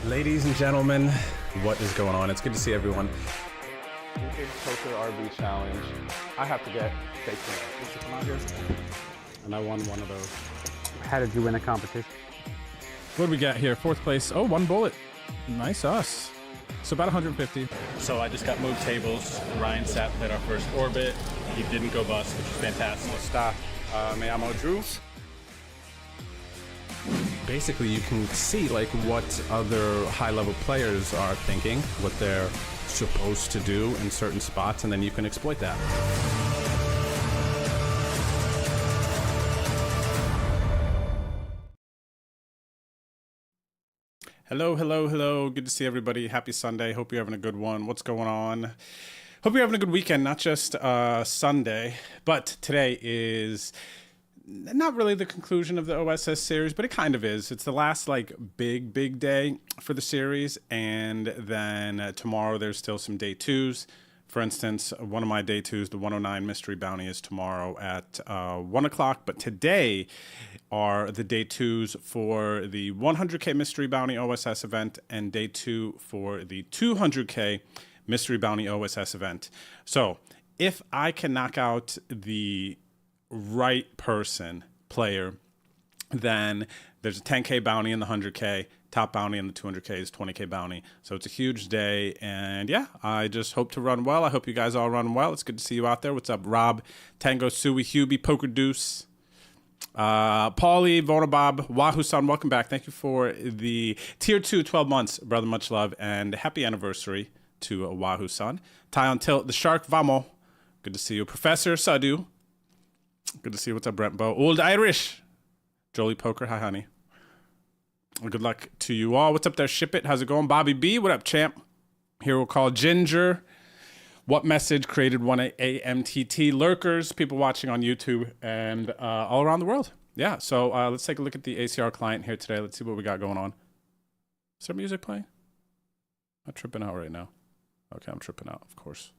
Ladies and gentlemen, what is going on? It's good to see everyone. Poker RB challenge. I have to get fake used to come out here, and I won one of those. How did you win a competition? What do we got here? Fourth place. Oh, one bullet. Nice us. So about 150. So I just got moved tables. Ryan sat played our first orbit. He didn't go bust, which is fantastic. Stop. Me amo Drew. Basically, you can see like what other high-level players are thinking, what they're supposed to do in certain spots, and then you can exploit that. Hello, hello, hello. Good to see everybody. Happy Sunday. Hope you're having a good one. What's going on? Hope you're having a good weekend, not just Sunday, but today is not really the conclusion of the OSS series, but it kind of is. It's the last like big day for the series, and then tomorrow there's still some day twos. For instance, one of my day twos, the 109 Mystery Bounty, is tomorrow at 1 o'clock, but today are the day twos for the 100K Mystery Bounty OSS event and day two for the 200K Mystery Bounty OSS event. So if I can knock out the right player, then there's a 10K bounty in the 100K, top bounty in the 200K is 20K bounty. So it's a huge day, and yeah, I just hope to run well. I hope you guys all run well. It's good to see you out there. What's up, Rob, Tango, Sui, Hubie, Poker Deuce, Paulie, Vonabob, Wahoo-san, welcome back. Thank you for the tier 2, 12 months, brother. Much love, and happy anniversary to Wahoo-san. Ty on Tilt, the Shark, Vamo, good to see you. Professor Sadu, good to see you. What's up, Brent Bow? Old Irish. Jolie Poker. Hi, honey. Good luck to you all. What's up there, Ship It? How's it going? Bobby B. What up, champ? Hero called Ginger. What message created one AMTT lurkers, people watching on YouTube and all around the world. Yeah, so let's take a look at the ACR client here today. Let's see what we got going on. Is there music playing? I'm tripping out right now. Okay, I'm tripping out, of course.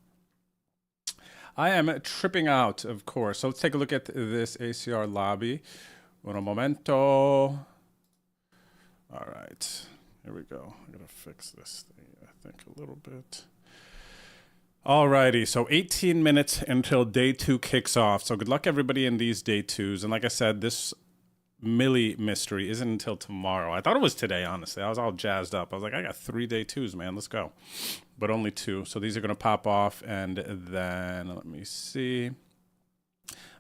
I am tripping out, of course. So let's take a look at this ACR lobby. Un momento. All right, here we go. I gotta fix this thing, I think, a little bit. Alrighty, so 18 minutes until day 2 kicks off. So good luck, everybody, in these day 2s. And like I said, this Millie mystery isn't until tomorrow. I thought it was today, honestly. I was all jazzed up. I was like, I got 3 day 2s, man. Let's go. But only 2. So these are going to pop off. And then, let me see.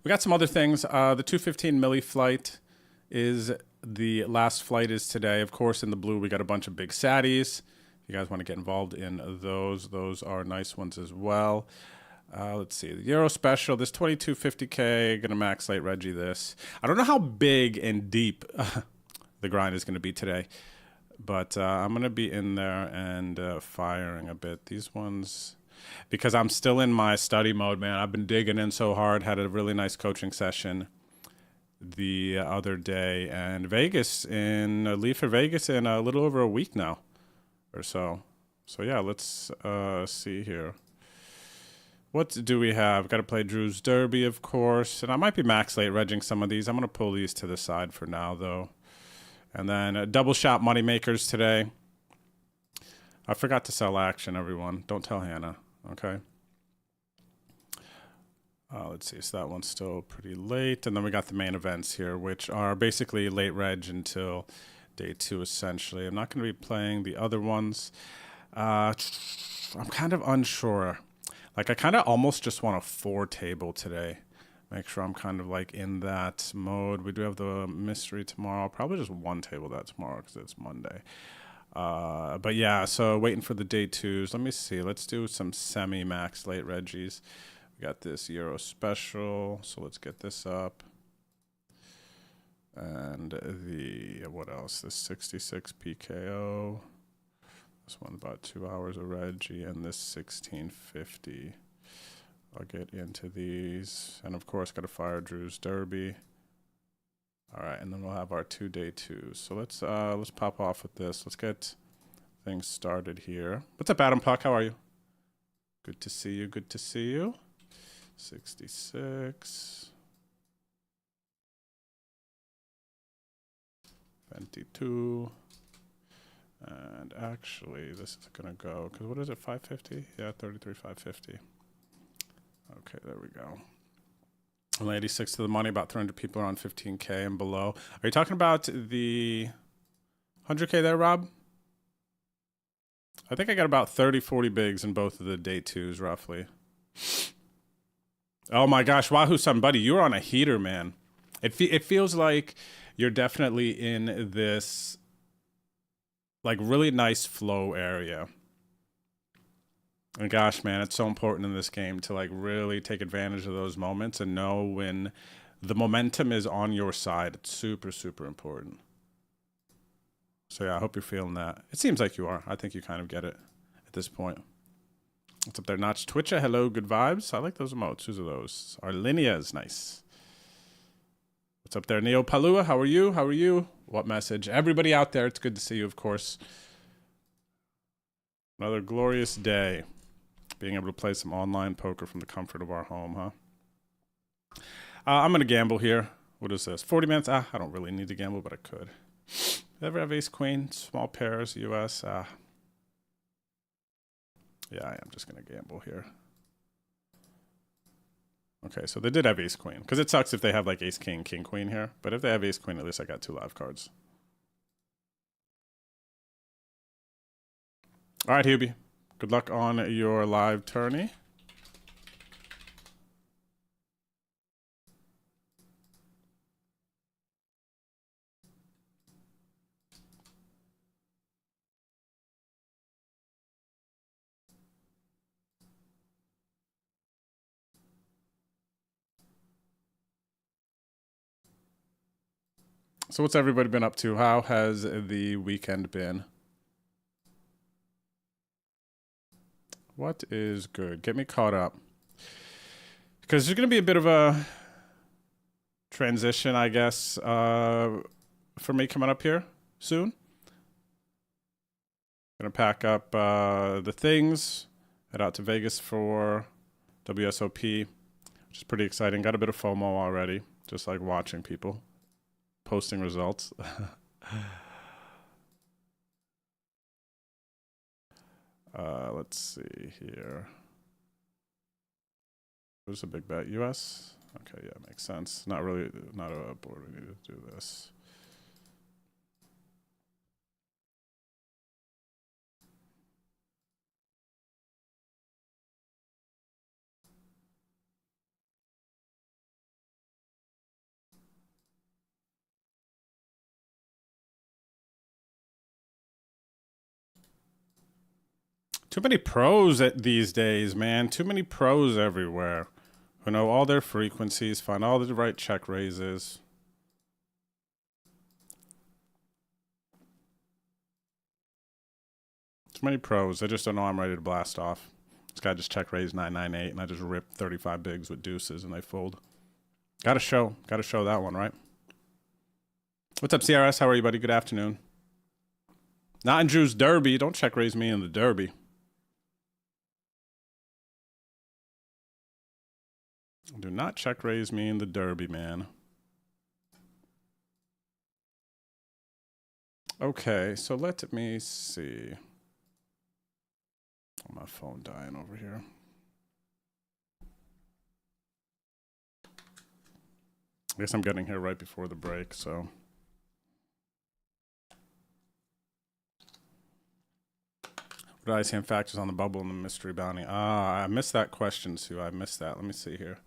We got some other things. The 215 Millie flight is the last flight is today. Of course, in the blue, we got a bunch of big saddies. If you guys want to get involved in those are nice ones as well. Let's see, the Euro Special, this 2250K, gonna max late Reggie this. I don't know how big and deep the grind is gonna be today, but I'm gonna be in there and firing a bit. These ones, because I'm still in my study mode, man. I've been digging in so hard, had a really nice coaching session the other day, and leave for Vegas in a little over a week now or so. So yeah, let's see here. What do we have? Got to play Drew's Derby, of course. And I might be max late regging some of these. I'm going to pull these to the side for now, though. And then double shot money makers today. I forgot to sell action, everyone. Don't tell Hannah, okay? Let's see. So that one's still pretty late. And then we got the main events here, which are basically late reg until day 2, essentially. I'm not going to be playing the other ones. I'm kind of unsure. Like, I kind of almost just want a 4 table today. Make sure I'm kind of like in that mode. We do have the mystery tomorrow. Probably just 1 table that tomorrow because it's Monday. But yeah, so waiting for the day 2s. Let me see. Let's do some semi-max late Reggies. We got this Euro Special. So let's get this up. And the, what else? This 66 PKO. This one about 2 hours of Reggie, and this 1650. I'll get into these, and of course, got to fire Drew's Derby. All right, and then we'll have our 2 day 2s. So let's pop off with this. Let's get things started here. What's up, Adam Puck? How are you? Good to see you. Good to see you. 66. 22. And actually, this is gonna go, because what is it, 550? Yeah, 33,550. Okay, there we go. Only 86 to the money, about 300 people around 15K and below. Are you talking about the 100K there, Rob? I think I got about 30, 40 bigs in both of the day twos, roughly. Oh my gosh, Wahoo Sun Buddy, you're on a heater, man. It feels like you're definitely in this like really nice flow area. And gosh, man, it's so important in this game to like really take advantage of those moments and know when the momentum is on your side. It's super, super important. So yeah, I hope you're feeling that. It seems like you are. I think you kind of get it at this point. What's up there, Notch Twitcher? Hello, good vibes. I like those emotes. Whose are those? Arlinia is nice. What's up there, Neo Palua? How are you? How are you? What message? Everybody out there, it's good to see you, of course. Another glorious day. Being able to play some online poker from the comfort of our home, huh? I'm going to gamble here. What is this? 40 minutes? I don't really need to gamble, but I could. Ever have ace queen? Small pairs, US? Yeah, I am just going to gamble here. Okay, so they did have ace queen. Because it sucks if they have like ace king, king queen here. But if they have ace queen, at least I got 2 live cards. All right, Hubie. Good luck on your live tourney. So what's everybody been up to? How has the weekend been? What is good? Get me caught up. Because there's going to be a bit of a transition, I guess, for me coming up here soon. Going to pack up the things, head out to Vegas for WSOP, which is pretty exciting. Got a bit of FOMO already, just like watching people posting results. Let's see here. Who's a big bet? US? Okay, yeah, makes sense. Not really, not a board. We need to do this. Too many pros these days, man. Too many pros everywhere who know all their frequencies, find all the right check raises. Too many pros. I just don't know I'm ready to blast off. This guy just check raised 998 and I just ripped 35 bigs with deuces and they fold. Gotta show that one, right? What's up, CRS? How are you, buddy? Good afternoon. Not in Drew's Derby. Don't check raise me in the Derby. Do not check raise me in the Derby, man. Okay, so let me see. Oh, my phone dying over here. I guess I'm getting here right before the break, so. What ICM factors on the bubble and the mystery bounty? Ah, I missed that question, Sue. I missed that. Let me see here.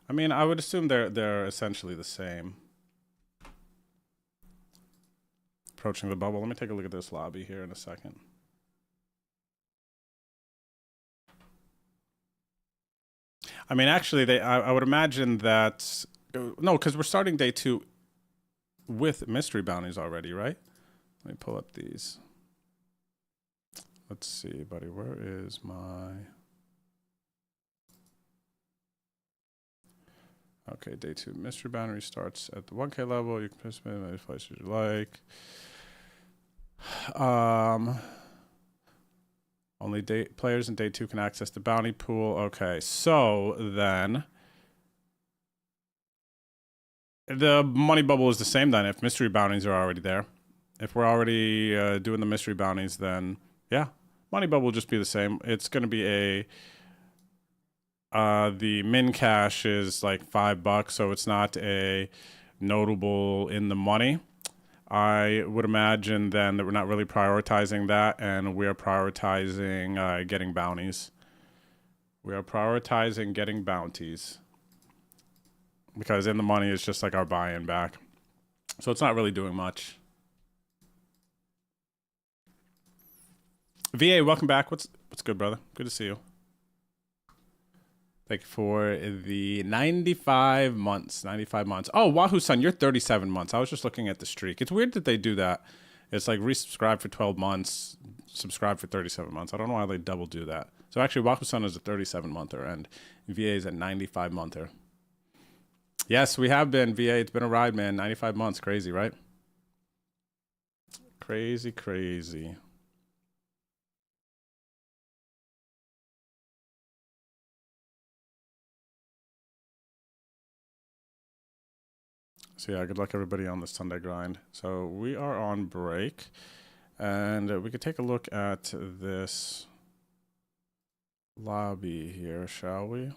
I mean, I would assume they're essentially the same. Approaching the bubble. Let me take a look at this lobby here in a second. I mean, actually, I would imagine that... No, because we're starting day 2 with mystery bounties already, right? Let me pull up these. Let's see, buddy. Where is my... Okay, day 2 mystery boundary starts at the 1K level. You can participate in any places you like. Only players in day 2 can access the bounty pool. Okay, so then the money bubble is the same then if mystery bounties are already there. If we're already doing the mystery bounties, then yeah, money bubble will just be the same. It's going to be the min cash is like $5, so it's not a notable in the money. I would imagine then that we're not really prioritizing that, and we are prioritizing getting bounties. We are prioritizing getting bounties because in the money is just like our buy-in back. So it's not really doing much. VA, welcome back. What's good, brother? Good to see you. Thank you for the 95 months. 95 months. Oh, Wahoo-san, you're 37 months. I was just looking at the streak. It's weird that they do that. It's like resubscribe for 12 months, subscribe for 37 months. I don't know why they double do that. So actually, Wahoo-san is a 37-monther, and VA is a 95-monther. Yes, we have been, VA. It's been a ride, man. 95 months. Crazy, right? Crazy, crazy. So yeah, good luck everybody on the Sunday grind. So we are on break, and we could take a look at this lobby here, shall we?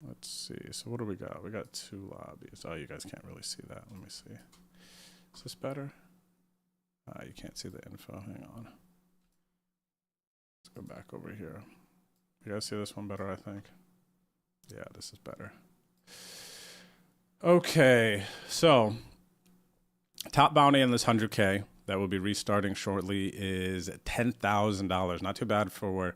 Let's see. So what do we got? We got 2 lobbies. Oh, you guys can't really see that. Let me see. Is this better? You can't see the info. Hang on. Let's go back over here. You guys see this one better, I think? Yeah, this is better. Okay, so top bounty in this 100K that will be restarting shortly is $10,000. Not too bad for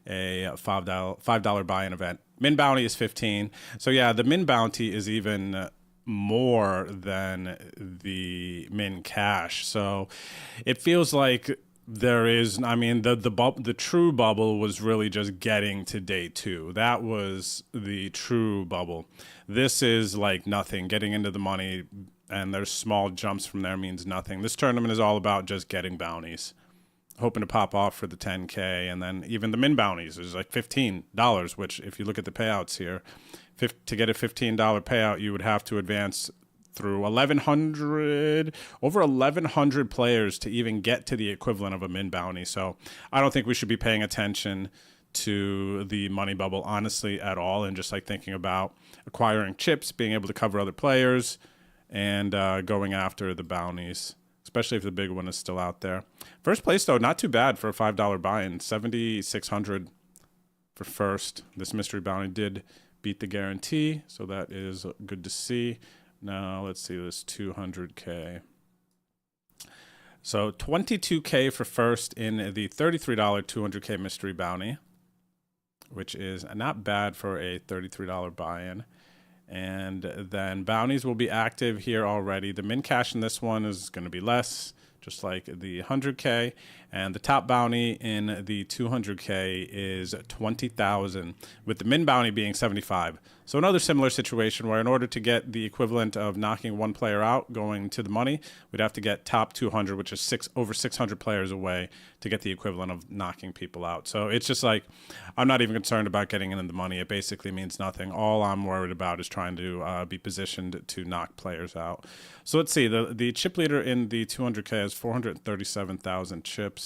a $5 buy-in event. Min bounty is 15. So yeah, the min bounty is even more than the min cash. So it feels like there is, I mean, the true bubble was really just getting to day 2. That was the true bubble. This is like nothing. Getting into the money, and there's small jumps from there means nothing. This tournament is all about just getting bounties. Hoping to pop off for the 10K, and then even the min bounties is like $15, which if you look at the payouts here, to get a $15 payout, you would have to advance through over 1,100 players to even get to the equivalent of a min bounty. So I don't think we should be paying attention to the money bubble, honestly, at all, and just like thinking about acquiring chips, being able to cover other players, and going after the bounties, especially if the big one is still out there. First place, though, not too bad for a $5 buy-in. 7,600 for first. This mystery bounty did beat the guarantee, so that is good to see. Now let's see this 200K. So 22K for first in the $33 200K mystery bounty, which is not bad for a $33 buy-in. And then bounties will be active here already. The min cash in this one is going to be less, just like the 100K. And the top bounty in the 200K is 20,000, with the min bounty being 75. So another similar situation where in order to get the equivalent of knocking one player out going to the money, we'd have to get top 200, which is over 600 players away, to get the equivalent of knocking people out. So it's just like, I'm not even concerned about getting in the money. It basically means nothing. All I'm worried about is trying to be positioned to knock players out. So let's see, the chip leader in the 200K has 437,000 chips.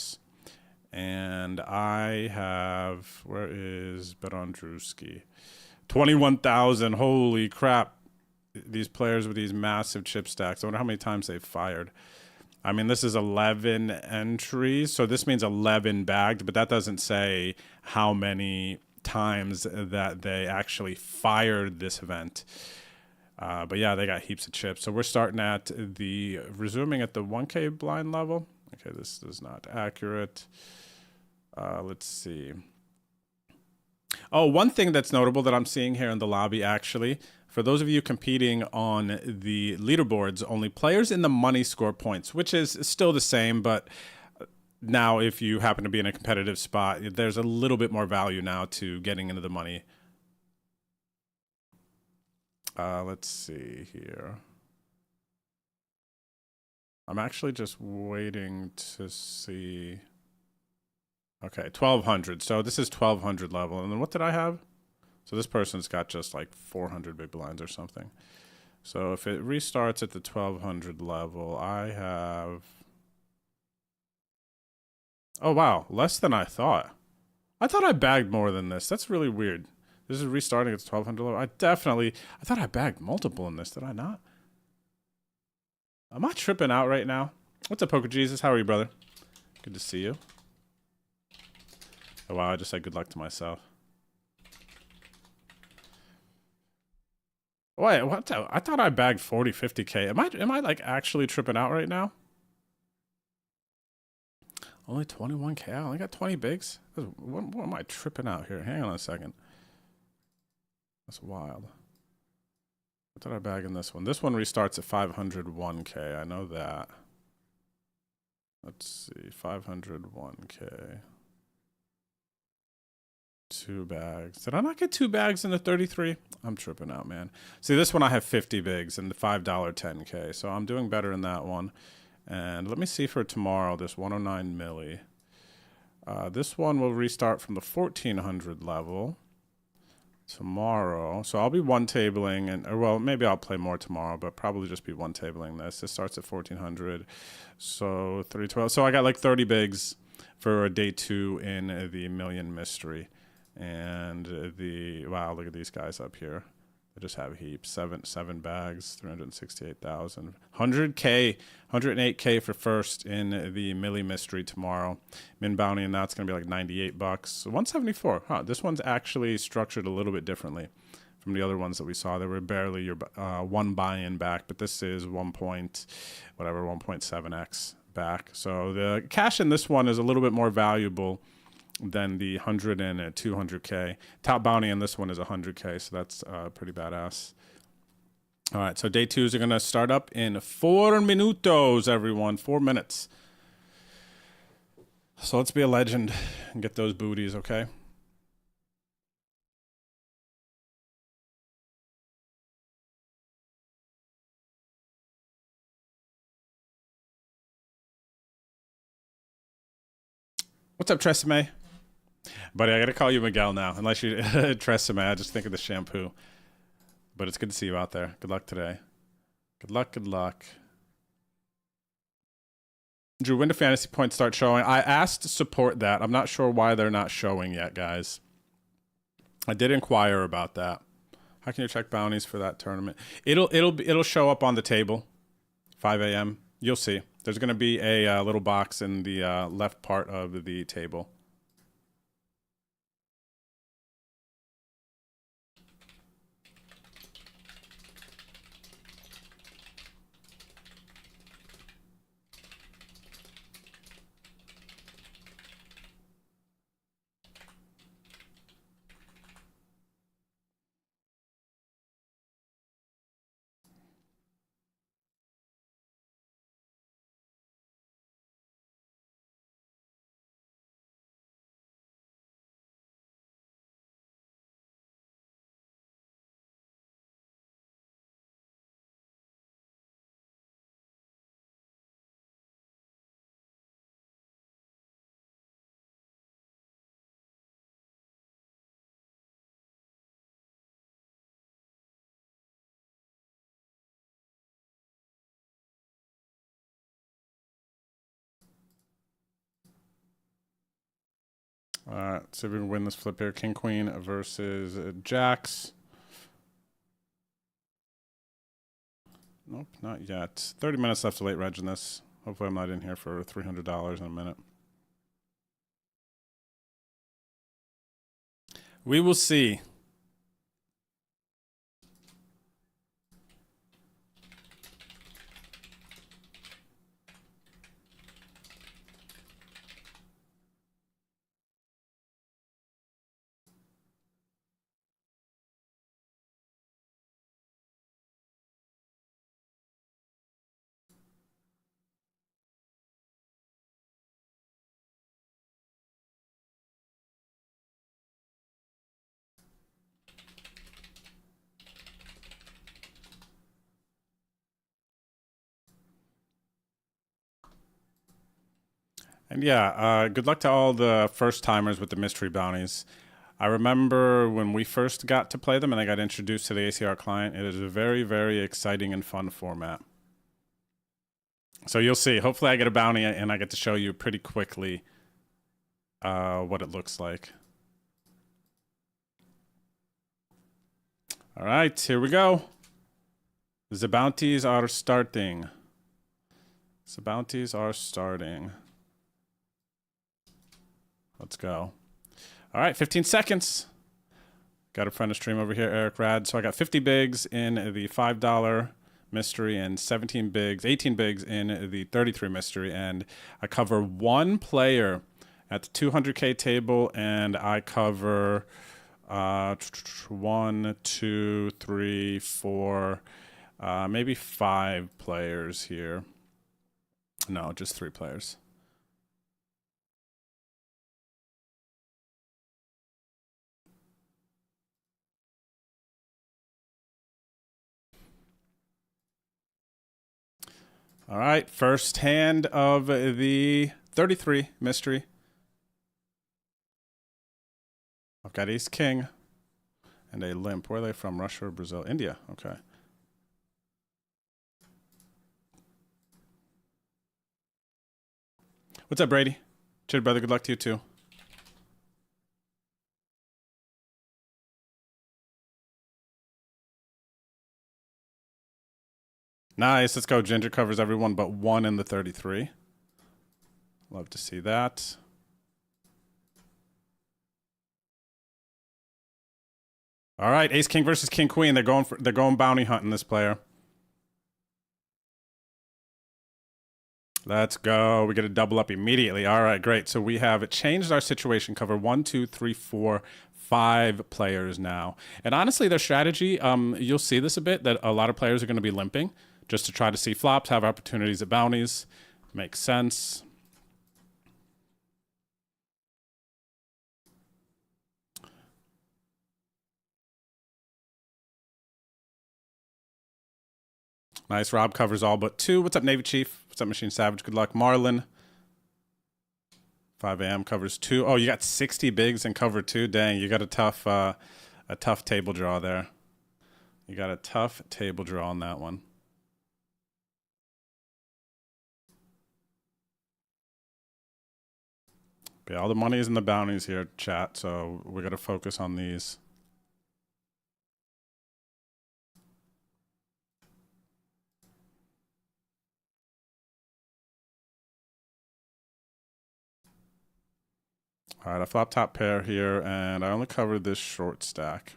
And I have, where is Berandruski? 21,000. Holy crap. These players with these massive chip stacks. I wonder how many times they've fired. I mean, this is 11 entries, so this means 11 bagged, but that doesn't say how many times that they actually fired this event. But yeah, they got heaps of chips. So we're starting at resuming at the 1K blind level. Okay, this is not accurate. Let's see. Oh, one thing that's notable that I'm seeing here in the lobby, actually, for those of you competing on the leaderboards, only players in the money score points, which is still the same, but now if you happen to be in a competitive spot, there's a little bit more value now to getting into the money. Let's see here. I'm actually just waiting to see. Okay, 1,200. So this is 1,200 level. And then what did I have? So this person's got just like 400 big blinds or something. So if it restarts at the 1200 level, I have... Oh, wow. Less than I thought. I thought I bagged more than this. That's really weird. This is restarting at the 1200 level. I thought I bagged multiple in this. Did I not? Am I tripping out right now? What's up, Poker Jesus? How are you, brother? Good to see you. Oh, wow. I just said good luck to myself. Wait, what? I thought I bagged 40, 50K. Am I like actually tripping out right now? Only 21K. I only got 20 bigs. What am I tripping out here? Hang on a second. That's wild. What did I bag in this one? This one restarts at 501K. I know that. Let's see. 501K. 2 bags. Did I not get 2 bags in the 33? I'm tripping out, man. See, this one I have 50 bigs and the $5 10K. So I'm doing better in that one. And let me see for tomorrow, this 109 milli. This one will restart from the 1400 level tomorrow. So I'll be one tabling, and well, maybe I'll play more tomorrow, but probably just be one tabling this. This starts at 1400, so 312. So I got like 30 bigs for day 2 in the Million Mystery. And wow, look at these guys up here. They just have heaps. Seven bags, 368,000. 100K, 108K for first in the Millie Mystery tomorrow. Min bounty, and that's going to be like 98 bucks. 174. Huh, this one's actually structured a little bit differently from the other ones that we saw. They were barely your one buy-in back, but this is 1.7x back. So the cash in this one is a little bit more valuable than the 100 and 200K. Top bounty in this one is 100K, so that's pretty badass. All right, so day 2s are going to start up in 4 minutos, everyone. 4 minutes. So let's be a legend and get those booties, okay? What's up, Tresemme? Buddy, I gotta call you Miguel now. Unless you Tresemme, I just think of the shampoo. But it's good to see you out there. Good luck today. Good luck, good luck. Drew, when do fantasy points start showing? I asked to support that. I'm not sure why they're not showing yet, guys. I did inquire about that. How can you check bounties for that tournament? It'll show up on the table. 5 a.m. You'll see. There's gonna be a little box in the left part of the table. All right, see if we can win this flip here. King Queen versus Jacks. Nope, not yet. 30 minutes left to late reg in this. Hopefully I'm not in here for $300 in a minute. We will see. And yeah, good luck to all the first timers with the mystery bounties. I remember when we first got to play them and I got introduced to the ACR client. It is a very, very exciting and fun format. So you'll see. Hopefully I get a bounty and I get to show you pretty quickly what it looks like. All right, here we go. The bounties are starting. The bounties are starting. Let's go. All right, 15 seconds. Got a friend of stream over here, Eric Rad. So I got 50 bigs in the $5 mystery and 18 bigs in the 33 mystery. And I cover one player at the 200K table, and I cover 1, 2, 3, 4, maybe 5 players here. No, just 3 players. All right, first hand of the 33 mystery. I've got ace king and a limp. Where are they from? Russia or Brazil? India. Okay. What's up, Brady? Cheers, brother. Good luck to you too. Nice. Let's go. Ginger covers everyone but 1 in the 33. Love to see that. All right, ace king versus king queen. They're going bounty hunting this player. Let's go. We get a double up immediately. All right, great. So we have changed our situation. Cover 1, 2, 3, 4, 5 players now. And honestly, their strategy, you'll see this a bit, that a lot of players are going to be limping just to try to see flops, have opportunities at bounties. Makes sense. Nice. Rob covers all but 2. What's up, Navy Chief? What's up, Machine Savage? Good luck. Marlin. 5 a.m. covers 2. Oh, you got 60 bigs and cover 2. Dang, you got a tough table draw there. You got a tough table draw on that one. But yeah, all the money is in the bounties here, chat, so we got to focus on these. All right, I flop top pair here, and I only covered this short stack.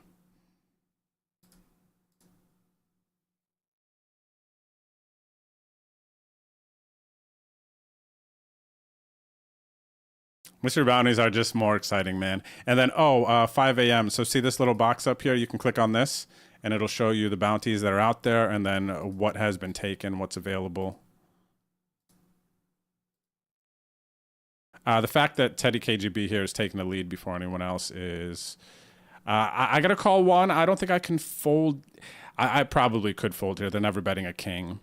Mystery bounties are just more exciting, man. And then, 5 a.m. So see this little box up here? You can click on this, and it'll show you the bounties that are out there, and then what has been taken, what's available. The fact that Teddy KGB here is taking the lead before anyone else is... I got to call one. I don't think I can fold. I probably could fold here. They're never betting a king.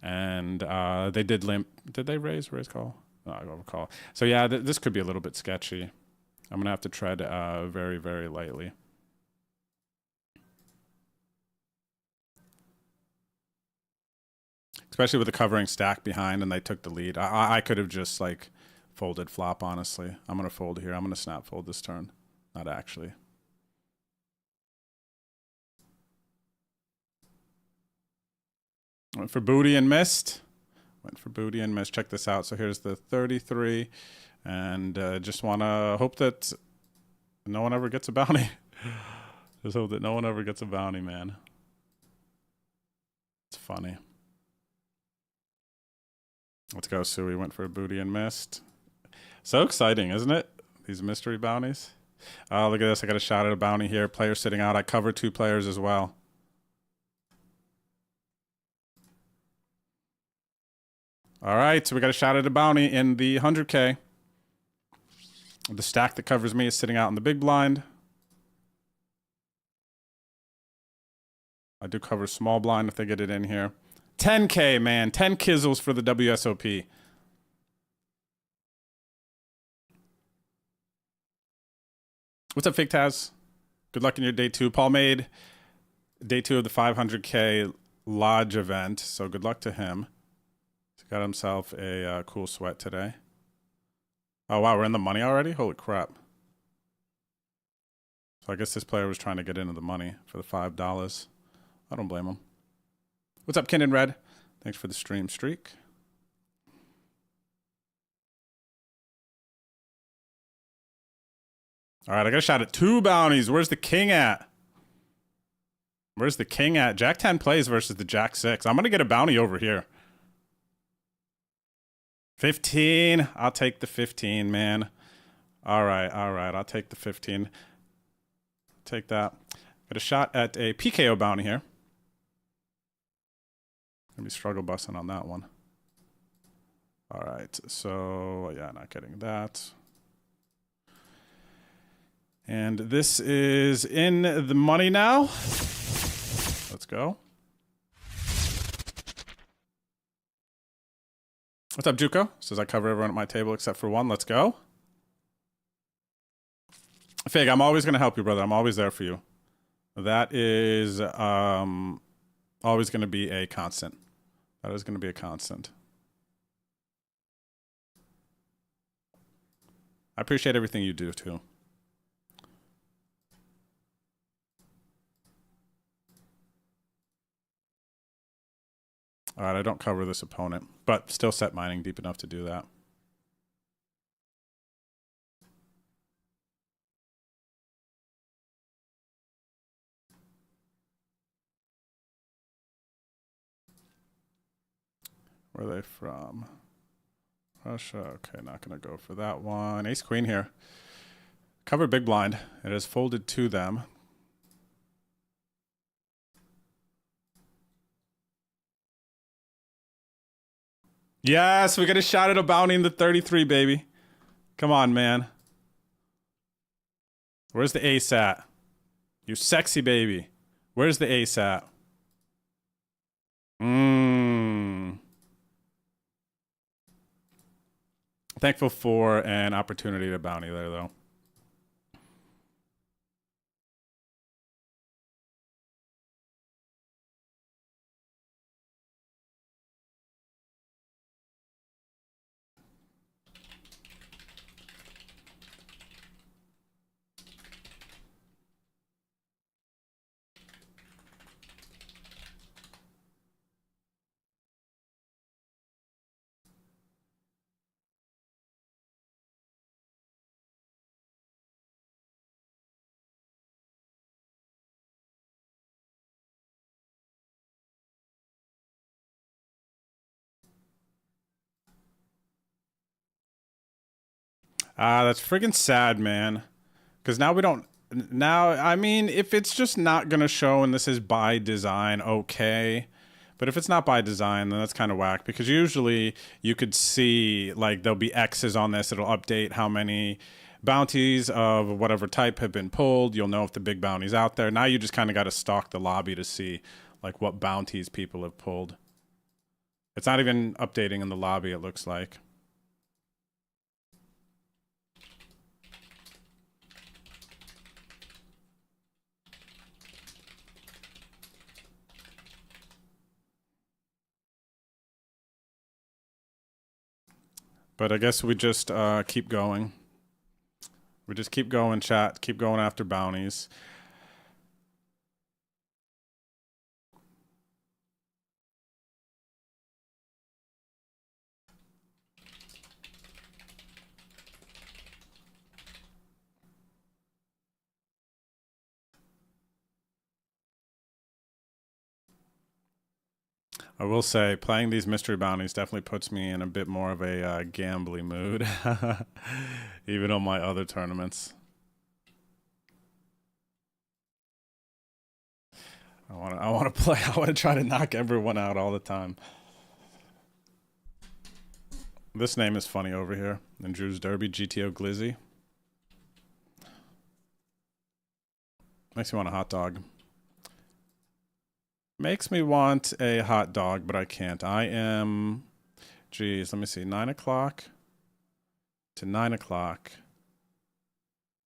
And they did limp. Did they raise call? No, I don't recall. So yeah, this could be a little bit sketchy. I'm going to have to tread very, very lightly. Especially with the covering stack behind and they took the lead. I could have just like folded flop, honestly. I'm going to fold here. I'm going to snap fold this turn. Not actually. Went for booty and missed. Went for booty and missed. Check this out. So here's the 33. And just want to hope that no one ever gets a bounty. Just hope that no one ever gets a bounty, man. It's funny. Let's go, Sui. Went for a booty and missed. So exciting, isn't it? These mystery bounties. Oh, look at this. I got a shot at a bounty here. Player sitting out. I cover 2 players as well. All right, so we got a shot at a bounty in the 100K. The stack that covers me is sitting out in the big blind. I do cover small blind if they get it in here. 10K, man. 10 kizzles for the WSOP. What's up, Fake Taz? Good luck in your day 2. Paul made day 2 of the 500K Lodge event, so good luck to him. He's got himself a cool sweat today. Oh, wow, we're in the money already? Holy crap. So I guess this player was trying to get into the money for the $5. I don't blame him. What's up, Kindred Red? Thanks for the stream streak. All right, I got a shot at 2 bounties. Where's the king at? Where's the king at? Jack 10 plays versus the Jack 6. I'm going to get a bounty over here. 15. I'll take the 15, man. All right. I'll take the 15. Take that. Got a shot at a PKO bounty here. Gonna be struggle busting on that one. All right. So, yeah, not getting that. And this is in the money now. Let's go. What's up, Juco? Says I cover everyone at my table except for one. Let's go. Fig, I'm always going to help you, brother. I'm always there for you. That is always going to be a constant. That is going to be a constant. I appreciate everything you do, too. All right, I don't cover this opponent, but still set mining deep enough to do that. Where are they from? Russia. Okay, not going to go for that one. Ace Queen here. Cover big blind. It has folded to them. Yes, we got a shot at a bounty in the 33, baby. Come on, man. Where's the ace at? You sexy baby. Where's the ace at? Thankful for an opportunity to bounty there, though. That's friggin' sad, man. Because now we don't... Now, I mean, if it's just not going to show and this is by design, okay. But if it's not by design, then that's kind of whack. Because usually you could see, like, there'll be X's on this. It'll update how many bounties of whatever type have been pulled. You'll know if the big bounty's out there. Now you just kind of got to stalk the lobby to see, like, what bounties people have pulled. It's not even updating in the lobby, it looks like. But I guess we just keep going. We just keep going, chat. Keep going after bounties. I will say, playing these mystery bounties definitely puts me in a bit more of a gambly mood, even on my other tournaments. I want to play. I want to try to knock everyone out all the time. This name is funny over here in Drew's Derby, GTO Glizzy. Makes me want a hot dog. Makes me want a hot dog, but I can't. I am, geez, let me see, 9 o'clock to 9 o'clock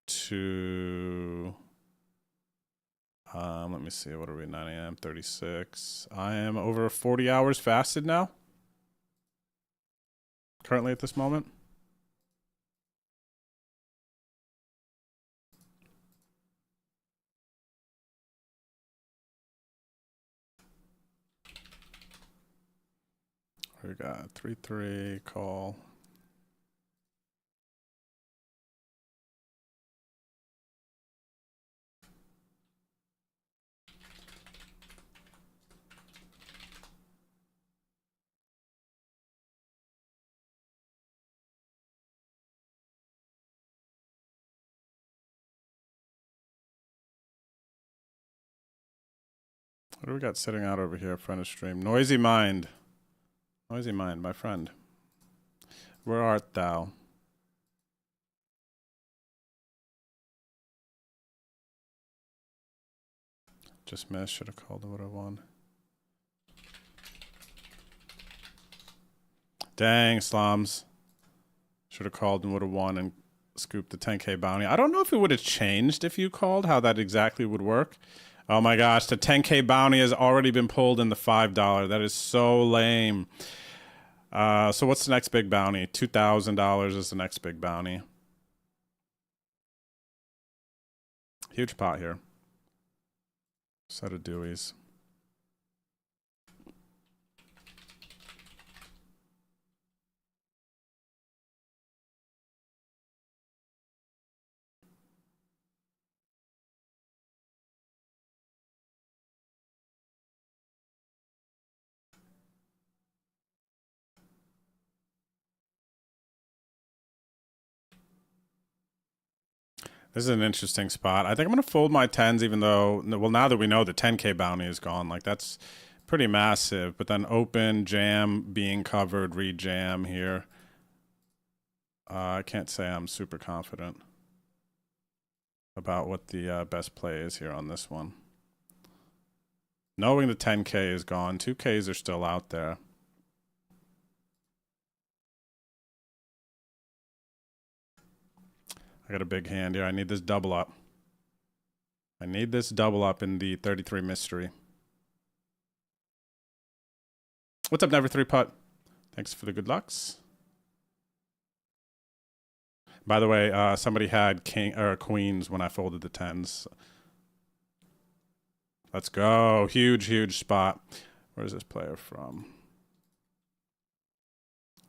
to let me see, what are we, 9 a.m. 36. I am over 40 hours fasted now, currently at this moment. We got 3-3 call. What do we got sitting out over here, friend of stream? Noisy Mind. Noisy Mind, my friend. Where art thou? Just missed. Should have called. Would have won. Dang, Slums. Should have called and would have won and scooped the 10K bounty. I don't know if it would have changed if you called, how that exactly would work. Oh my gosh, the 10K bounty has already been pulled in the $5. That is so lame. So what's the next big bounty? $2,000 is the next big bounty. Huge pot here. Set of Deweys. This is an interesting spot. I think I'm going to fold my 10s even though, well, now that we know the 10K bounty is gone, like that's pretty massive. But then open, jam, being covered, re-jam here. I can't say I'm super confident about what the best play is here on this one. Knowing the 10K is gone, 2Ks are still out there. I got a big hand here. I need this double up. I need this double up in the 33 mystery. What's up, Never 3 Putt? Thanks for the good lucks. By the way, somebody had king or queens when I folded the 10s. Let's go. Huge, huge spot. Where's this player from?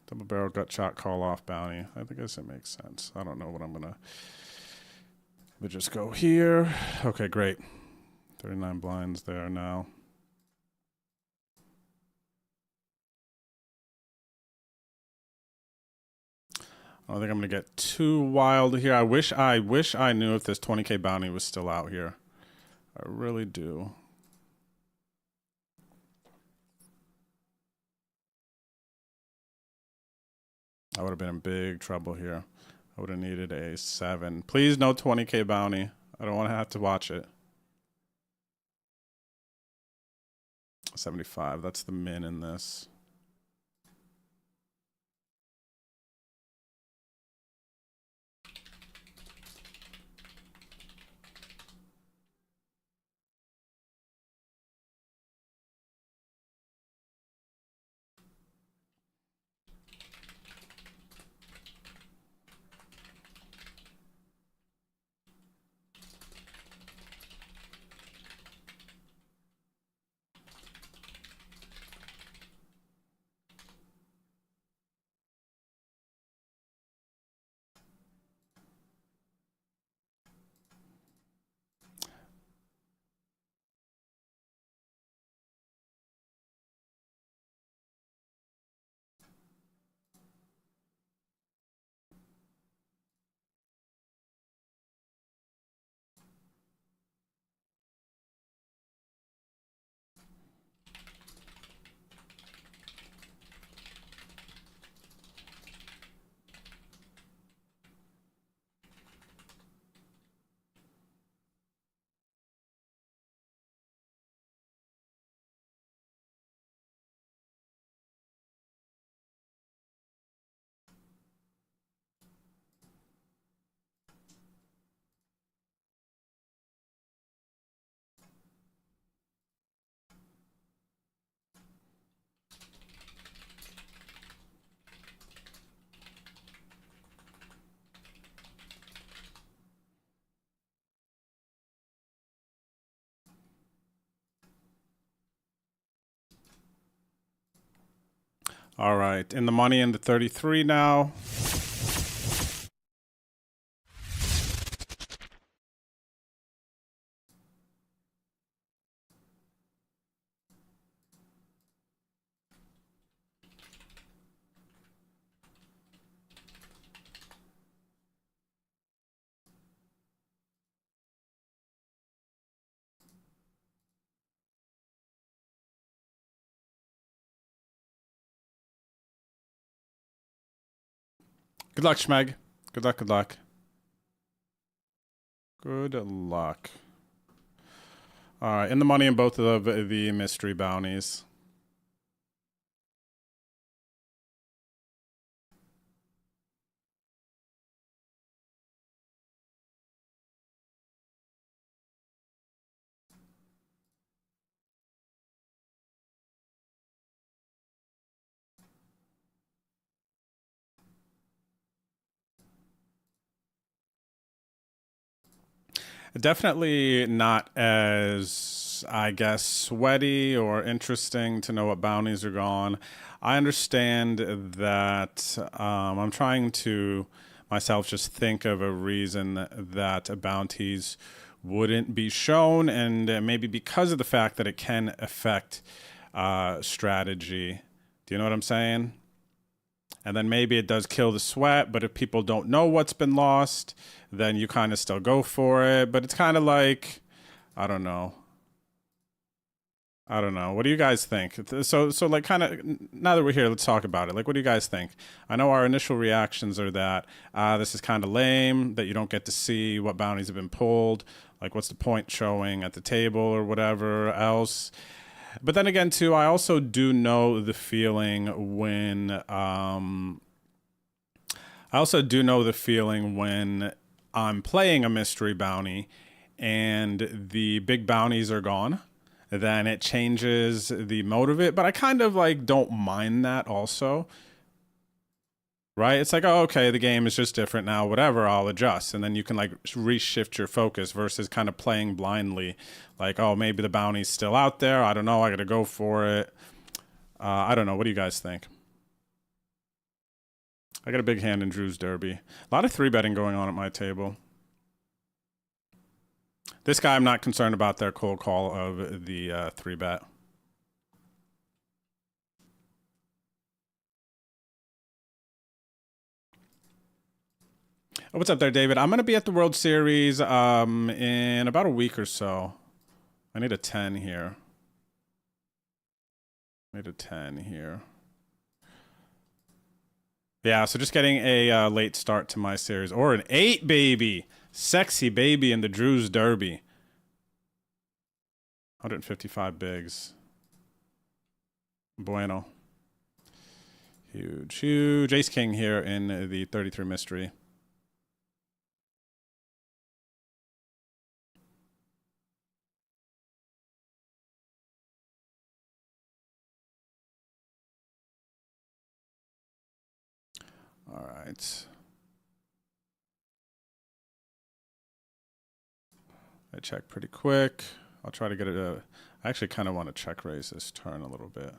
Double barrel gut shot call off bounty. I think it makes sense. I don't know what I'm gonna. But just go here. Okay, great. 39 blinds there now. I don't think I'm gonna get too wild here. I wish I knew if this 20K bounty was still out here. I really do. I would have been in big trouble here. I would have needed a 7. Please, no 20K bounty. I don't want to have to watch it. 75. That's the min in this. All right, in the money in the 33 now. Good luck, Schmeg. Good luck, good luck. Good luck. All right, in the money in both of the mystery bounties. Definitely not as, I guess, sweaty or interesting to know what bounties are gone. I understand that I'm trying to myself just think of a reason that bounties wouldn't be shown, and maybe because of the fact that it can affect strategy. Do you know what I'm saying? And then maybe it does kill the sweat, but if people don't know what's been lost, then you kind of still go for it. But it's kind of like, I don't know. I don't know. What do you guys think? So like kind of, now that we're here, let's talk about it. Like, what do you guys think? I know our initial reactions are that this is kind of lame, that you don't get to see what bounties have been pulled. Like, what's the point showing at the table or whatever else? But then again, too, I also do know the feeling when I'm playing a mystery bounty and the big bounties are gone, then it changes the mode of it. But I kind of like don't mind that also. Right? It's like, oh, okay, the game is just different now, whatever, I'll adjust. And then you can like reshift your focus versus kind of playing blindly. Like, oh, maybe the bounty's still out there. I don't know. I got to go for it. I don't know. What do you guys think? I got a big hand in Drew's Derby. A lot of 3-betting going on at my table. This guy, I'm not concerned about their cold call of the 3-bet. Oh, what's up there, David? I'm going to be at the World Series in about a week or so. I need a 10 here. Yeah, so just getting a late start to my series. Or an 8, baby. Sexy baby in the Drew's Derby. 155 bigs. Bueno. Huge, huge. Ace King here in the 33 mystery. All right. I check pretty quick. I'll try to get it. I actually kind of want to check raise this turn a little bit.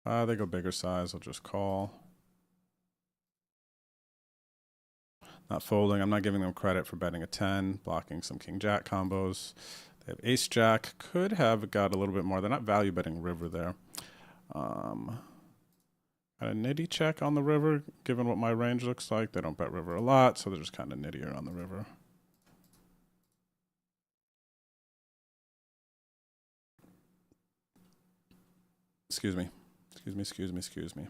They go bigger size. I'll just call. Not folding. I'm not giving them credit for betting a 10. Blocking some King Jack combos. They have Ace Jack. Could have got a little bit more. They're not value betting river there. A nitty check on the river, given what my range looks like. They don't bet river a lot, so they're just kind of nittier on the river. Excuse me. Excuse me.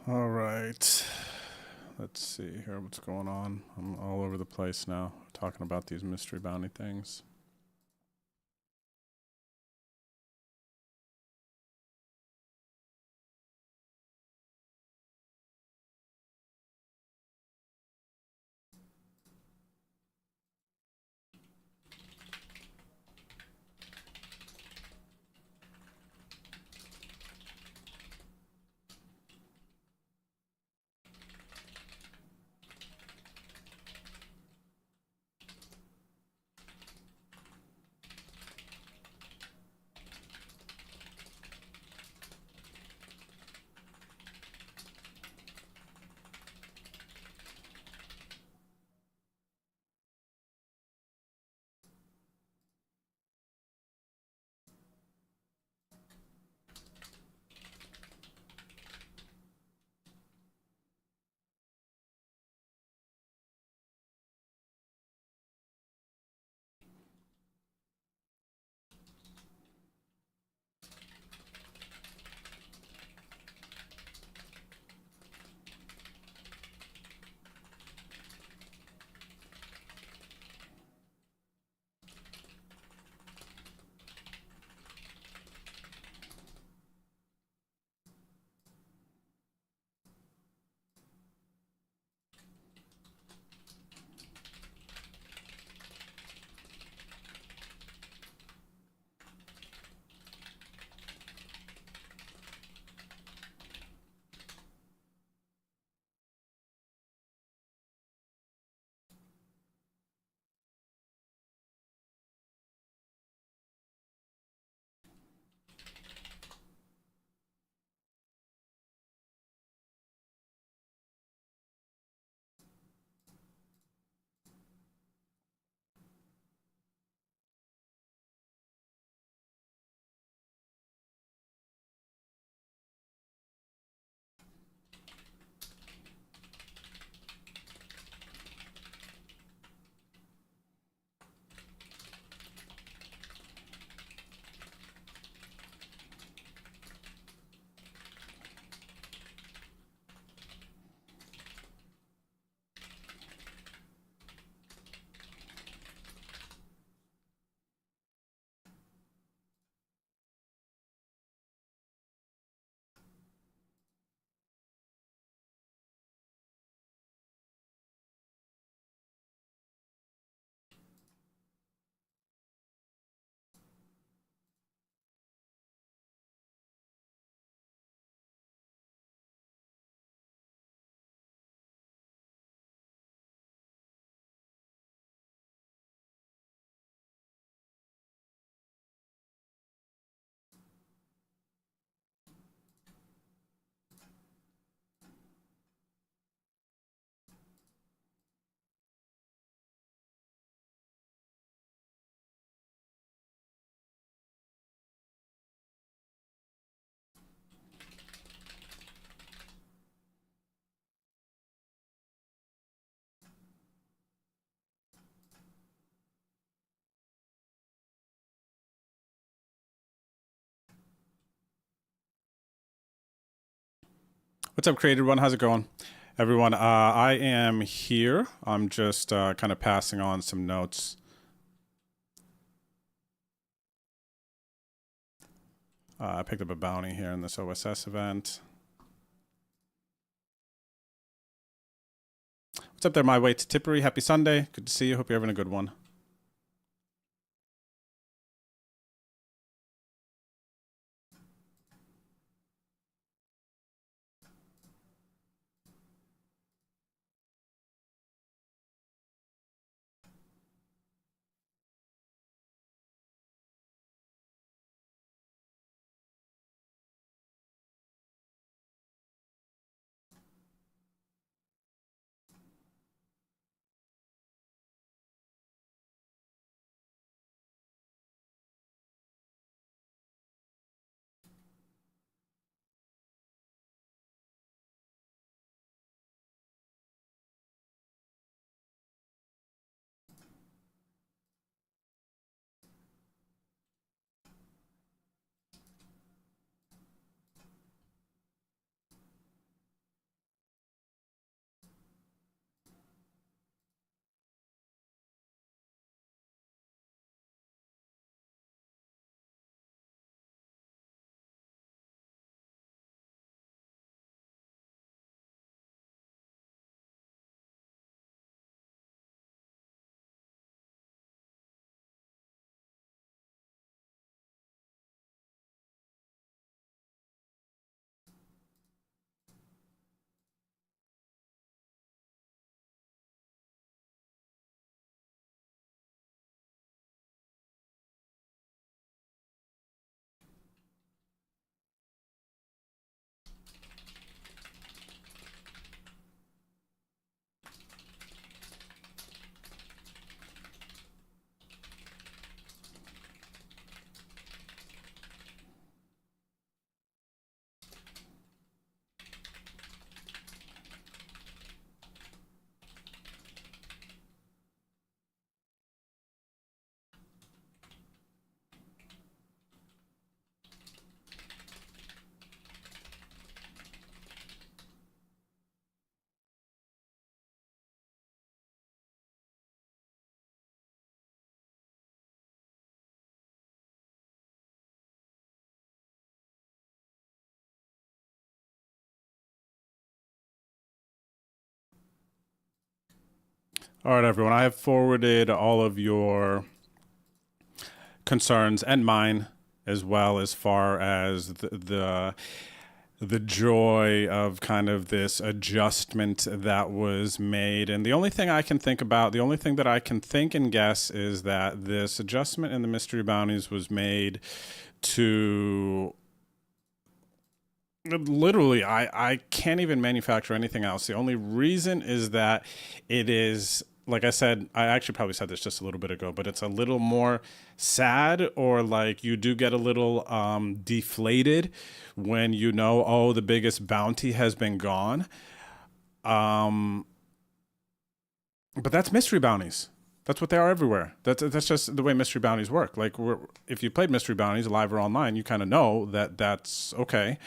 All right. Let's see here what's going on. I'm all over the place now talking about these mystery bounty things. What's up, Created One? How's it going? Everyone, I am here. I'm just kind of passing on some notes. I picked up a bounty here in this OSS event. What's up there, my way to Tippery? Happy Sunday. Good to see you. Hope you're having a good one. All right, everyone. I have forwarded all of your concerns and mine as well, as far as the joy of kind of this adjustment that was made. And the only thing I can think about, the only thing that I can think and guess is that this adjustment in the mystery bounties was made to literally, I can't even manufacture anything else. The only reason is that it is, like I said, I actually probably said this just a little bit ago, but it's a little more sad, or like you do get a little deflated when you know, oh, the biggest bounty has been gone. But that's mystery bounties. That's what they are everywhere. That's just the way mystery bounties work. Like, if you played mystery bounties live or online, you kind of know that that's okay.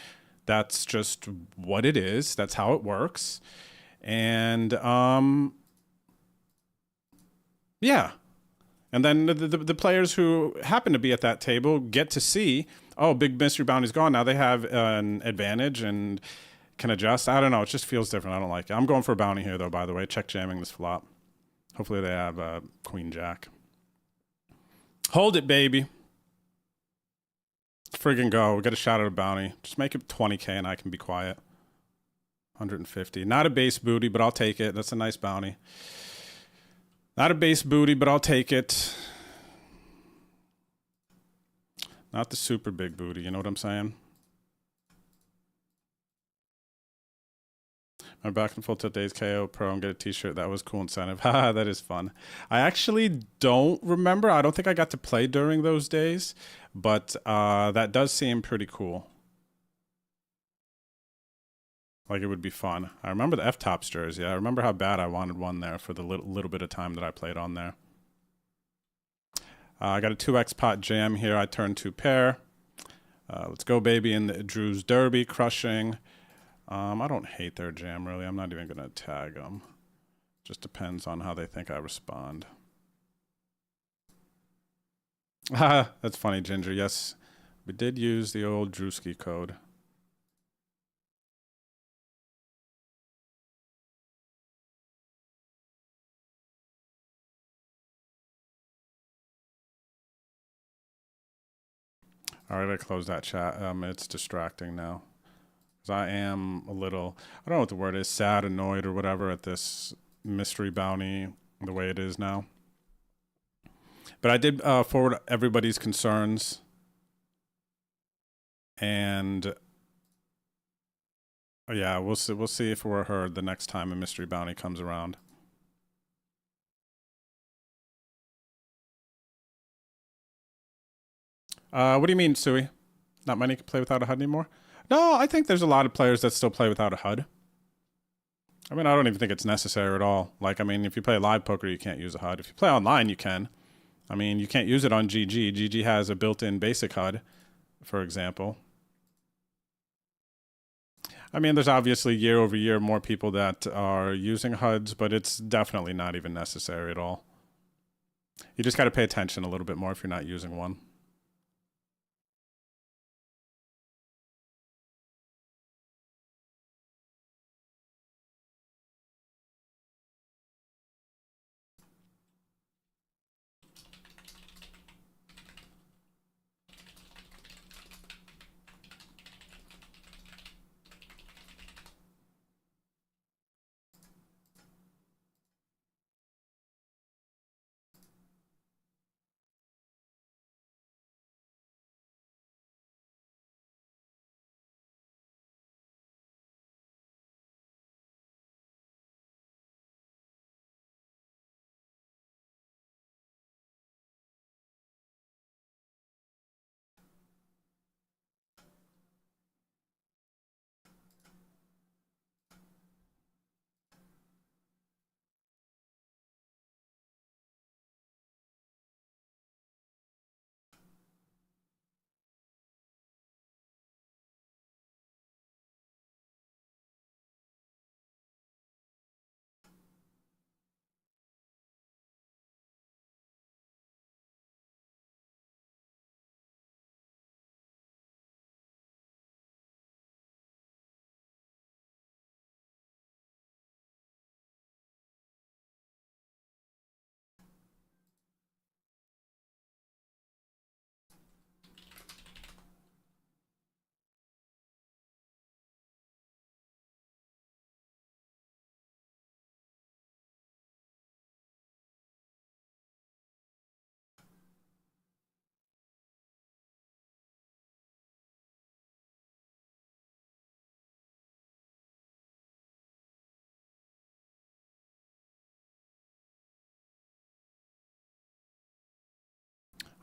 That's just what it is. That's how it works. And yeah. And then the players who happen to be at that table get to see, oh, big mystery bounty's gone. Now they have an advantage and can adjust. I don't know. It just feels different. I don't like it. I'm going for a bounty here, though, by the way. Check jamming this flop. Hopefully they have Queen Jack. Hold it, baby. Let's friggin' go. We got a shot at a bounty. Just make it 20K and I can be quiet. 150. Not a base booty, but I'll take it. That's a nice bounty. Not a base booty, but I'll take it. Not the super big booty, you know what I'm saying? My back and full tilt days KO Pro and get a t-shirt. That was cool incentive. Haha, that is fun. I actually don't remember. I don't think I got to play during those days, but that does seem pretty cool. Like, it would be fun. I remember the F-Tops jersey. I remember how bad I wanted one there for the little bit of time that I played on there. I got a 2x pot jam here. I turn 2 pair. Let's go, baby, in the Drew's Derby, crushing. I don't hate their jam, really. I'm not even going to tag them. Just depends on how they think I respond. Ah, that's funny, Ginger. Yes, we did use the old Drewski code. All right, I close that chat. It's distracting now. Because I am a little, I don't know what the word is, sad, annoyed, or whatever at this mystery bounty the way it is now. But I did forward everybody's concerns. And yeah, we'll see if we're heard the next time a mystery bounty comes around. What do you mean, Sui? Not many can play without a HUD anymore? No, I think there's a lot of players that still play without a HUD. I mean, I don't even think it's necessary at all. Like, I mean, if you play live poker, you can't use a HUD. If you play online, you can. I mean, you can't use it on GG. GG has a built-in basic HUD, for example. I mean, there's obviously year over year more people that are using HUDs, but it's definitely not even necessary at all. You just got to pay attention a little bit more if you're not using one.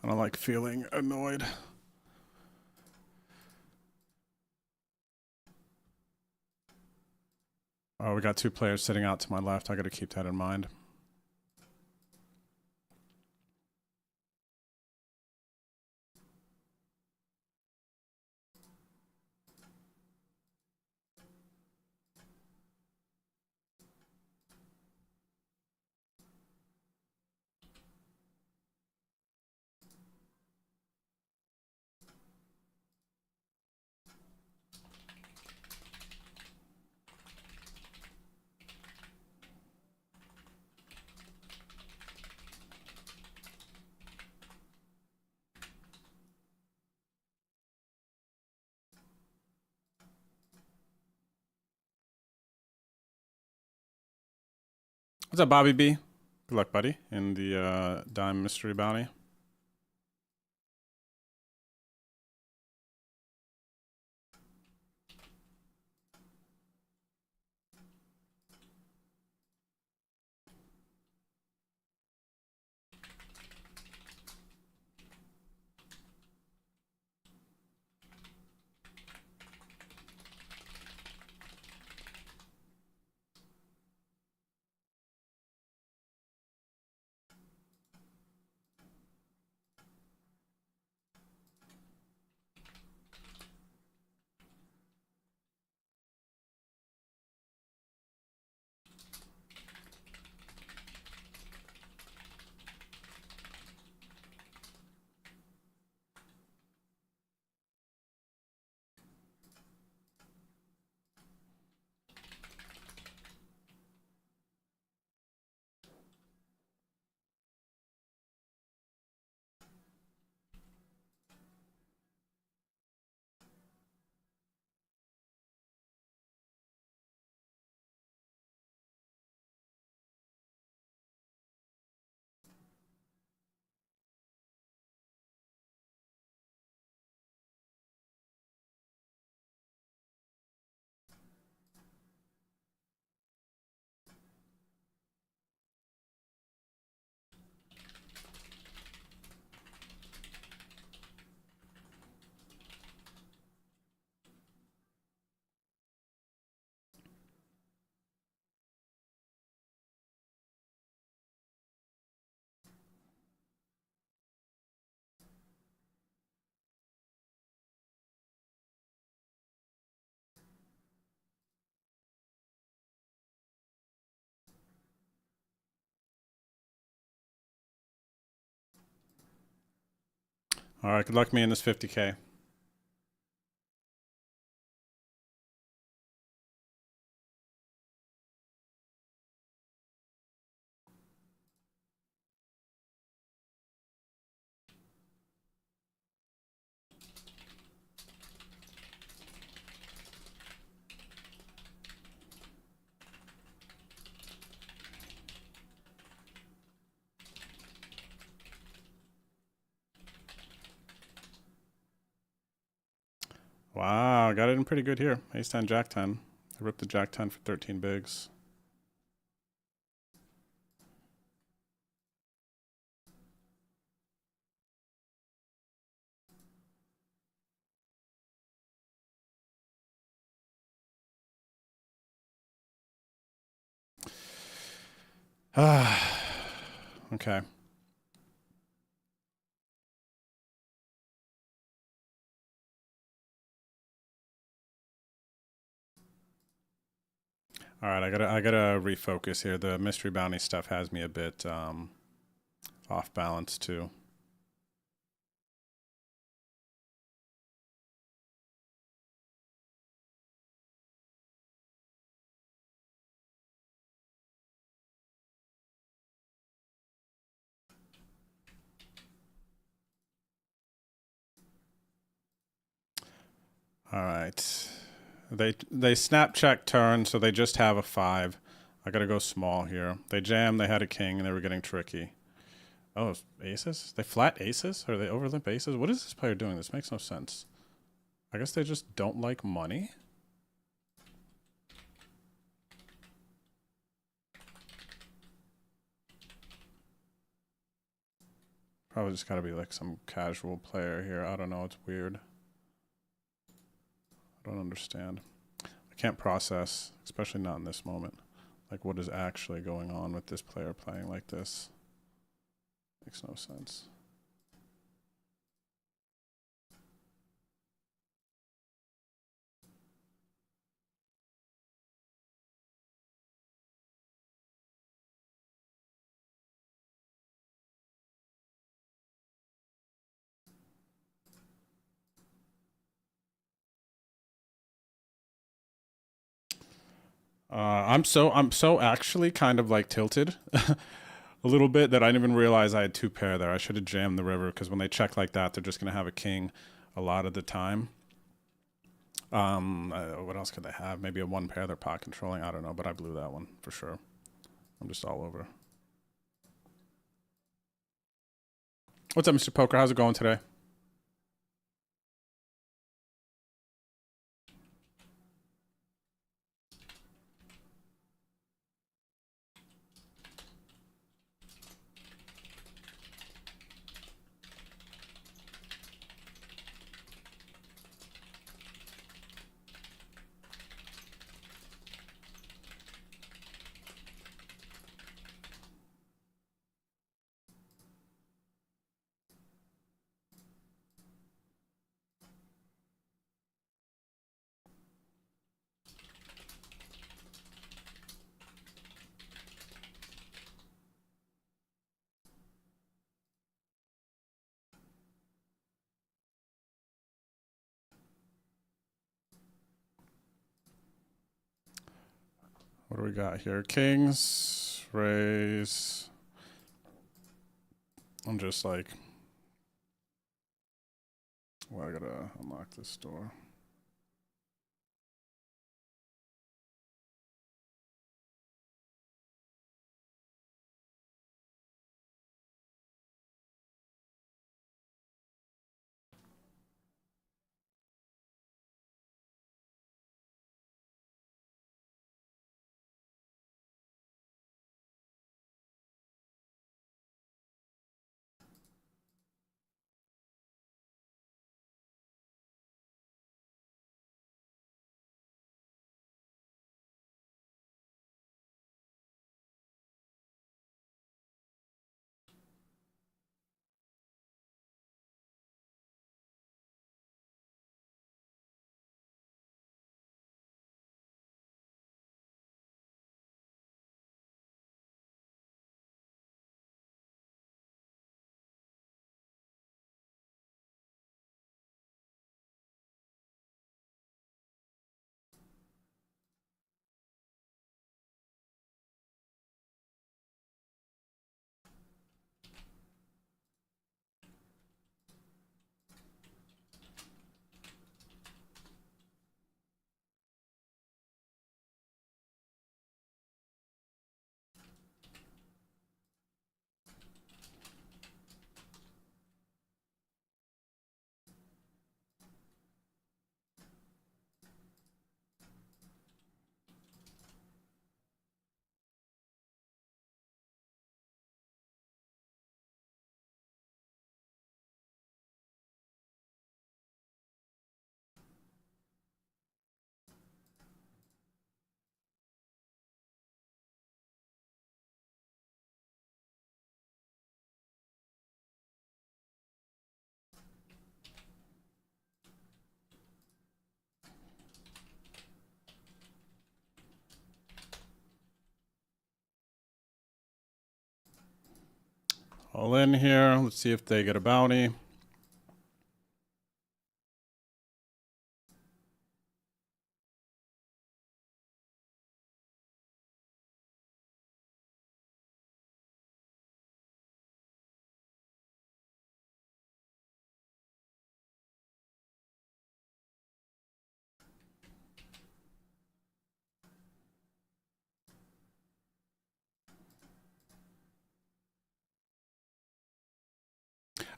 I don't like feeling annoyed. Oh, we got two players sitting out to my left. I got to keep that in mind. What's up, Bobby B? Good luck, buddy, in the Dime Mystery Bounty. All right, good luck me in this 50K. Wow, got it in pretty good here. Ace 10, Jack 10. I ripped the Jack 10 for 13 bigs. Okay. All right, I gotta refocus here. The mystery bounty stuff has me a bit off balance too. All right. They snap check turn, so they just have a 5. I gotta go small here. They jam, they had a king, and they were getting tricky. Oh, aces? They flat aces? Or they overlimp aces? What is this player doing? This makes no sense. I guess they just don't like money? Probably just gotta be like some casual player here. I don't know. It's weird. I don't understand. I can't process, especially not in this moment. Like, what is actually going on with this player playing like this? Makes no sense. I'm so actually kind of like tilted a little bit that I didn't even realize I had two pair there. I should have jammed the river because when they check like that, they're just gonna have a king a lot of the time. What else could they have? Maybe a one pair they're pot controlling. I don't know, but I blew that one for sure. I'm just all over. What's up, Mr. Poker? How's it going today? What do we got here? Kings, raise. I'm just like, well, I gotta unlock this door. All in here. Let's see if they get a bounty.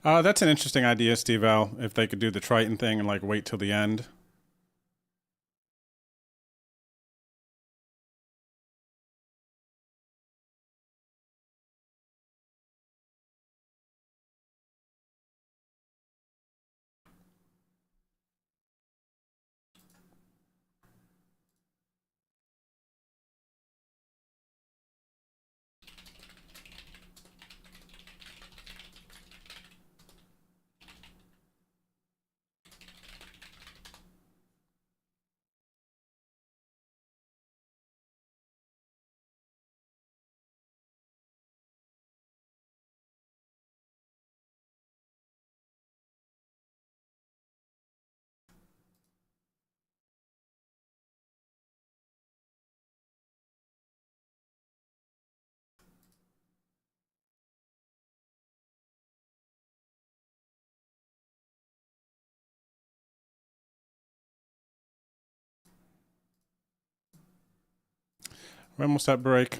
That's an interesting idea, Steve Al. If they could do the Triton thing and like wait till the end. We're almost at break.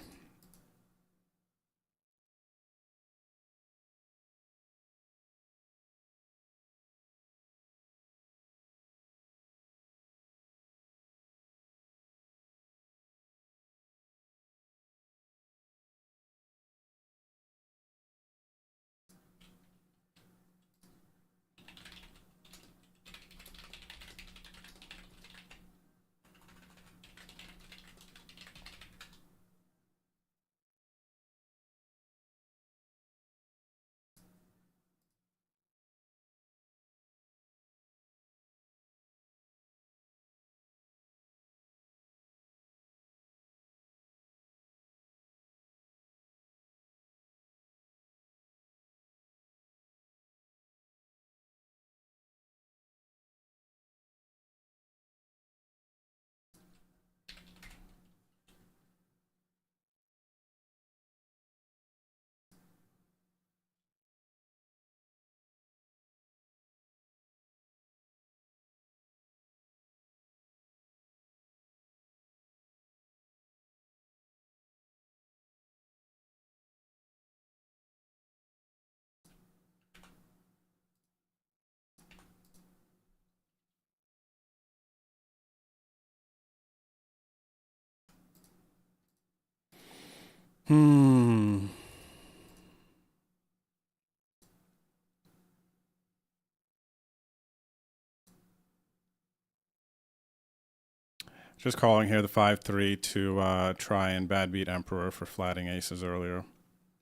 Just calling here the 5-3 to try and bad beat Emperor for flatting aces earlier.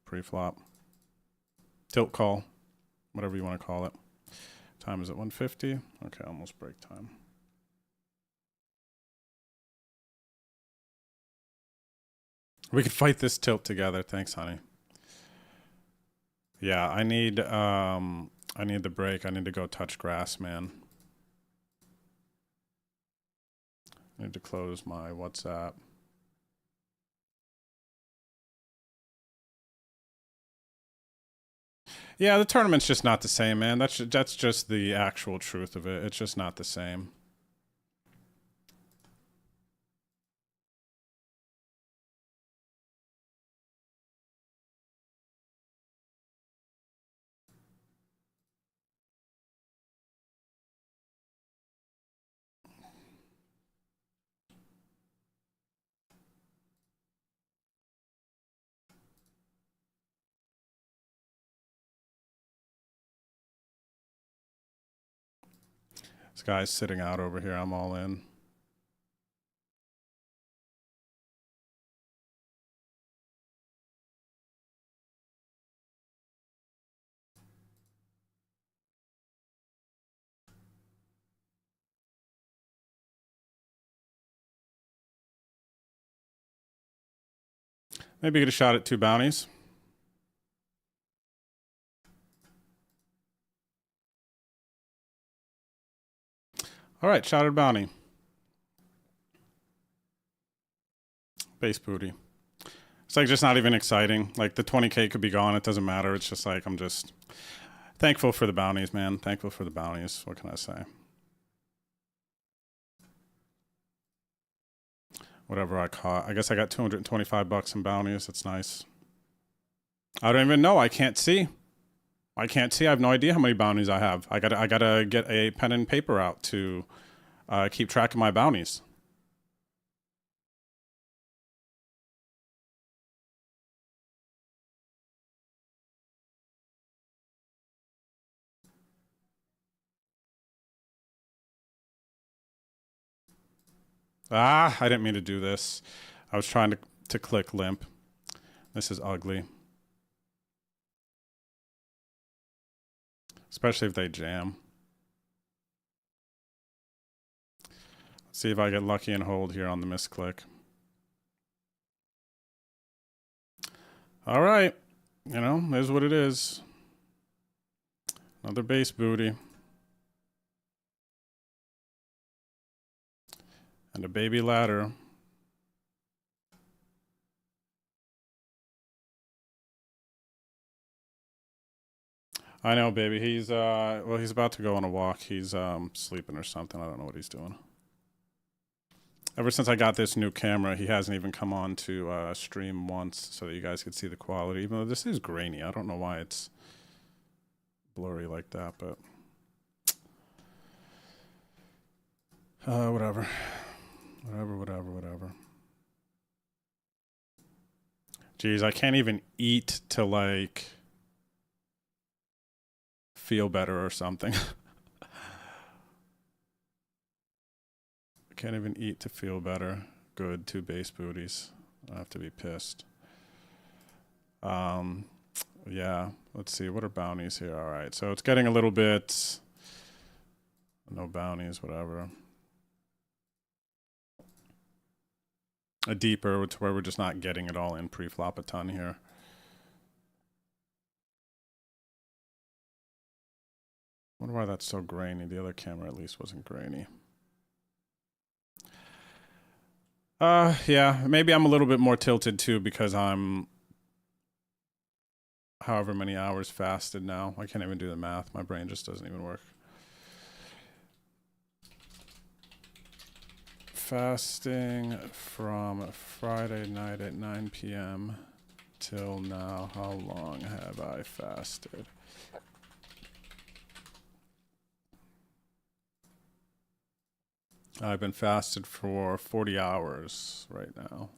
Pre-flop. Tilt call. Whatever you want to call it. Time is at 1:50. Okay, almost break time. We could fight this tilt together. Thanks, honey. Yeah, I need the break. I need to go touch grass, man. I need to close my WhatsApp. Yeah, the tournament's just not the same, man. That's just the actual truth of it. It's just not the same. This guy's sitting out over here. I'm all in. Maybe get a shot at 2 bounties. All right, shot at bounty. Base booty. It's like just not even exciting. Like the 20K could be gone. It doesn't matter. It's just like I'm just thankful for the bounties, man. Thankful for the bounties. What can I say? Whatever I caught. I guess I got 225 bucks in bounties. That's nice. I don't even know. I can't see. I can't see. I have no idea how many bounties I have. I gotta get a pen and paper out to keep track of my bounties. Ah, I didn't mean to do this. I was trying to click limp. This is ugly. Especially if they jam. Let's see if I get lucky and hold here on the misclick. All right. You know, there's what it is. Another base booty. And a baby ladder. I know, baby. He's well, he's about to go on a walk. He's sleeping or something. I don't know what he's doing. Ever since I got this new camera, he hasn't even come on to stream once so that you guys could see the quality. Even though this is grainy, I don't know why it's blurry like that, but whatever. Whatever. Jeez, I can't even eat to like feel better or something. Can't even eat to feel better. Good, 2 base booties. I have to be pissed. Yeah, let's see. What are bounties here? All right, so it's getting a little bit... No bounties, whatever. A deeper, to where we're just not getting it all in pre-flop a ton here. I wonder why that's so grainy. The other camera at least wasn't grainy. Yeah, maybe I'm a little bit more tilted too because I'm however many hours fasted now. I can't even do the math. My brain just doesn't even work. Fasting from Friday night at 9 p.m. till now. How long have I fasted? I've been fasted for 40 hours right now.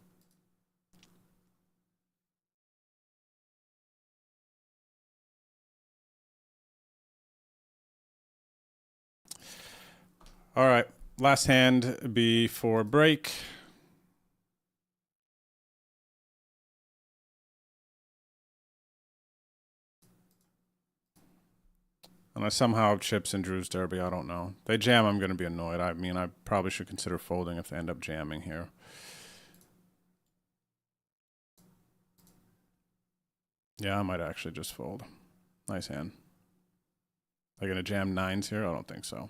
All right, last hand before break. Unless somehow chips and Drew's Derby, I don't know. They jam, I'm going to be annoyed. I mean, I probably should consider folding if they end up jamming here. Yeah, I might actually just fold. Nice hand. They're going to jam 9s here? I don't think so.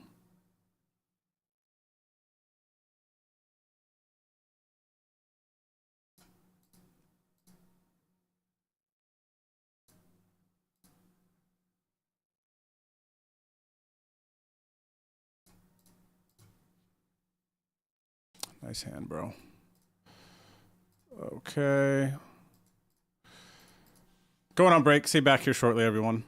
Nice hand, bro. Okay. Going on break. See you back here shortly, everyone.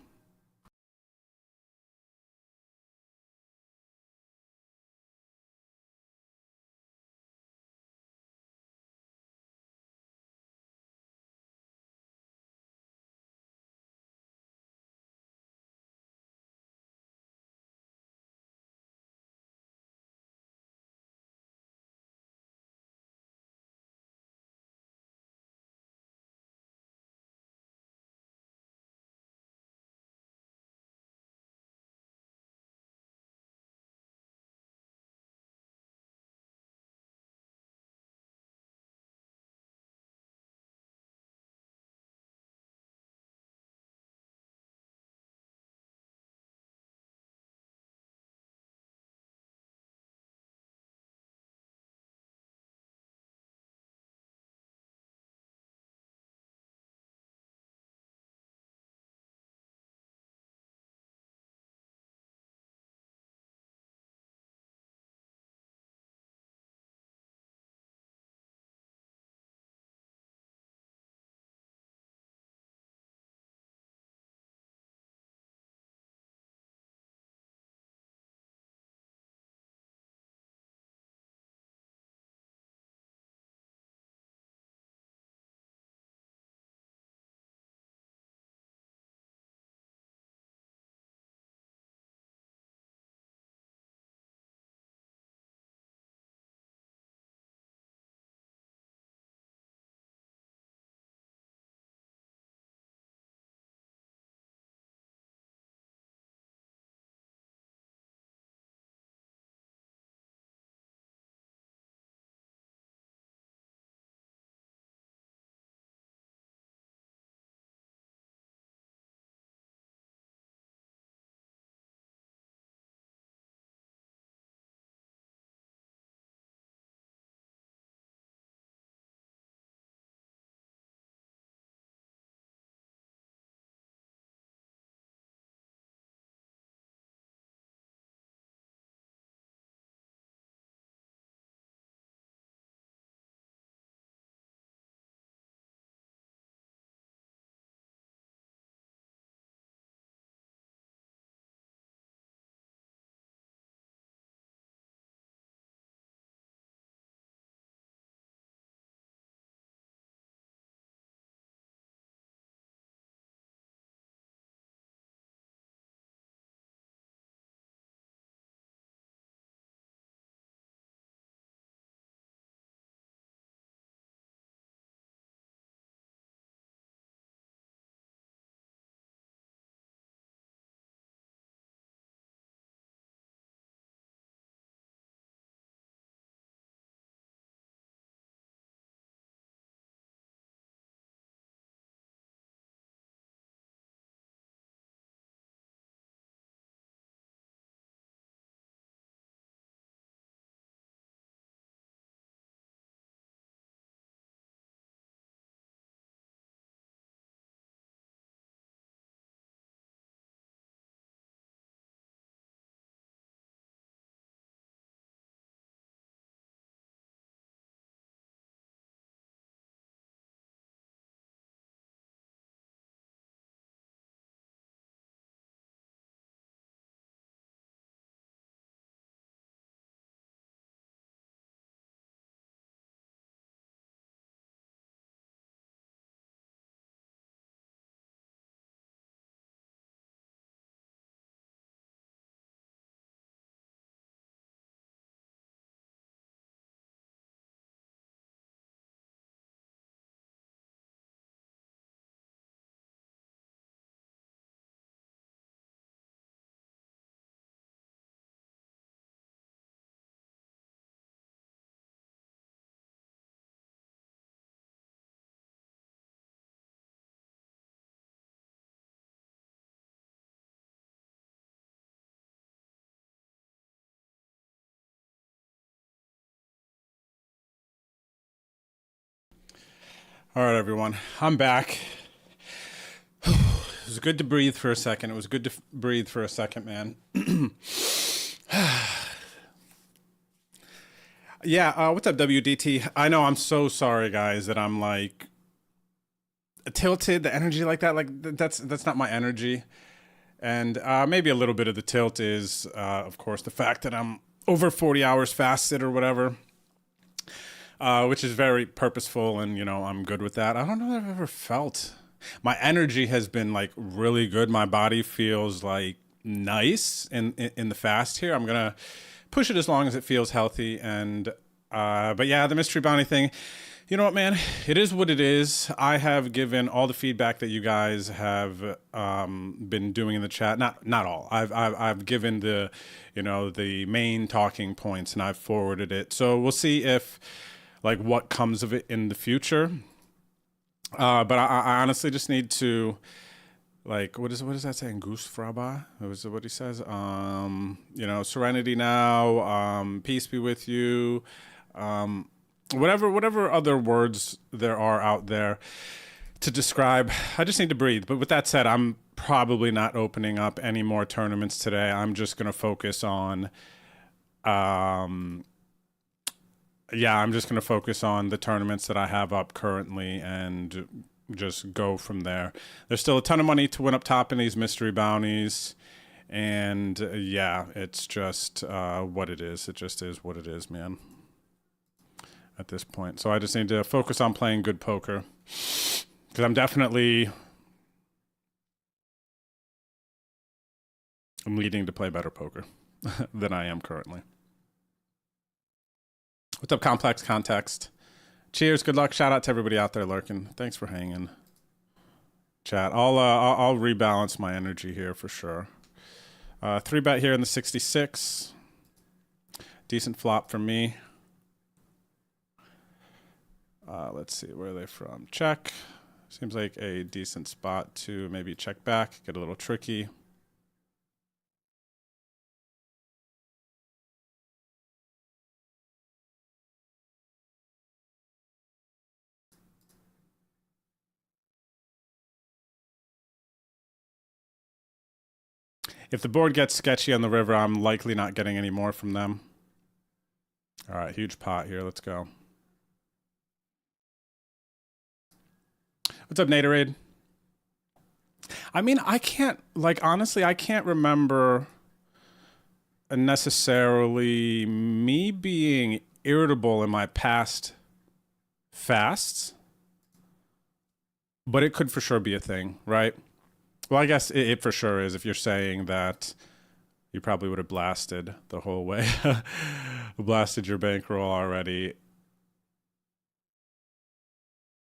All right, everyone. I'm back. It was good to breathe for a second. It was good to breathe for a second, man. Yeah, what's up, WDT? I know, I'm so sorry, guys, that I'm like tilted, the energy like that. Like, that's not my energy. And maybe a little bit of the tilt is, of course, the fact that I'm over 40 hours fasted or whatever. Which is very purposeful, and you know, I'm good with that. I don't know that I've ever felt my energy has been like really good. My body feels like nice in the fast here. I'm gonna push it as long as it feels healthy. And but yeah, the mystery bounty thing. You know what, man? It is what it is. I have given all the feedback that you guys have been doing in the chat. Not all. I've given the, you know, the main talking points, and I've forwarded it. So we'll see if like what comes of it in the future. But I honestly just need to, like, what is that saying? Goose Fraba? What he says? You know, serenity now, peace be with you, whatever other words there are out there to describe. I just need to breathe. But with that said, I'm probably not opening up any more tournaments today. I'm just gonna focus on yeah, I'm just going to focus on the tournaments that I have up currently and just go from there. There's still a ton of money to win up top in these mystery bounties. And yeah, it's just what it is. It just is what it is, man, at this point. So I just need to focus on playing good poker. Because I'm needing to play better poker than I am currently. What's up, Complex Context? Cheers, good luck. Shout out to everybody out there lurking. Thanks for hanging. Chat. I'll rebalance my energy here for sure. 3-bet here in the 66. Decent flop for me. Let's see, where are they from? Check. Seems like a decent spot to maybe check back, get a little tricky. If the board gets sketchy on the river, I'm likely not getting any more from them. All right, huge pot here. Let's go. What's up, Naderade? I mean, I can't, like, honestly, I can't remember necessarily me being irritable in my past fasts, but it could for sure be a thing, right? Well, I guess it for sure is if you're saying that you probably would have blasted the whole way. Blasted your bankroll already.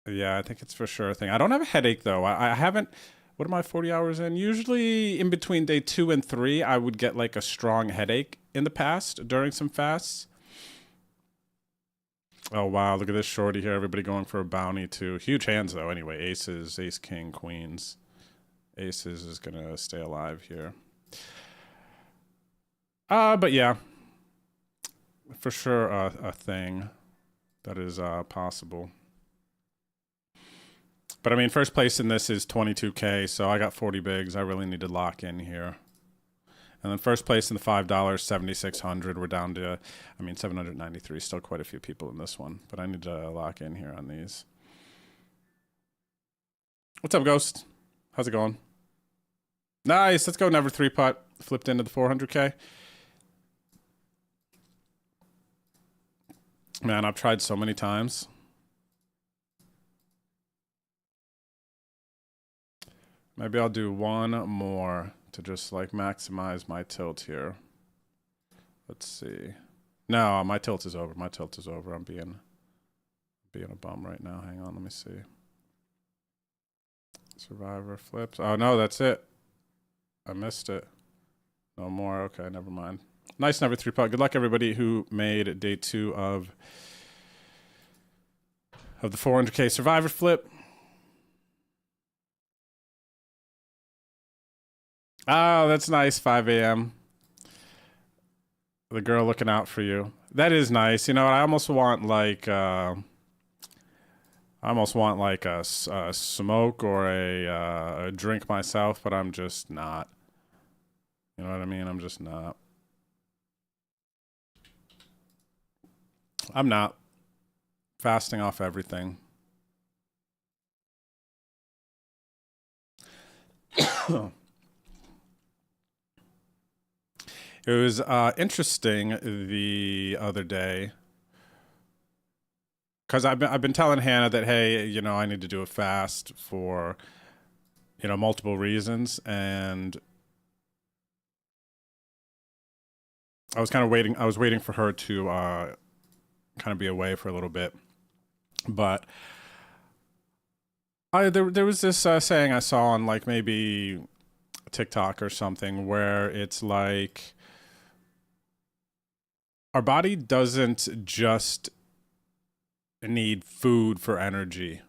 Yeah, I think it's for sure a thing. I don't have a headache, though. I haven't... What am I, 40 hours in? Usually in between day 2 and 3, I would get like a strong headache in the past during some fasts. Oh, wow. Look at this shorty here. Everybody going for a bounty, too. Huge hands, though. Anyway, aces, ace, king, queens. Aces is going to stay alive here. But yeah, for sure a thing that is possible. But I mean, first place in this is 22K, so I got 40 bigs. I really need to lock in here. And then first place in the $5, 7,600. We're down to, I mean, 793. Still quite a few people in this one, but I need to lock in here on these. What's up, Ghost? How's it going? Nice. Let's go. Never 3-putt. Flipped into the 400K. Man, I've tried so many times. Maybe I'll do one more to just like maximize my tilt here. Let's see. No, my tilt is over. My tilt is over. I'm being a bum right now. Hang on, let me see. Survivor flips. Oh no, that's it. I missed it. No more. Okay, never mind. Nice never 3-putt. Good luck everybody who made day 2 of the 400K Survivor flip. Oh, that's nice. 5 a.m. The girl looking out for you. That is nice. You know, I almost want like I almost want like a smoke or a drink myself, but I'm just not. You know what I mean? I'm just not. I'm not fasting off everything. It was interesting the other day because I've been telling Hannah that, hey, you know, I need to do a fast for, you know, multiple reasons, and I was kind of waiting. I was waiting for her to kind of be away for a little bit, but there was this saying I saw on like maybe TikTok or something where it's like our body doesn't just need food for energy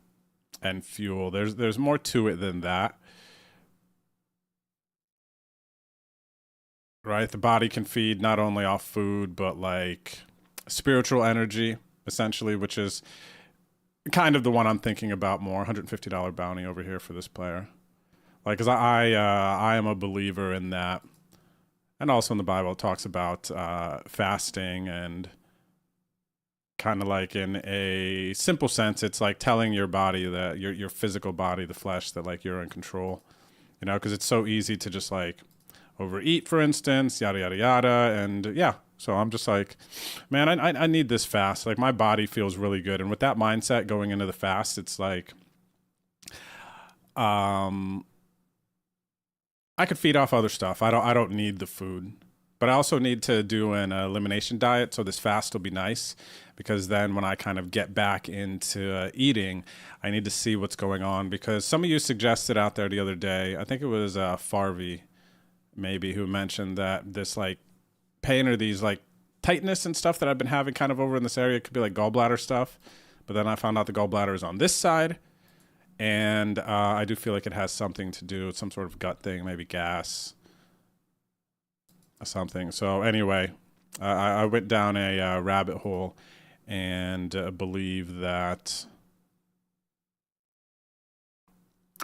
and fuel. There's more to it than that. Right? The body can feed not only off food, but like spiritual energy, essentially, which is kind of the one I'm thinking about more. $150 bounty over here for this player. Like, cause I am a believer in that. And also in the Bible, it talks about fasting, and kind of like in a simple sense, it's like telling your body that your physical body, the flesh, that like you're in control, you know, because it's so easy to just like overeat, for instance, yada, yada, yada. And yeah, so I'm just like, man, I need this fast. Like my body feels really good. And with that mindset going into the fast, it's like, I could feed off other stuff. I don't need the food, but I also need to do an elimination diet. So this fast will be nice because then when I kind of get back into eating, I need to see what's going on, because some of you suggested out there the other day, I think it was Farvey maybe, who mentioned that this like pain or these like tightness and stuff that I've been having kind of over in this area could be like gallbladder stuff. But then I found out the gallbladder is on this side. And I do feel like it has something to do with some sort of gut thing, maybe gas or something. So anyway, I went down a rabbit hole and believe that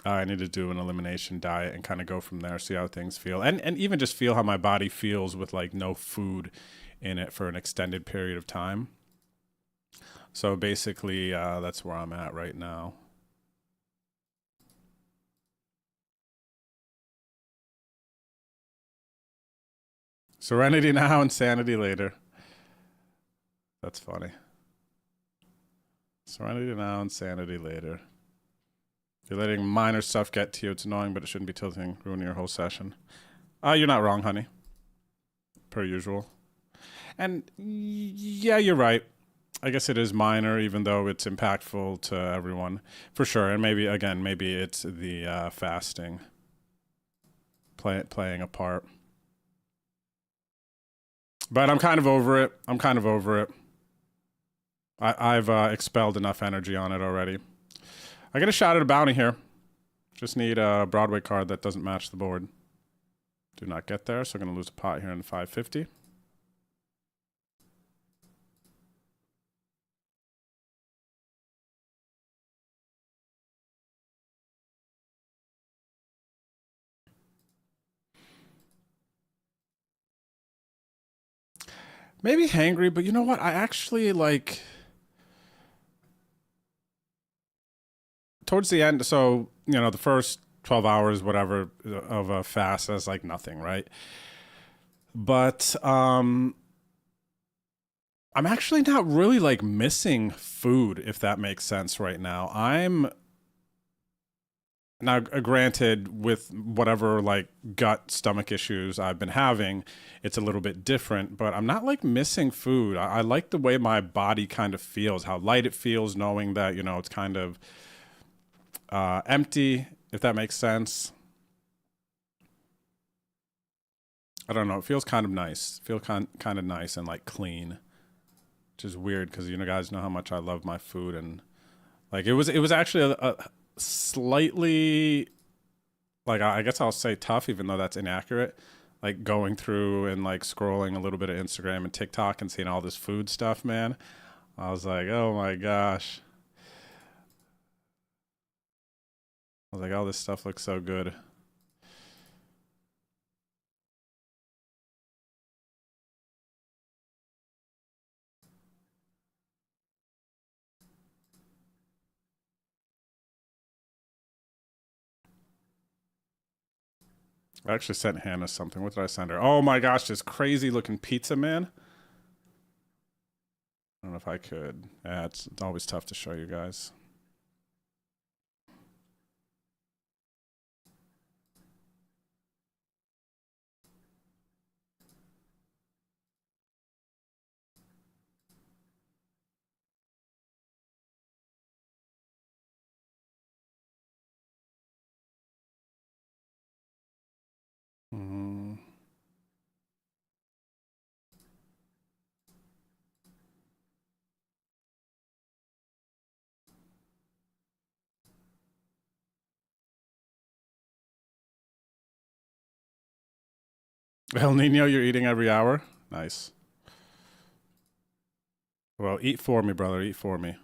I need to do an elimination diet and kind of go from there, see how things feel. And even just feel how my body feels with like no food in it for an extended period of time. So basically, that's where I'm at right now. Serenity now, insanity later. That's funny. Serenity now, insanity later. If you're letting minor stuff get to you, it's annoying, but it shouldn't be tilting, ruining your whole session. You're not wrong, honey. Per usual. And yeah, you're right. I guess it is minor, even though it's impactful to everyone. For sure. And maybe, again, maybe it's the fasting playing a part. But I'm kind of over it. I've expelled enough energy on it already. I get a shot at a bounty here. Just need a Broadway card that doesn't match the board. Do not get there, so I'm going to lose a pot here in 550. Maybe hangry, but you know what? I actually like towards the end. So, you know, the first 12 hours, whatever, of a fast is like nothing, right? But I'm actually not really like missing food, if that makes sense right now. Now, granted, with whatever like gut, stomach issues I've been having, it's a little bit different, but I'm not like missing food. I like the way my body kind of feels, how light it feels, knowing that, you know, it's kind of empty, if that makes sense. I don't know. It feels kind of nice. Feel kind of nice and like clean, which is weird because, you know, guys know how much I love my food, and like it was actually a slightly, like, I guess I'll say tough, even though that's inaccurate, like going through and like scrolling a little bit of Instagram and TikTok and seeing all this food stuff, man. I was like, oh my gosh. I was like, oh, this stuff looks so good. I actually sent Hannah something. What did I send her? Oh my gosh, this crazy looking pizza, man. I don't know if I could. Yeah, it's always tough to show you guys. Mm. El Nino, you're eating every hour? Nice. Well, eat for me, brother. Eat for me. You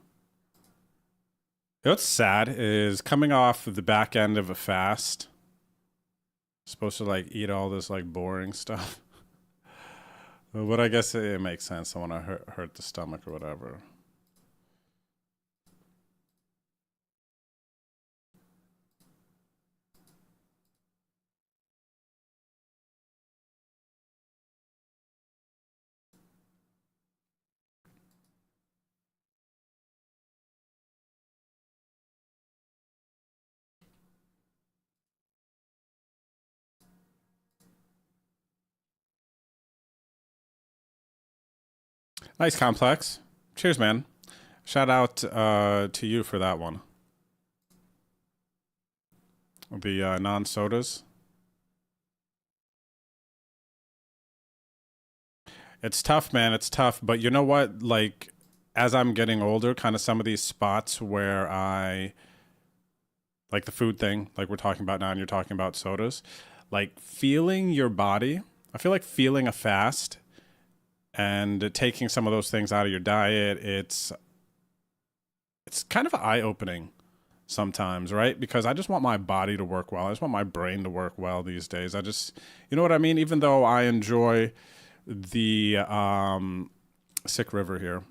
know what's sad is coming off the back end of a fast. Supposed to like eat all this like boring stuff. But I guess it makes sense. I want to hurt the stomach or whatever. Nice complex. Cheers, man. Shout out to you for that one. The non-sodas. It's tough, man. It's tough. But you know what? Like, as I'm getting older, kind of some of these spots where I, like the food thing, like we're talking about now, and you're talking about sodas, like feeling your body. I feel like feeling a fast and taking some of those things out of your diet. It's kind of eye-opening sometimes, right? Because I just want my body to work well. I just want my brain to work well these days. I just, you know what I mean? Even though I enjoy the Sick River here,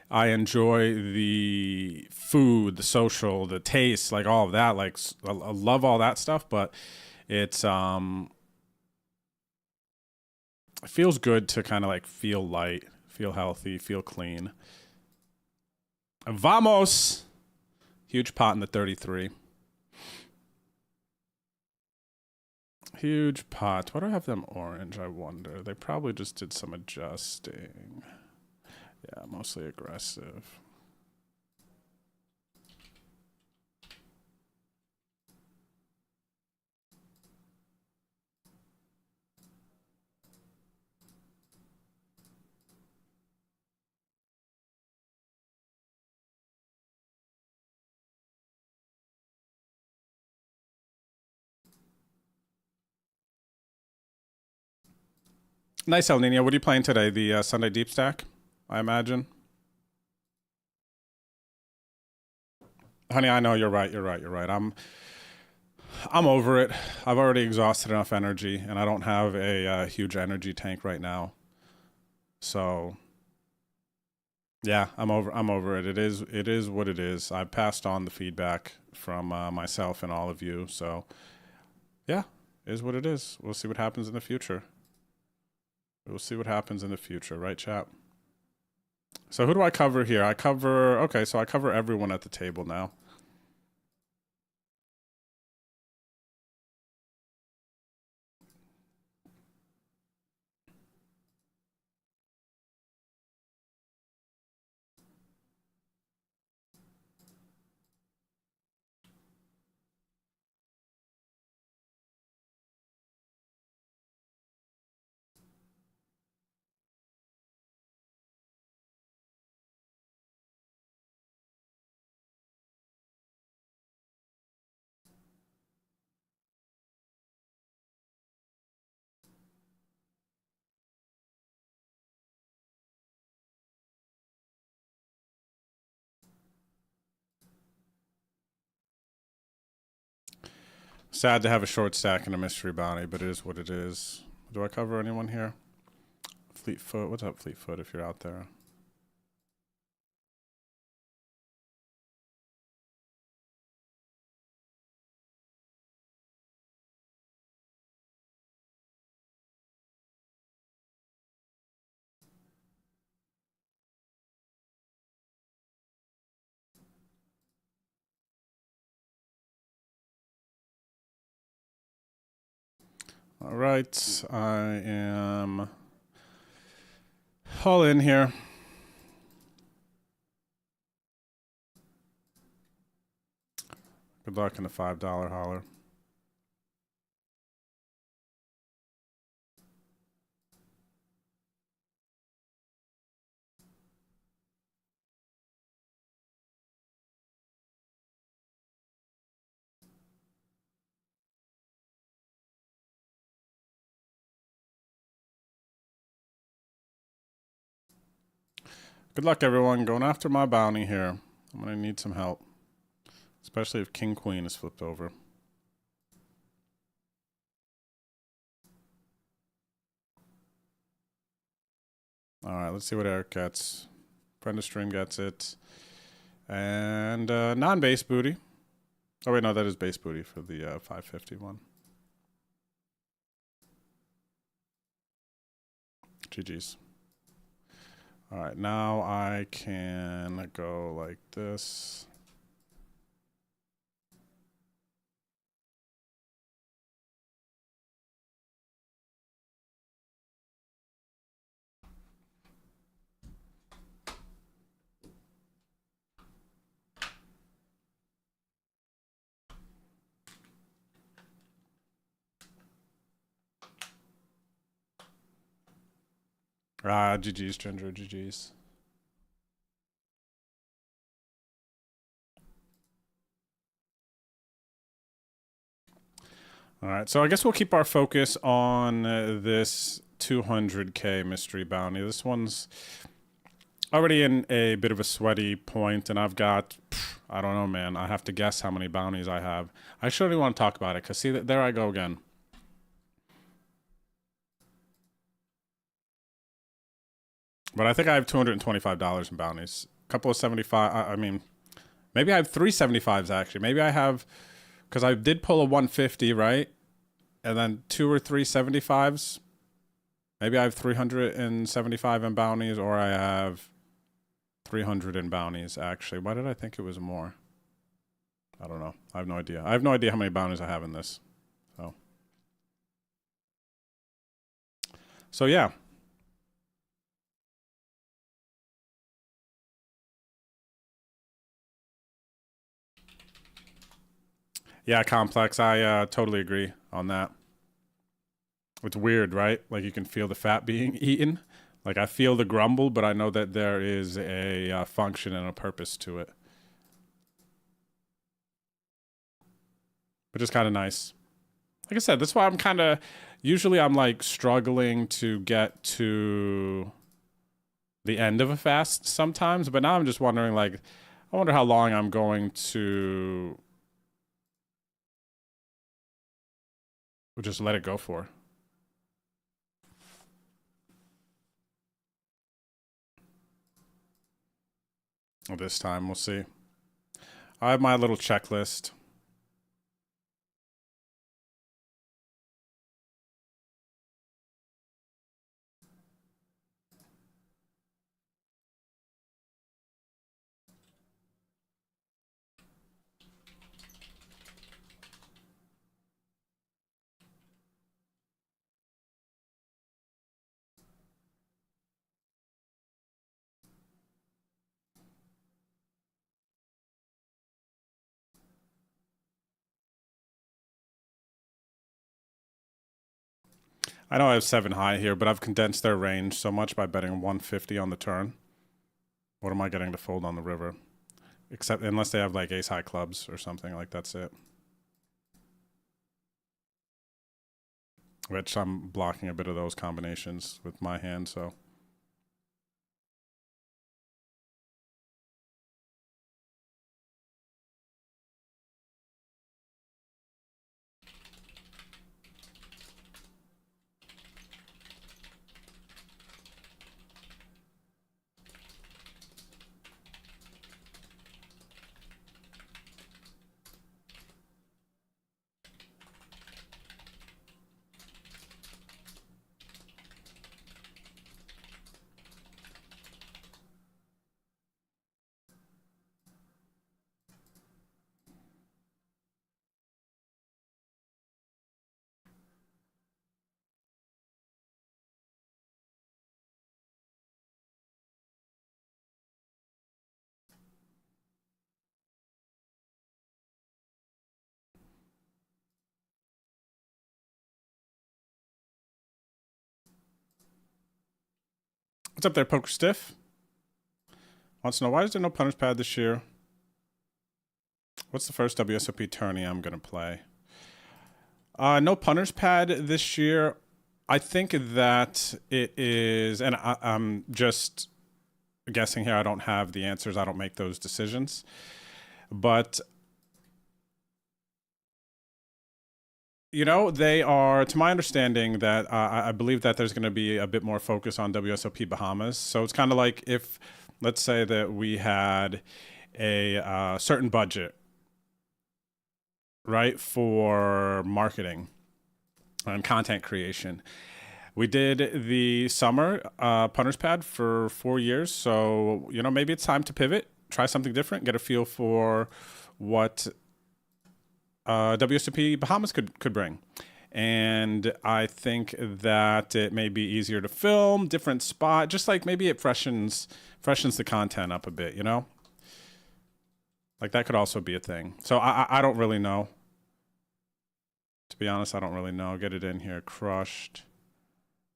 I enjoy the food, the social, the taste, like all of that. Like I love all that stuff, but it's it feels good to kind of like feel light, feel healthy, feel clean. Vamos! Huge pot in the 33. Huge pot. Why do I have them orange, I wonder? They probably just did some adjusting. Yeah, mostly aggressive. Nice, El Nino. What are you playing today? The Sunday Deep Stack, I imagine. Honey, I know you're right. You're right. You're right. I'm over it. I've already exhausted enough energy, and I don't have a huge energy tank right now. So, yeah, I'm over it. It is what it is. I passed on the feedback from myself and all of you. So, yeah, it is what it is. We'll see what happens in the future. We'll see what happens in the future, right, chat? So who do I cover here? Okay, so I cover everyone at the table now. Sad to have a short stack and a mystery bounty, but it is what it is. Do I cover anyone here? Fleetfoot, what's up, Fleetfoot, if you're out there? All right, I am all in here. Good luck in the $5 holler. Good luck, everyone. Going after my bounty here. I'm going to need some help. Especially if King Queen is flipped over. Alright, let's see what Eric gets. Brenda Stream gets it. And non-base booty. Oh wait, no, that is base booty for the 551. GG's. Alright, now I can go like this. Ah, GG's, Ginger, GG's. All right, so I guess we'll keep our focus on this 200K mystery bounty. This one's already in a bit of a sweaty point, and I've got, I don't know, man. I have to guess how many bounties I have. I shouldn't want to talk about it, because see, there I go again. But I think I have $225 in bounties. A couple of 75. I mean, maybe I have 3 75s actually. Maybe I have, because I did pull a 150, right? And then 2 or 3 75s. Maybe I have 375 in bounties, or I have 300 in bounties actually. Why did I think it was more? I don't know. I have no idea. I have no idea how many bounties I have in this. So yeah. Yeah, Complex. I totally agree on that. It's weird, right? Like you can feel the fat being eaten. Like I feel the grumble, but I know that there is a function and a purpose to it. Which is kind of nice. Like I said, that's why I'm kind of... Usually I'm like struggling to get to the end of a fast sometimes. But now I'm just wondering like... I wonder how long I'm going to... just let it go for. This time, we'll see. I have my little checklist. I know I have 7 high here, but I've condensed their range so much by betting 150 on the turn. What am I getting to fold on the river? Except unless they have like ace high clubs or something, like that's it. Which I'm blocking a bit of those combinations with my hand, so. What's up there, Poker Stiff? Wants to know, why is there no punter's pad this year? What's the first WSOP tourney I'm going to play? No punter's pad this year. I think that it is, and I'm just guessing here. I don't have the answers. I don't make those decisions. But, you know, they are, to my understanding, that I believe that there's going to be a bit more focus on WSOP Bahamas. So it's kind of like if, let's say that we had a certain budget, right, for marketing and content creation. We did the summer punter's pad for 4 years. So, you know, maybe it's time to pivot, try something different, get a feel for what WSOP Bahamas could bring. And I think that it may be easier to film, different spot, just like maybe it freshens the content up a bit, you know? Like that could also be a thing. So I don't really know. To be honest, I don't really know. Get it in here, crushed.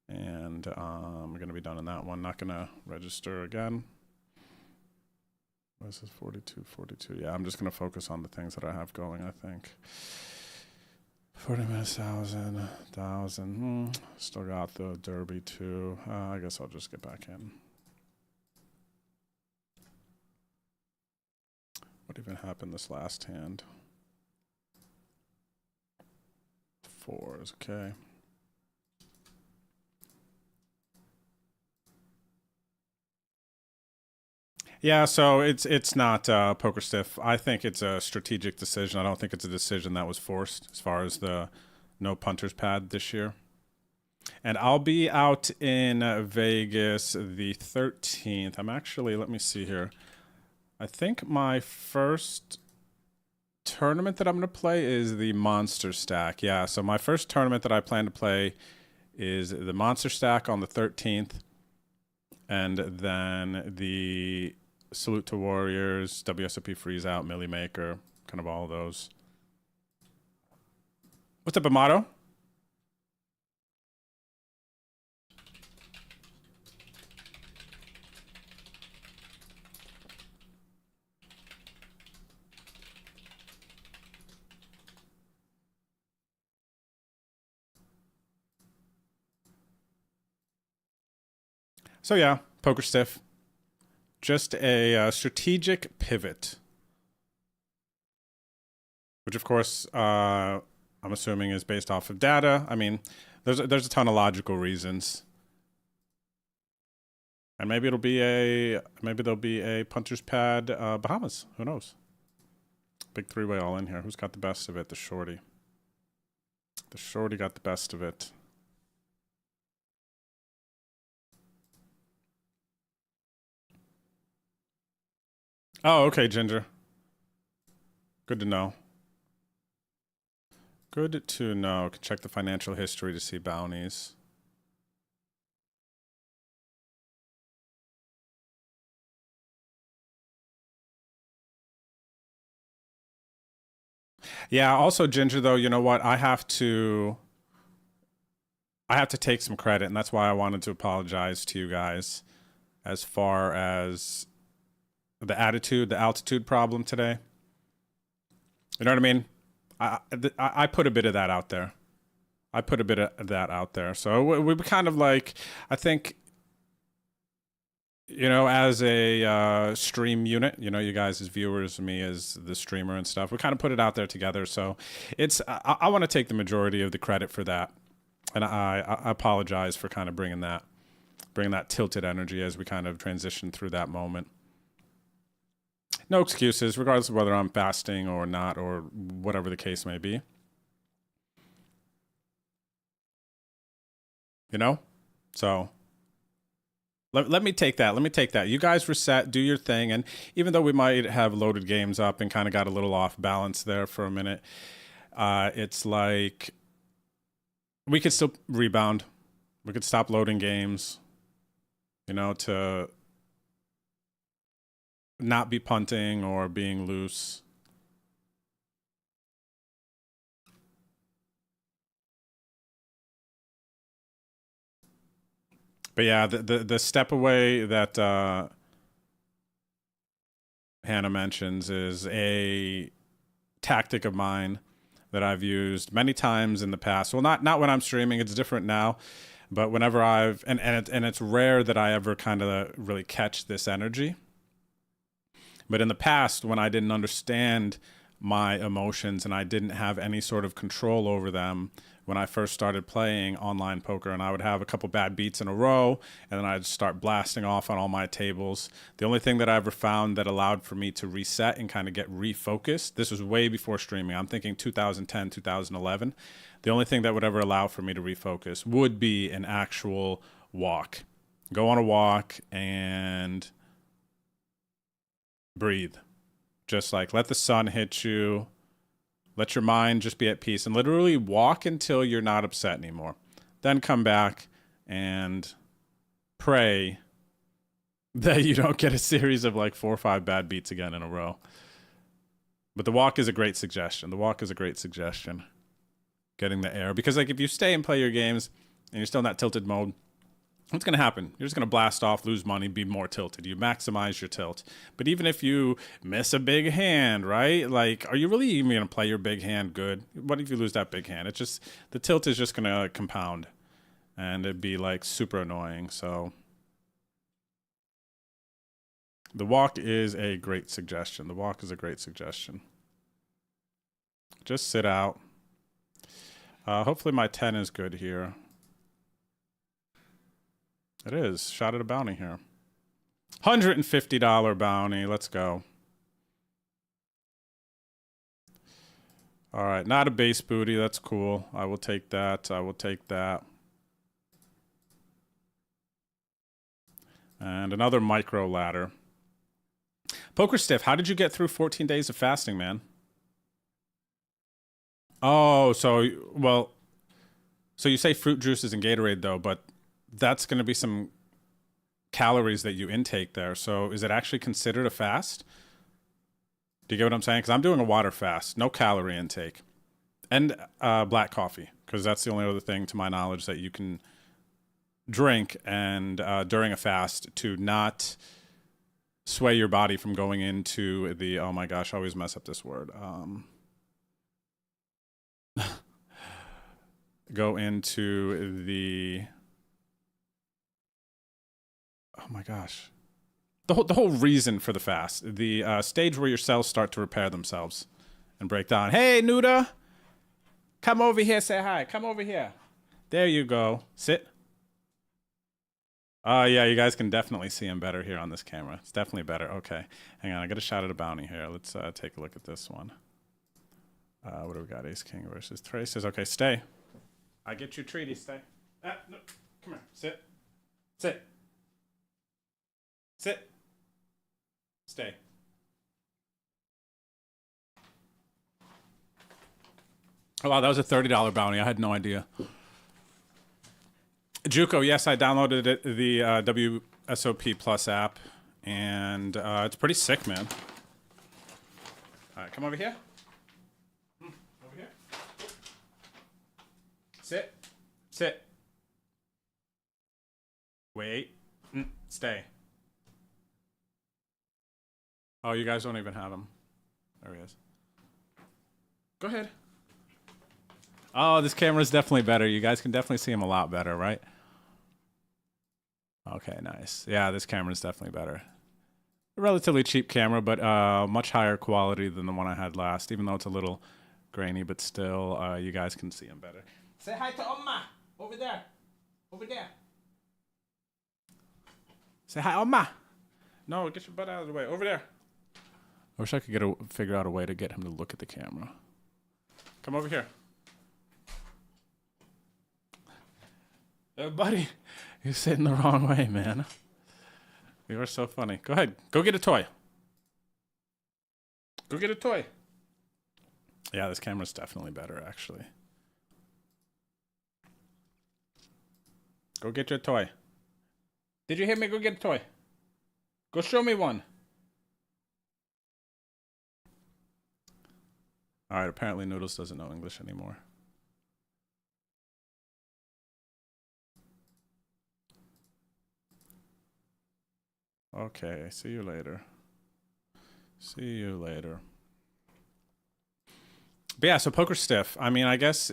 And we're going to be done in that one. Not going to register again. This is 42, 42. Yeah, I'm just going to focus on the things that I have going, I think. 40 minutes, 1,000. Still got the Derby too. I guess I'll just get back in. What even happened this last hand? 4s, okay. Yeah, so it's not Poker Stiff. I think it's a strategic decision. I don't think it's a decision that was forced as far as the no punter's pad this year. And I'll be out in Vegas the 13th. I'm actually, let me see here. I think my first tournament that I'm going to play is the Monster Stack. Yeah, so my first tournament that I plan to play is the Monster Stack on the 13th. And then the Salute to Warriors, WSOP Freeze Out, Millie Maker, kind of all of those. What's up, Amato? So yeah, Poker Stiff. Just a strategic pivot. Which, of course, I'm assuming is based off of data. I mean, there's a ton of logical reasons. And maybe there'll be a punter's pad Bahamas. Who knows? Big three-way all in here. Who's got the best of it? The shorty. The shorty got the best of it. Oh, okay, Ginger. Good to know. Good to know. Can check the financial history to see bounties. Yeah, also Ginger though, you know what? I have to take some credit, and that's why I wanted to apologize to you guys as far as the altitude problem today. You know what I mean? I put a bit of that out there. So we kind of like, I think, you know, as a stream unit, you know, you guys as viewers, me as the streamer and stuff, we kind of put it out there together. So I want to take the majority of the credit for that. And I apologize for kind of bringing that tilted energy as we kind of transition through that moment. No excuses, regardless of whether I'm fasting or not, or whatever the case may be. You know? So let me take that. Let me take that. You guys reset, do your thing. And even though we might have loaded games up and kind of got a little off balance there for a minute, it's like we could still rebound. We could stop loading games, you know, to not be punting or being loose. But yeah, the step away that Hannah mentions is a tactic of mine that I've used many times in the past. Well, not when I'm streaming. It's different now. But whenever I've and it's rare that I ever kind of really catch this energy. But in the past, when I didn't understand my emotions and I didn't have any sort of control over them when I first started playing online poker, and I would have a couple bad beats in a row, and then I'd start blasting off on all my tables. The only thing that I ever found that allowed for me to reset and kind of get refocused, this was way before streaming. I'm thinking 2010, 2011. The only thing that would ever allow for me to refocus would be an actual walk. Go on a walk and breathe. Just like let the sun hit you. Let your mind just be at peace and literally walk until you're not upset anymore. Then come back and pray that you don't get a series of like 4 or 5 bad beats again in a row. But the walk is a great suggestion. The walk is a great suggestion. Getting the air. Because like if you stay and play your games and you're still in that tilted mode, what's going to happen? You're just going to blast off, lose money, be more tilted. You maximize your tilt. But even if you miss a big hand, right? Like, are you really even going to play your big hand good? What if you lose that big hand? It's just, the tilt is just going to compound. And it'd be like super annoying. So the walk is a great suggestion. The walk is a great suggestion. Just sit out. Hopefully my 10 is good here. It is. Shot at a bounty here. $150 bounty. Let's go. All right. Not a base booty. That's cool. I will take that. I will take that. And another micro ladder. Poker Stiff, how did you get through 14 days of fasting, man? Oh, so, well, so you say fruit juices and Gatorade, though, but that's going to be some calories that you intake there. So is it actually considered a fast? Do you get what I'm saying? Because I'm doing a water fast, no calorie intake, and black coffee, because that's the only other thing, to my knowledge, that you can drink and during a fast to not sway your body from going into the, oh my gosh, I always mess up this word. Go into the, oh my gosh, the whole reason for the fast, the stage where your cells start to repair themselves and break down. Hey, Nuda, come over here, say hi. Come over here. There you go. Sit. Yeah, you guys can definitely see him better here on this camera. It's definitely better. Okay, hang on. I got a shot at a bounty here. Let's take a look at this one. What do we got? Ace King versus Traces. Okay, stay. I get you treaty. Stay. No. Come here. Sit. Sit. Sit. Stay. Oh, wow, that was a $30 bounty. I had no idea. Juco, yes, I downloaded it, the WSOP Plus app, and it's pretty sick, man. All right, come over here. Over here. Sit. Sit. Wait. Stay. Oh, you guys don't even have him. There he is. Go ahead. Oh, this camera's definitely better. You guys can definitely see him a lot better, right? Okay, nice. Yeah, this camera's definitely better. A relatively cheap camera, but much higher quality than the one I had last, even though it's a little grainy, but still, you guys can see him better. Say hi to Oma. Over there. Over there. Say hi, Oma. No, get your butt out of the way. Over there. I wish I could figure out a way to get him to look at the camera. Come over here. Buddy, you're sitting the wrong way, man. You are so funny. Go ahead. Go get a toy. Go get a toy. Yeah, this camera's definitely better, actually. Go get your toy. Did you hear me? Go get a toy. Go show me one. All right, apparently Noodles doesn't know English anymore. Okay, see you later. See you later. But yeah, so Poker Stiff. I mean, I guess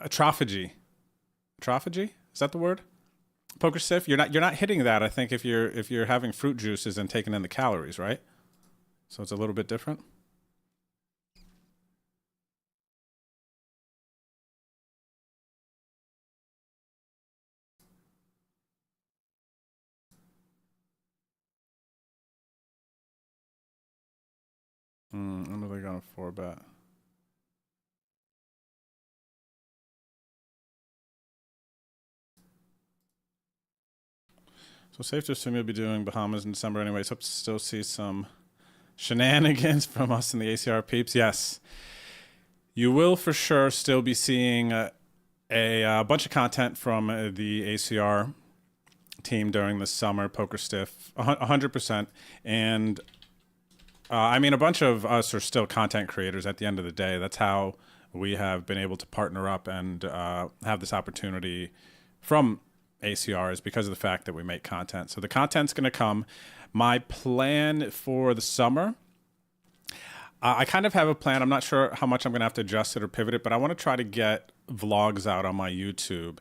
autophagy. Autophagy? Is that the word? Poker Stiff? You're not hitting that, I think, if you're having fruit juices and taking in the calories, right? So it's a little bit different. When are they going to 4-bet? So safe to assume you'll be doing Bahamas in December anyways. Hope to still see some shenanigans from us in the ACR peeps. Yes. You will for sure still be seeing a bunch of content from the ACR team during the summer. Poker Stiff, 100%. And I mean, a bunch of us are still content creators at the end of the day. That's how we have been able to partner up and have this opportunity from ACR, is because of the fact that we make content. So the content's going to come. My plan for the summer, I kind of have a plan. I'm not sure how much I'm going to have to adjust it or pivot it, but I want to try to get vlogs out on my YouTube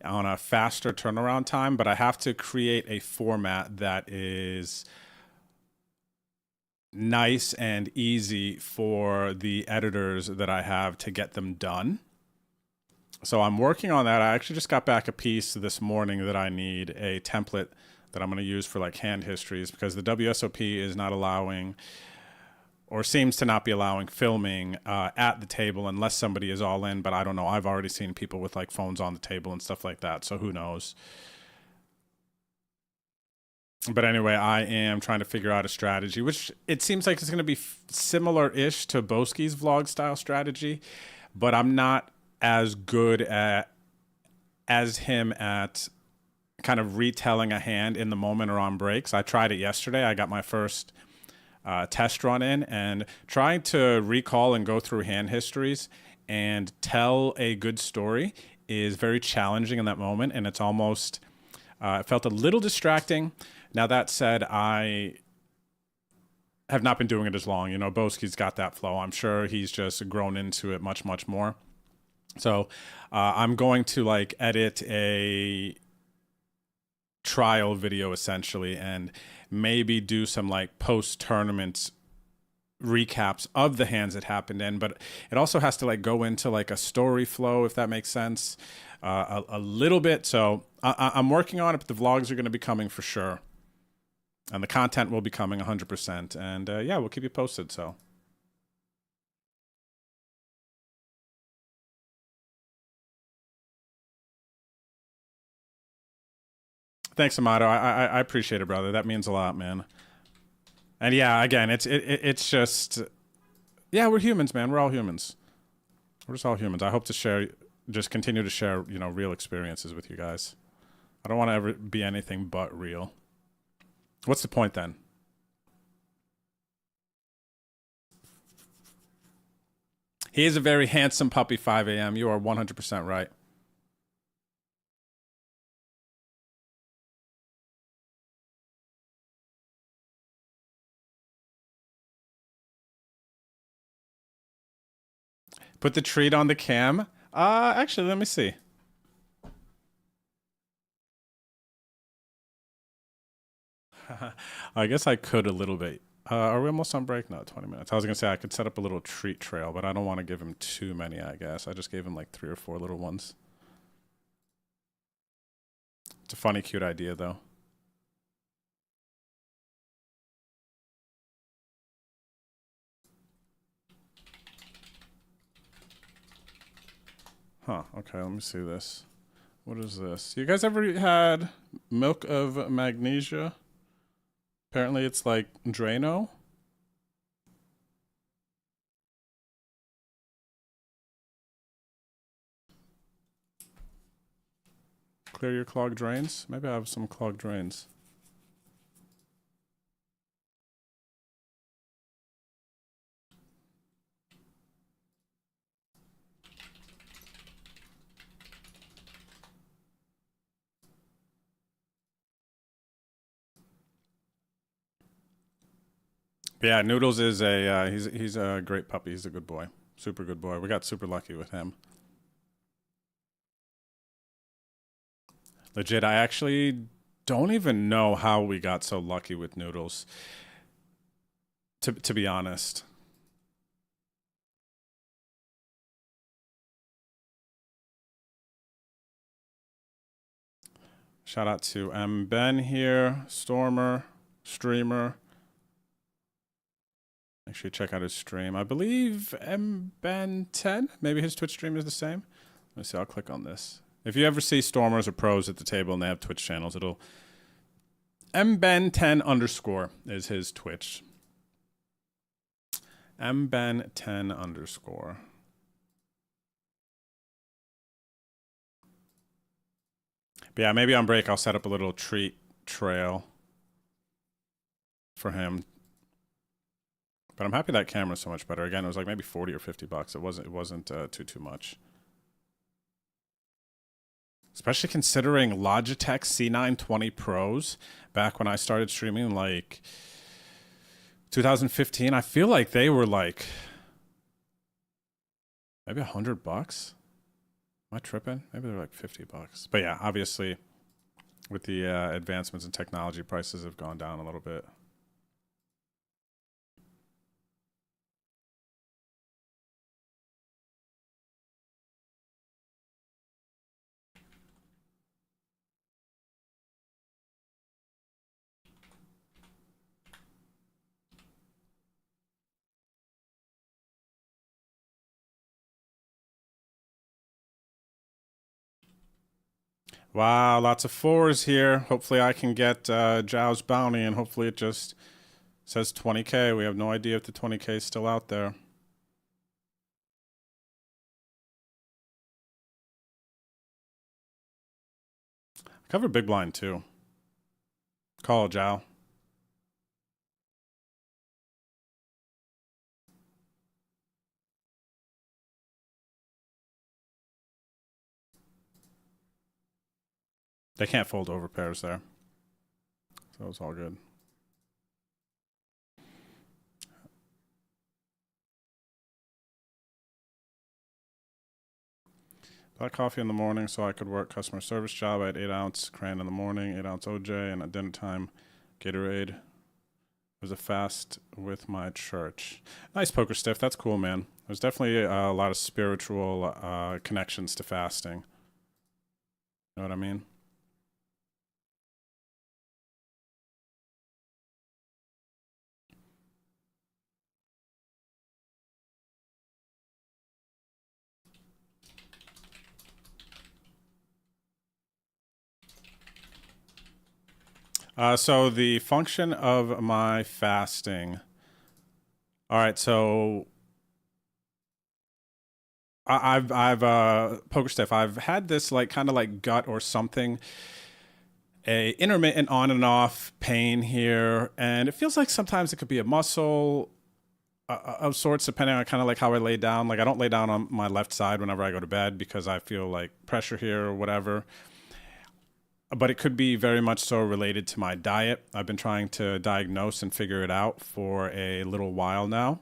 on a faster turnaround time, but I have to create a format that is nice and easy for the editors that I have to get them done. So I'm working on that. I actually just got back a piece this morning that I need a template that I'm going to use for like hand histories, because the WSOP is not allowing, or seems to not be allowing, filming at the table unless somebody is all in. But I don't know. I've already seen people with like phones on the table and stuff like that. So who knows? But anyway, I am trying to figure out a strategy, which it seems like it's going to be similar-ish to Boski's vlog style strategy, but I'm not as good as him at kind of retelling a hand in the moment or on breaks. I tried it yesterday. I got my first test run in, and trying to recall and go through hand histories and tell a good story is very challenging in that moment, and it's almost it felt a little distracting. Now, that said, I have not been doing it as long. You know, Boski's got that flow. I'm sure he's just grown into it much, much more. So I'm going to like edit a trial video essentially, and maybe do some like post-tournament recaps of the hands that happened in, but it also has to like go into like a story flow, if that makes sense, a little bit. So I'm working on it, but the vlogs are going to be coming for sure, and the content will be coming 100%. And yeah, we'll keep you posted. So thanks, Amato. I appreciate it, brother. That means a lot, man. And yeah, again, it's just, yeah, we're humans, man. We're all humans. We're just all humans. I hope to share, just continue to share, you know, real experiences with you guys. I don't want to ever be anything but real. What's the point then? He is a very handsome puppy, 5 a.m. You are 100% right. Put the treat on the cam. Actually, let me see. I guess I could a little bit. Are we almost on break? No, 20 minutes. I was going to say I could set up a little treat trail, but I don't want to give him too many, I guess. I just gave him like 3 or 4 little ones. It's a funny, cute idea, though. Huh, okay, let me see this. What is this? You guys ever had milk of magnesia? Apparently it's like Drano. Clear your clogged drains? Maybe I have some clogged drains. Yeah, Noodles is a he's a great puppy. He's a good boy, super good boy. We got super lucky with him. Legit, I actually don't even know how we got so lucky with Noodles. To be honest. Shout out to M Ben here, Stormer, streamer. Make sure you check out his stream. I believe M Ben 10. Maybe his Twitch stream is the same. Let me see. I'll click on this. If you ever see Stormers or pros at the table and they have Twitch channels, it'll mben10_ is his Twitch. mben10_. But yeah, maybe on break I'll set up a little treat trail for him. But I'm happy that camera's so much better. Again, it was like maybe 40 or 50 bucks. It wasn't too much. Especially considering Logitech C920 Pros back when I started streaming, like 2015. I feel like they were like maybe $100. Am I tripping? Maybe they're like 50 bucks. But yeah, obviously with the advancements in technology, prices have gone down a little bit. Wow, lots of 4s here. Hopefully I can get Zhao's bounty, and hopefully it just says 20k. We have no idea if the 20k is still out there. I cover big blind too. Call Zhao. They can't fold over pairs there. So it's all good. Black coffee in the morning so I could work customer service job. I had 8-ounce Cran in the morning, 8-ounce OJ, and at dinner time, Gatorade. It was a fast with my church. Nice, Poker Stiff. That's cool, man. There's definitely a lot of spiritual connections to fasting. You know what I mean? So the function of my fasting. All right, so I've Poker Stiff. I've had this like kind of like gut or something, a intermittent on and off pain here, and it feels like sometimes it could be a muscle of sorts, depending on kind of like how I lay down. Like I don't lay down on my left side whenever I go to bed because I feel like pressure here or whatever. But it could be very much so related to my diet. I've been trying to diagnose and figure it out for a little while now.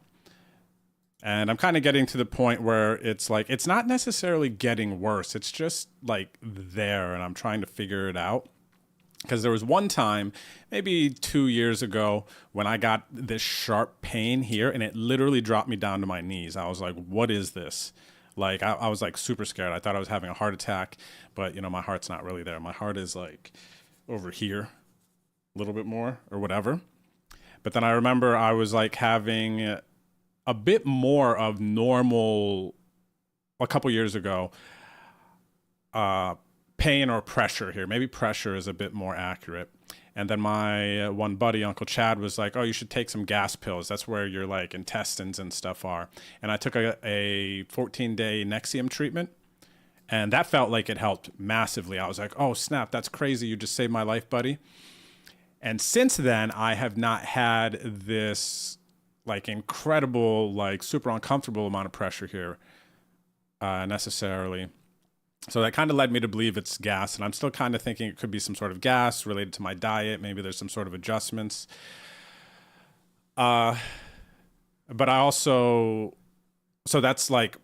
And I'm kind of getting to the point where it's like, it's not necessarily getting worse. It's just like there, and I'm trying to figure it out. Because there was one time, maybe 2 years ago, when I got this sharp pain here, and it literally dropped me down to my knees. I was like, what is this? Like, I was like super scared. I thought I was having a heart attack, but you know, my heart's not really there. My heart is like over here a little bit more or whatever. But then I remember I was like having a bit more of normal a couple years ago, pain or pressure here. Maybe pressure is a bit more accurate. And then my one buddy, Uncle Chad, was like, oh, you should take some gas pills. That's where your like intestines and stuff are. And I took a 14-day Nexium treatment, and that felt like it helped massively. I was like, oh, snap, that's crazy. You just saved my life, buddy. And since then, I have not had this like incredible, like super uncomfortable amount of pressure here necessarily. So that kind of led me to believe it's gas, and I'm still kind of thinking it could be some sort of gas related to my diet. Maybe there's some sort of adjustments. But I also, so that's like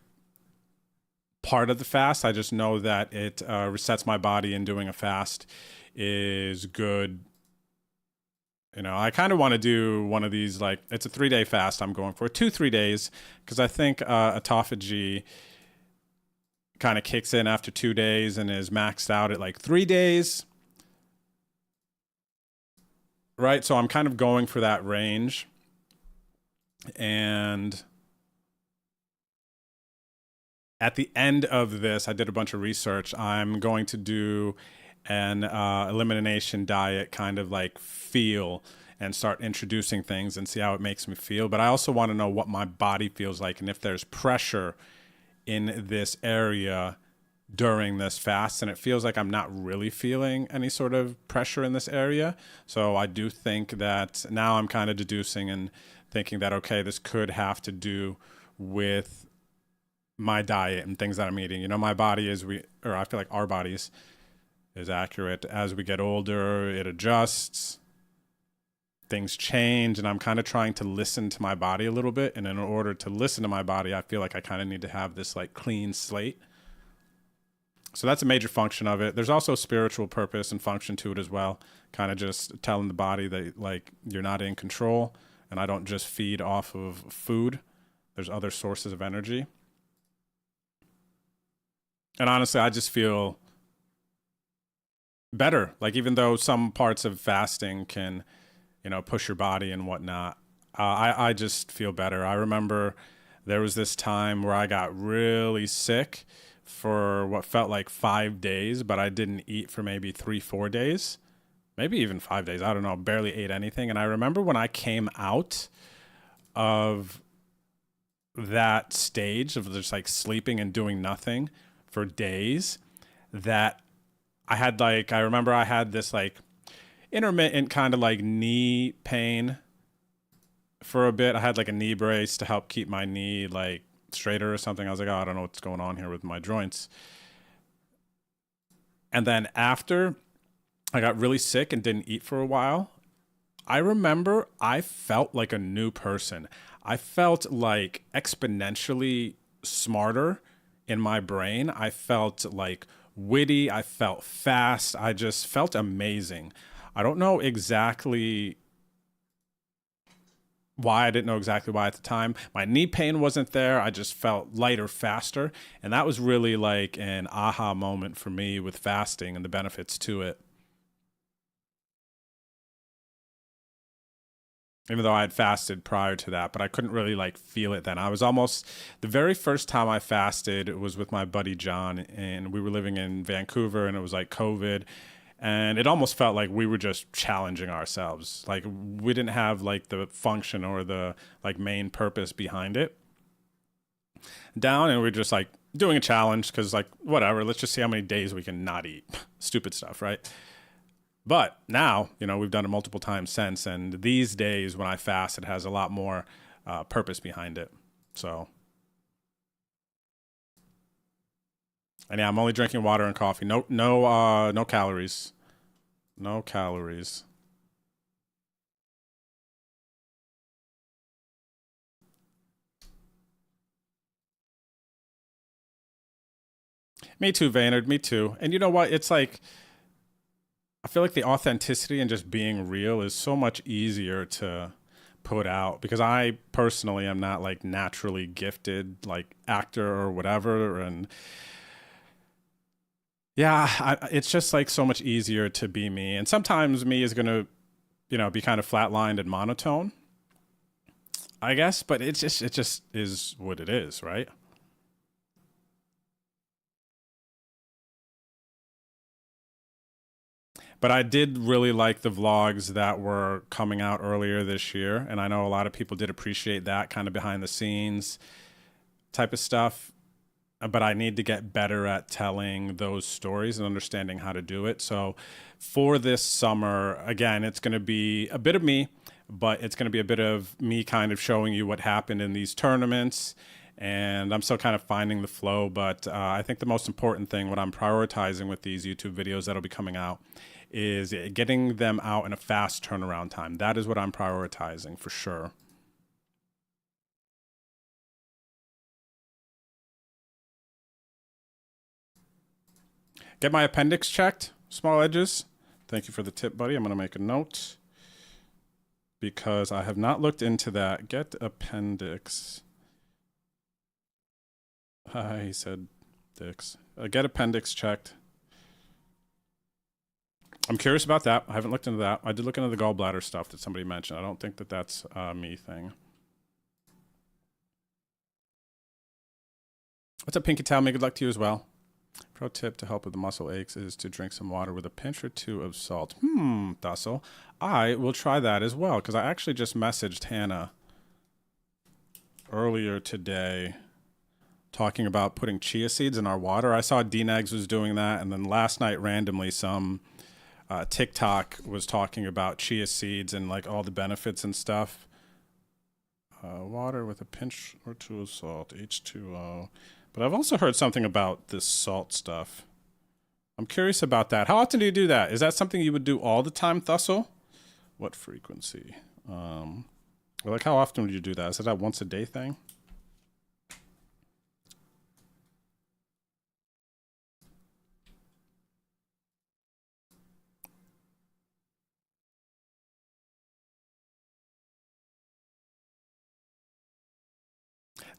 part of the fast. I just know that it resets my body, and doing a fast is good. You know, I kind of want to do one of these, like, it's a 3-day fast I'm going for, 2-3 days, because I think autophagy kind of kicks in after 2 days and is maxed out at like 3 days. Right? So I'm kind of going for that range. And at the end of this, I did a bunch of research. I'm going to do an elimination diet, kind of like feel, and start introducing things and see how it makes me feel. But I also want to know what my body feels like, and if there's pressure in this area during this fast. And it feels like I'm not really feeling any sort of pressure in this area. So I do think that now I'm kind of deducing and thinking that, okay, this could have to do with my diet and things that I'm eating. You know, my body is, I feel like our bodies is accurate. As we get older, it adjusts, things change, and I'm kind of trying to listen to my body a little bit. And in order to listen to my body, I feel like I kind of need to have this like clean slate. So that's a major function of it. There's also spiritual purpose and function to it as well. Kind of just telling the body that like you're not in control, and I don't just feed off of food. There's other sources of energy. And honestly, I just feel better. Like, even though some parts of fasting can, you know, push your body and whatnot, I just feel better. I remember there was this time where I got really sick for what felt like 5 days, but I didn't eat for maybe 3-4 days, maybe even 5 days. I don't know, barely ate anything. And I remember when I came out of that stage of just like sleeping and doing nothing for days, that I had like, I remember I had this like intermittent kind of like knee pain for a bit. I had like a knee brace to help keep my knee like straighter or something. I was like, oh, I don't know what's going on here with my joints. And then after I got really sick and didn't eat for a while, I remember I felt like a new person. I felt like exponentially smarter in my brain. I felt like witty. I felt fast. I just felt amazing. I don't know exactly why. I didn't know exactly why at the time. My knee pain wasn't there. I just felt lighter, faster. And that was really like an aha moment for me with fasting and the benefits to it. Even though I had fasted prior to that, but I couldn't really like feel it then. I was almost, the very first time I fasted, it was with my buddy John, and we were living in Vancouver, and it was like COVID. And it almost felt like we were just challenging ourselves. Like we didn't have like the function or the like main purpose behind it down. And we we're just like doing a challenge because like, whatever, let's just see how many days we can not eat. Stupid stuff, right? But now, you know, we've done it multiple times since. And these days when I fast, it has a lot more purpose behind it. So, and yeah, I'm only drinking water and coffee. No calories. No calories. Me too, Vaynard. Me too. And you know what? It's like, I feel like the authenticity and just being real is so much easier to put out, because I personally am not like naturally gifted, like actor or whatever. And yeah, it's just like so much easier to be me. And sometimes me is going to, you know, be kind of flatlined and monotone, I guess, but it just is what it is, right? But I did really like the vlogs that were coming out earlier this year. And I know a lot of people did appreciate that kind of behind the scenes type of stuff. But I need to get better at telling those stories and understanding how to do it. So for this summer, again, it's going to be a bit of me, but it's going to be a bit of me kind of showing you what happened in these tournaments. And I'm still kind of finding the flow. But I think the most important thing, what I'm prioritizing with these YouTube videos that'll be coming out, is getting them out in a fast turnaround time. That is what I'm prioritizing for sure. Get my appendix checked. Small edges. Thank you for the tip, buddy. I'm going to make a note because I have not looked into that. Get appendix. He said dicks. Get appendix checked. I'm curious about that. I haven't looked into that. I did look into the gallbladder stuff that somebody mentioned. I don't think that that's a me thing. What's up, Pinky Towel? May good luck to you as well. Pro tip to help with the muscle aches is to drink some water with a pinch or two of salt. Dussel. I will try that as well, because I actually just messaged Hannah earlier today talking about putting chia seeds in our water. I saw D-Negs was doing that, and then last night randomly some TikTok was talking about chia seeds and like all the benefits and stuff. Water with a pinch or two of salt, H2O. But I've also heard something about this salt stuff. I'm curious about that. How often do you do that? Is that something you would do all the time, Thussel? What frequency? Like how often would you do that? Is it a once a day thing?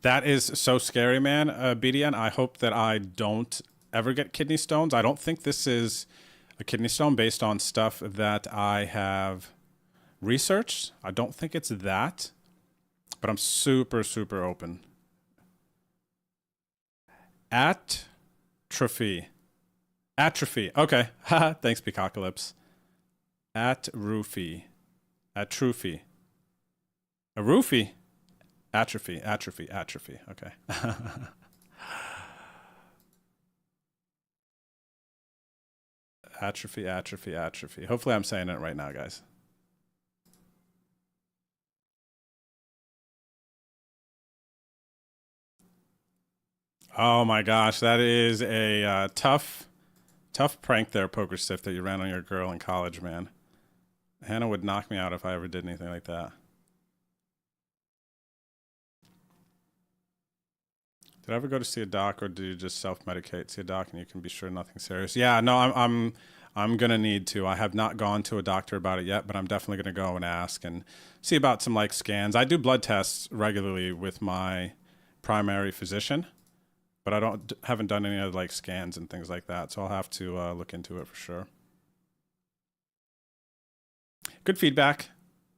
That is so scary, man. BDN, I hope that I don't ever get kidney stones. I don't think this is a kidney stone based on stuff that I have researched. I don't think it's that, but I'm super, super open. Atrophy. Atrophy. Okay. Thanks, Peacocalypse. Atrophy. Atrophy. A roofie. Atrophy, atrophy, atrophy. Okay. Atrophy, atrophy, atrophy. Hopefully I'm saying it right now, guys. Oh my gosh, that is a tough prank there, Poker Stiff, that you ran on your girl in college, man. Hannah would knock me out if I ever did anything like that. Did I ever go to see a doc, or do you just self-medicate? See a doc and you can be sure nothing serious. Yeah, no, I'm gonna need to. I have not gone to a doctor about it yet, but I'm definitely gonna go and ask and see about some like scans. I do blood tests regularly with my primary physician, but I haven't done any other like scans and things like that. So I'll have to look into it for sure. Good feedback.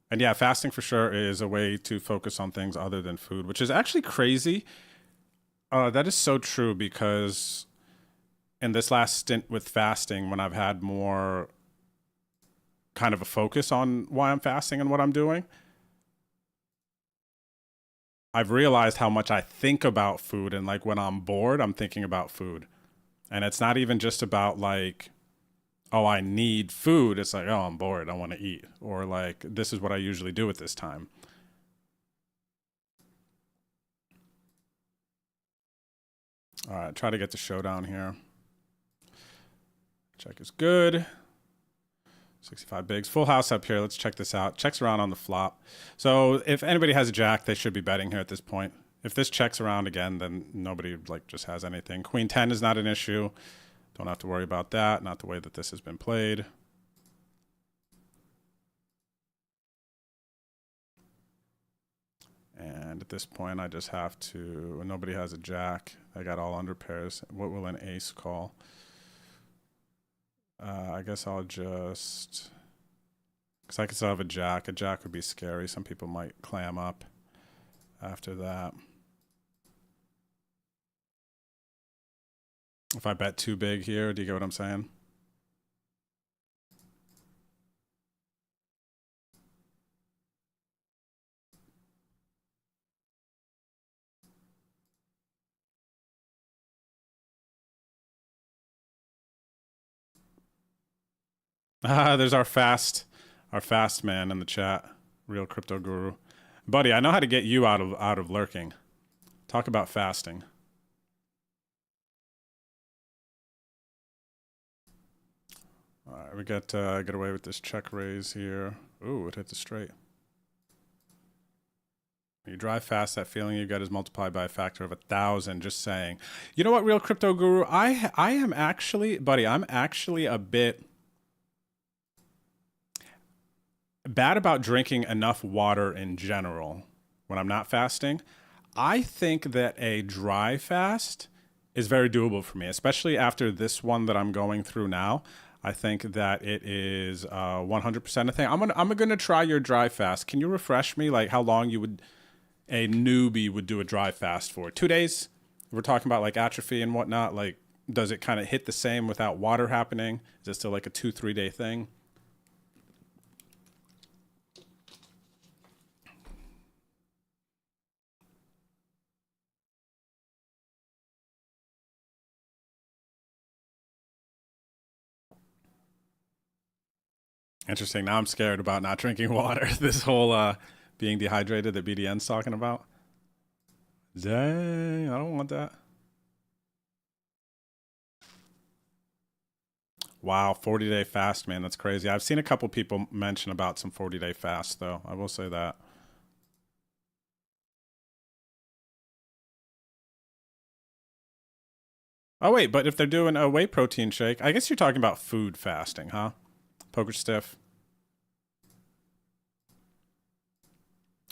And yeah, fasting for sure is a way to focus on things other than food, which is actually crazy. That is so true, because in this last stint with fasting, when I've had more kind of a focus on why I'm fasting and what I'm doing, I've realized how much I think about food, and like when I'm bored, I'm thinking about food. And it's not even just about like, oh, I need food. It's like, oh, I'm bored, I want to eat. Or like, this is what I usually do at this time. All right, try to get the showdown here. Check is good. 65 bigs. Full house up here. Let's check this out. Checks around on the flop. So if anybody has a jack, they should be betting here at this point. If this checks around again, then nobody like just has anything. Queen 10 is not an issue. Don't have to worry about that. Not the way that this has been played. And at this point, I just have to, nobody has a jack. I got all under pairs. What will an ace call? I guess I'll just, because I could still have a jack. A jack would be scary. Some people might clam up after that. If I bet too big here, do you get what I'm saying? There's our fast man in the chat, Real Crypto Guru. Buddy, I know how to get you out of lurking. Talk about fasting. All right, we get away with this check raise here. Ooh, it hit the straight. When you drive fast, that feeling you get is multiplied by a factor of 1,000. Just saying. You know what, Real Crypto Guru? I am actually, buddy, I'm actually a bit bad about drinking enough water in general when I'm not fasting. I think that a dry fast is very doable for me, especially after this one that I'm going through now. I think that it is 100% a thing. I'm gonna try your dry fast. Can you refresh me, like how long a newbie would do a dry fast for? 2 days? We're talking about like atrophy and whatnot. Like, does it kind of hit the same without water happening? Is it still like a 2-3 day thing? Interesting. Now I'm scared about not drinking water. This whole being dehydrated that BDN's talking about. Dang, I don't want that. Wow, 40-day fast, man. That's crazy. I've seen a couple people mention about some 40-day fast, though. I will say that. Oh, wait, but if they're doing a whey protein shake, I guess you're talking about food fasting, huh? Poker Stiff.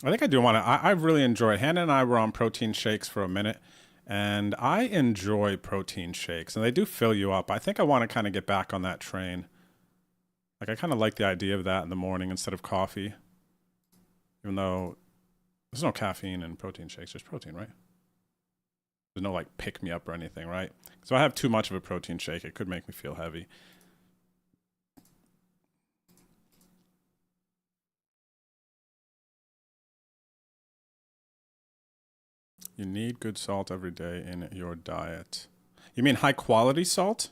I think I do want to. I really enjoy. Hannah and I were on protein shakes for a minute, and I enjoy protein shakes, and they do fill you up. I think I want to kind of get back on that train. Like, I kind of like the idea of that in the morning instead of coffee, even though there's no caffeine in protein shakes. There's protein, right? There's no like pick me up or anything, right? So I have too much of a protein shake, it could make me feel heavy. You need good salt every day in your diet. You mean high quality salt?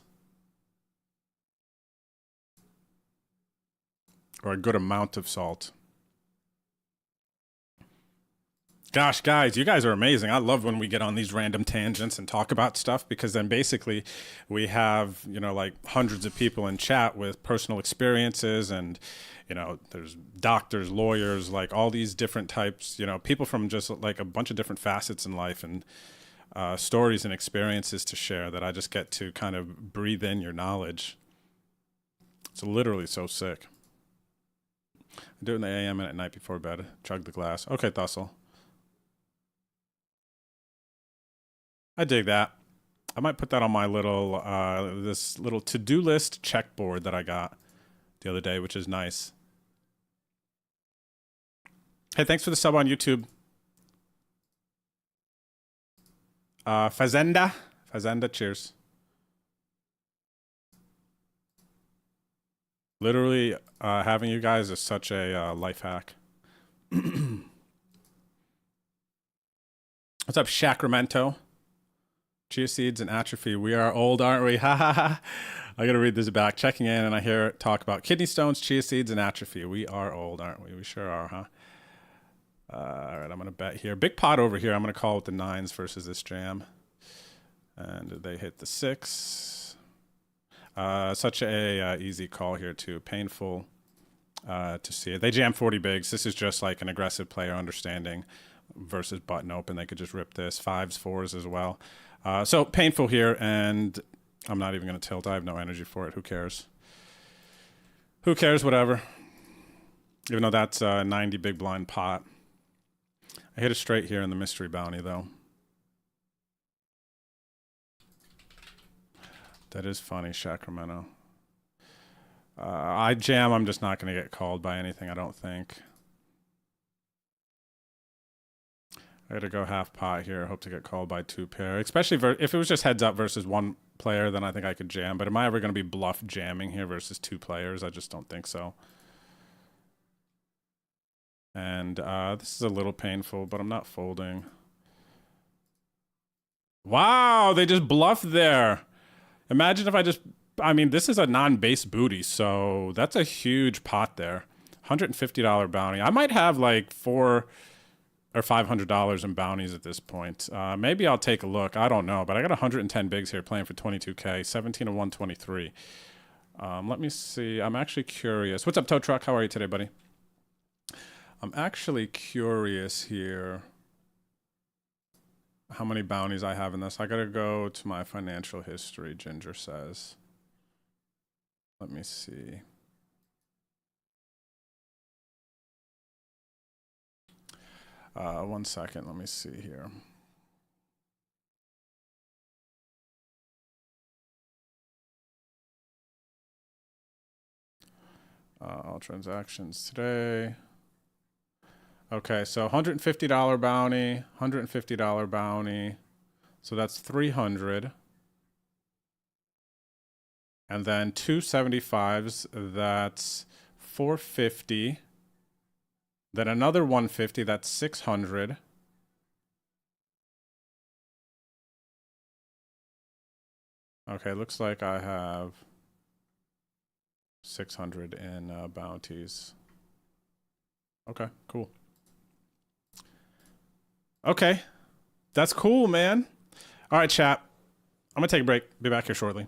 Or a good amount of salt? Gosh, guys, you guys are amazing. I love when we get on these random tangents and talk about stuff, because then basically we have, you know, like hundreds of people in chat with personal experiences, and, you know, there's doctors, lawyers, like all these different types, you know, people from just like a bunch of different facets in life, and stories and experiences to share that I just get to kind of breathe in your knowledge. It's literally so sick. I do it in the AM and at night before bed. Chug the glass. Okay, Thussle. I dig that. I might put that on my little, this little to-do list checkboard that I got the other day, which is nice. Hey, thanks for the sub on YouTube. Fazenda, cheers. Literally, having you guys is such a life hack. What's up, Sacramento? Chia seeds and atrophy. We are old, aren't we? Ha ha ha. I gotta read this back. Checking in, and I hear talk about kidney stones, chia seeds, and atrophy. We are old, aren't we? We sure are, huh? All right, I'm gonna bet here. Big pot over here. I'm gonna call with the 9s versus this jam. And they hit the 6. Such a easy call here too. Painful to see it. They jam 40 bigs. This is just like an aggressive player understanding versus button open. They could just rip this. 5s, 4s as well. So painful here, and I'm not even going to tilt. I have no energy for it. Who cares? Who cares? Whatever. Even though that's a 90 big blind pot. I hit a straight here in the mystery bounty, though. That is funny, Sacramento. I jam. I'm just not going to get called by anything, I don't think. I gotta go half pot here. Hope to get called by 2 pair. Especially if it was just heads up versus 1 player, then I think I could jam. But am I ever going to be bluff jamming here versus 2 players? I just don't think so. And this is a little painful, but I'm not folding. Wow, they just bluffed there. Imagine if I just... I mean, this is a non-base booty, so that's a huge pot there. $150 bounty. I might have like $400 or $500 in bounties at this point. Maybe I'll take a look. I don't know, but I got 110 bigs here playing for 22K, 17 and 123. Let me see. I'm actually curious. What's up, Tow Truck? How are you today, buddy? I'm actually curious here. how many bounties I have in this. I gotta go to my financial history, Ginger says. Let me see. One second, let me see here. All transactions today. Okay, so $150 bounty, $150 bounty. So that's 300. And then 275s, that's 450. Then another 150, that's 600. Okay, looks like I have 600 in bounties. Okay, cool. Okay, that's cool, man. All right, chat. I'm gonna take a break. Be back here shortly.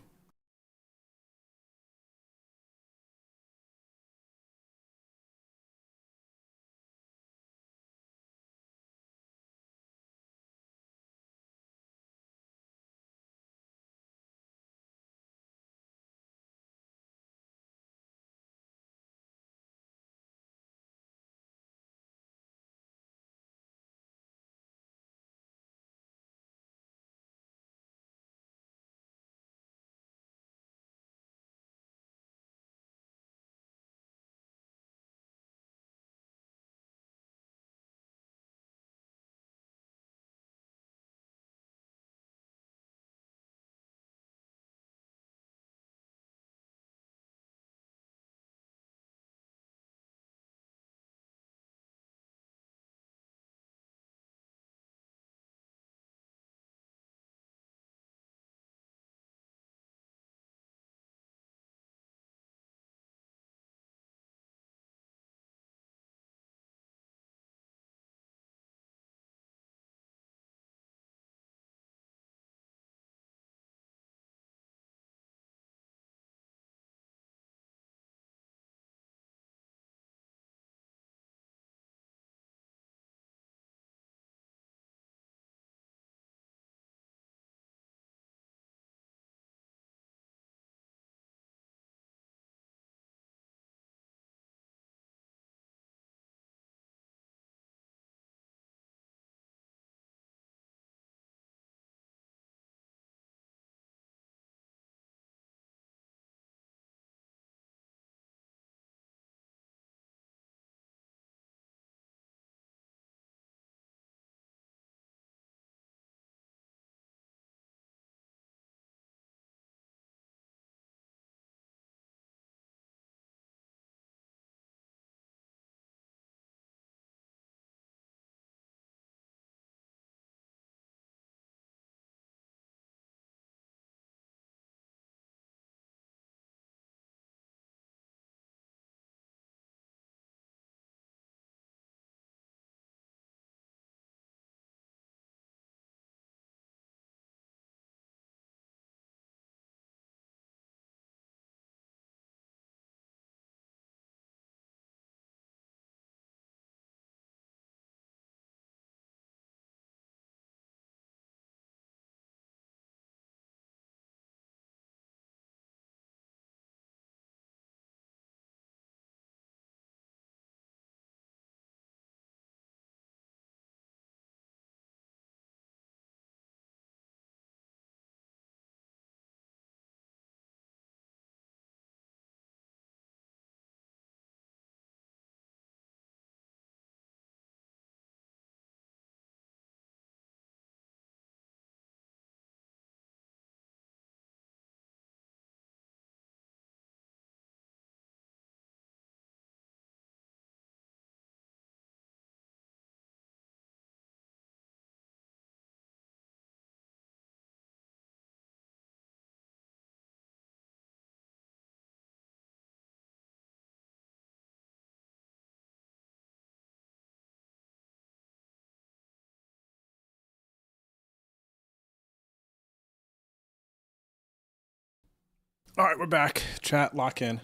All right, we're back. Chat, lock in.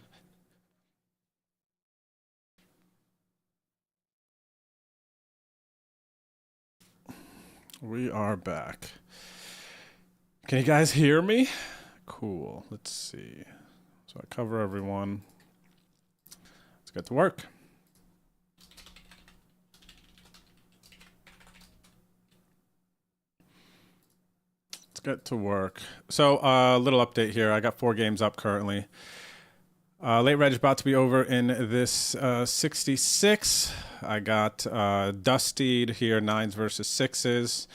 We are back. Can you guys hear me? Cool. Let's see. So I cover everyone. Let's get to work. Let's get to work. So a little update here. I got 4 games up currently. Late reg about to be over in this 66. I got Dustied here, 9s versus 6s.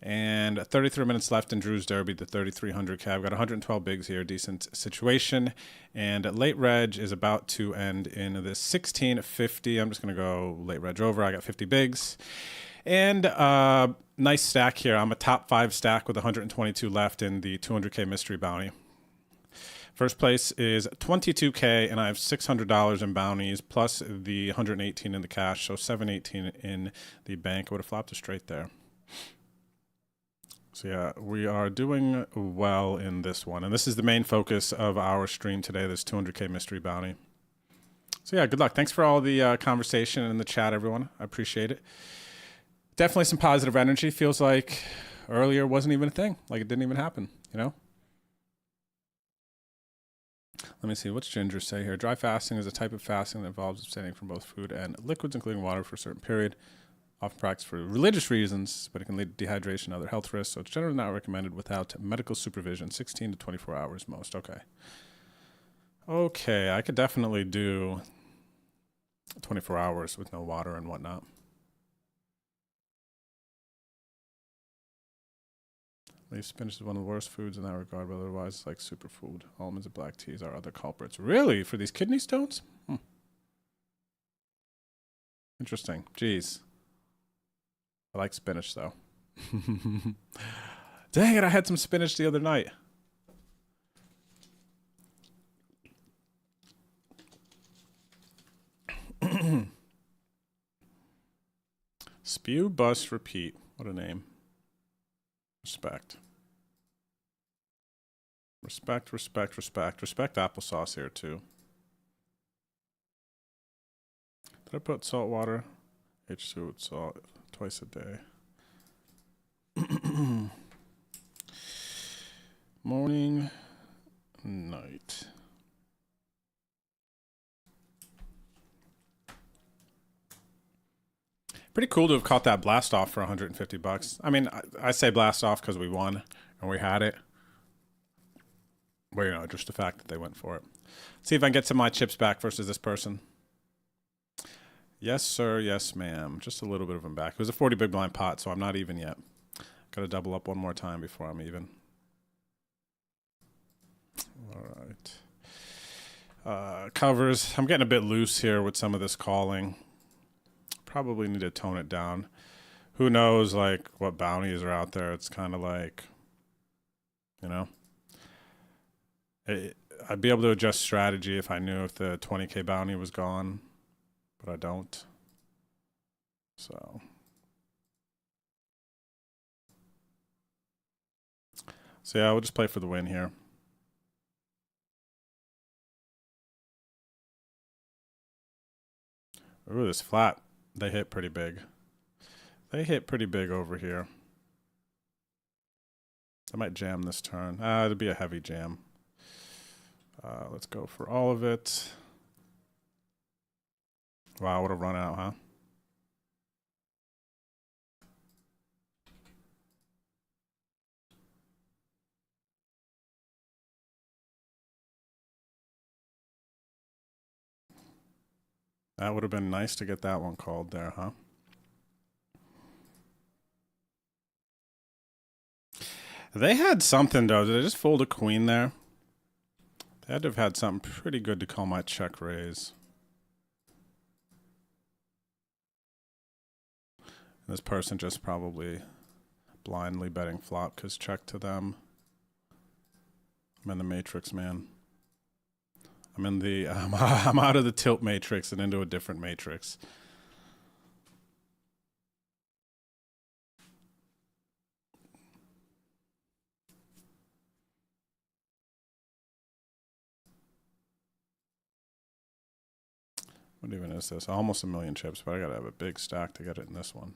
And 33 minutes left in Drew's Derby, the 3,300K. I've got 112 bigs here, decent situation. And late reg is about to end in this 1650. I'm just going to go late reg over. I got 50 bigs. And nice stack here. I'm a top 5 stack with 122 left in the 200K mystery bounty. First place is 22K, and I have $600 in bounties, plus the 118 in the cash, so 718 in the bank. I would have flopped a straight there. So yeah, we are doing well in this one. And this is the main focus of our stream today, this 200K mystery bounty. So yeah, good luck. Thanks for all the conversation in the chat, everyone. I appreciate it. Definitely some positive energy. Feels like earlier wasn't even a thing. Like it didn't even happen, you know? Let me see. What's Ginger say here? Dry fasting is a type of fasting that involves abstaining from both food and liquids, including water, for a certain period. Often practiced for religious reasons, but it can lead to dehydration and other health risks, so it's generally not recommended without medical supervision. 16 to 24 hours most. Okay. Okay, I could definitely do 24 hours with no water and whatnot. Leaf spinach is one of the worst foods in that regard, but otherwise it's like superfood. Almonds and black teas are other culprits. Really? For these kidney stones? Interesting. Jeez. I like spinach, though. Dang it, I had some spinach the other night. Spew, bust, repeat. What a name. Respect. Respect, respect, respect. Respect applesauce here, too. Did I put salt water? H2 with salt twice a day. Morning, night. Pretty cool to have caught that blast off for 150 bucks. I mean, I say blast off because we won and we had it. But, you know, just the fact that they went for it. See if I can get some of my chips back versus this person. Yes, sir. Yes, ma'am. Just a little bit of them back. It was a 40 big blind pot, so I'm not even yet. Got to double up one more time before I'm even. All right. Covers. I'm getting a bit loose here with some of this calling. Probably need to tone it down. Who knows, like, what bounties are out there. It's kind of like, you know. I'd be able to adjust strategy if I knew if the 20K bounty was gone. But I don't. So yeah, we'll just play for the win here. Ooh, this flat. They hit pretty big. They hit pretty big over here. I might jam this turn. It'll be a heavy jam. Let's go for all of it. Wow, what a run out, huh? That would have been nice to get that one called there, huh? They had something, though. Did they just fold a queen there? They had to have had something pretty good to call my check raise. This person just probably blindly betting flop because check to them. I'm in the matrix, man. I'm in the I'm out of the tilt matrix and into a different matrix. What even is this? Almost a million chips, but I gotta have a big stack to get it in this one.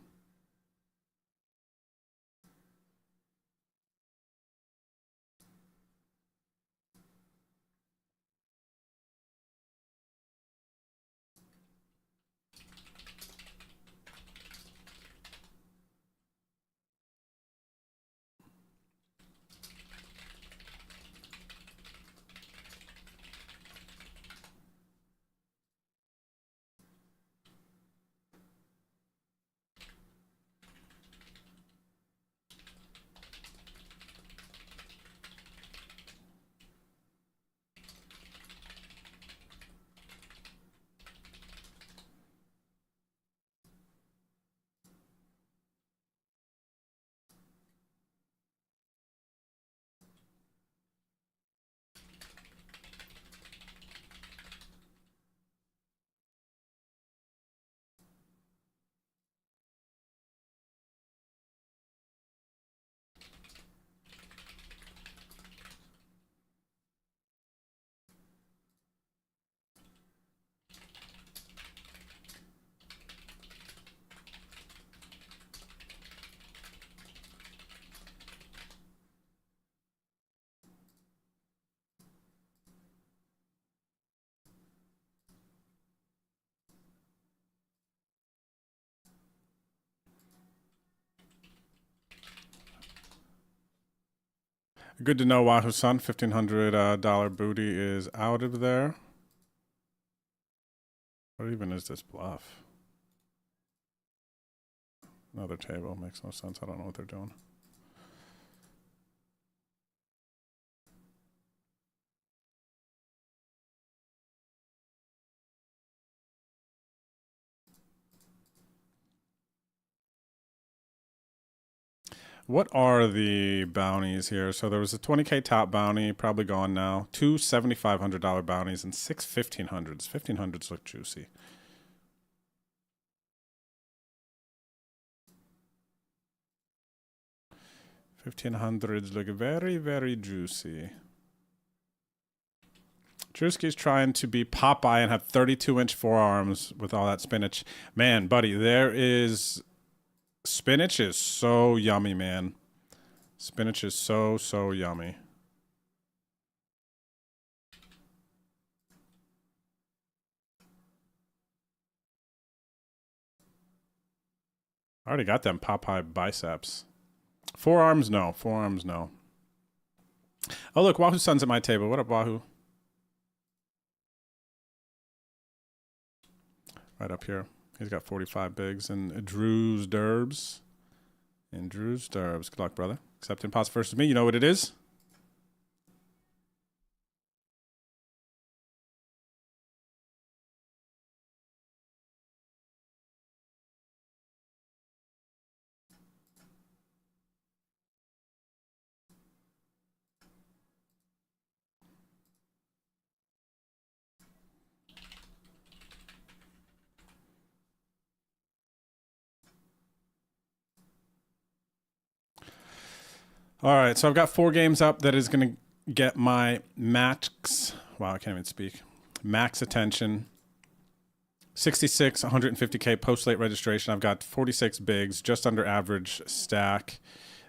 Good to know, Wahoo-san. $1,500 booty is out of there. What even is this bluff? Another table. Makes no sense. I don't know what they're doing. What are the bounties here? So there was a 20K top bounty, probably gone now. Two $7,500 bounties and six 1,500s. 1,500s look juicy. $1,500s look very, very juicy. Drewski's trying to be Popeye and have 32-inch forearms with all that spinach. Man, buddy, there is... Spinach is so yummy, man. Spinach is so, so yummy. I already got them Popeye biceps. Forearms, no. Forearms, no. Oh, look, Wahoo-san's at my table. What up, Wahoo? Right up here. He's got 45 bigs and Drew's Derbs. And Drew's Derbs. Good luck, brother. Except Impossible versus me. You know what it is? All right, so I've got 4 games up that is going to get my max, wow, I can't even speak, max attention. 66, 150K post-late registration. I've got 46 bigs, just under average stack.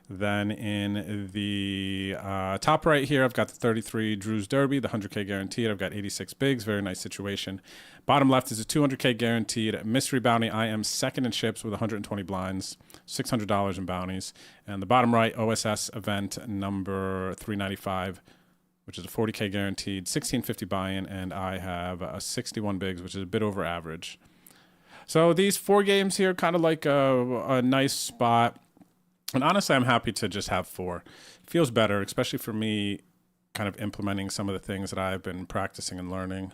Then in the top right here, I've got the 33 Drew's Derby, the 100K guaranteed. I've got 86 bigs, very nice situation. Bottom left is a 200K guaranteed mystery bounty. I am second in chips with 120 blinds, $600 in bounties. And the bottom right, OSS event number 395, which is a 40K guaranteed, 1650 buy-in, and I have a 61 bigs, which is a bit over average. So these 4 games here, kind of like a nice spot. And honestly, I'm happy to just have 4. It feels better, especially for me kind of implementing some of the things that I've been practicing and learning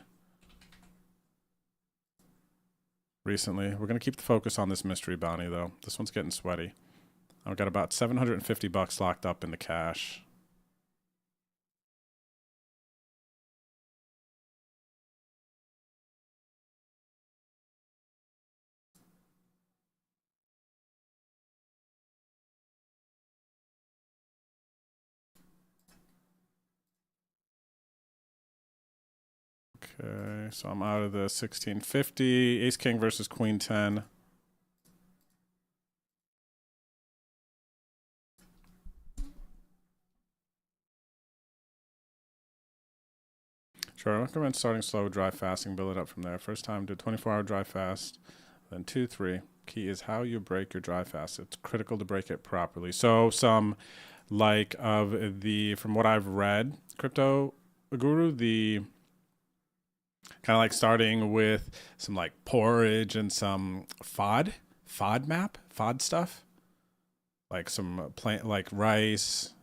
recently. We're going to keep the focus on this mystery bounty, though. This one's getting sweaty. I've got about $750 locked up in the cash. Okay, so I'm out of the 1650. Ace King versus Queen 10. Sure, I recommend starting slow, dry fasting, build it up from there. First time, do a 24-hour dry fast, then 2, 3. Key is how you break your dry fast. It's critical to break it properly. So some, like, of the, from what I've read, Crypto Guru, the kind of like starting with some like porridge and some FOD stuff, like some plant, like rice,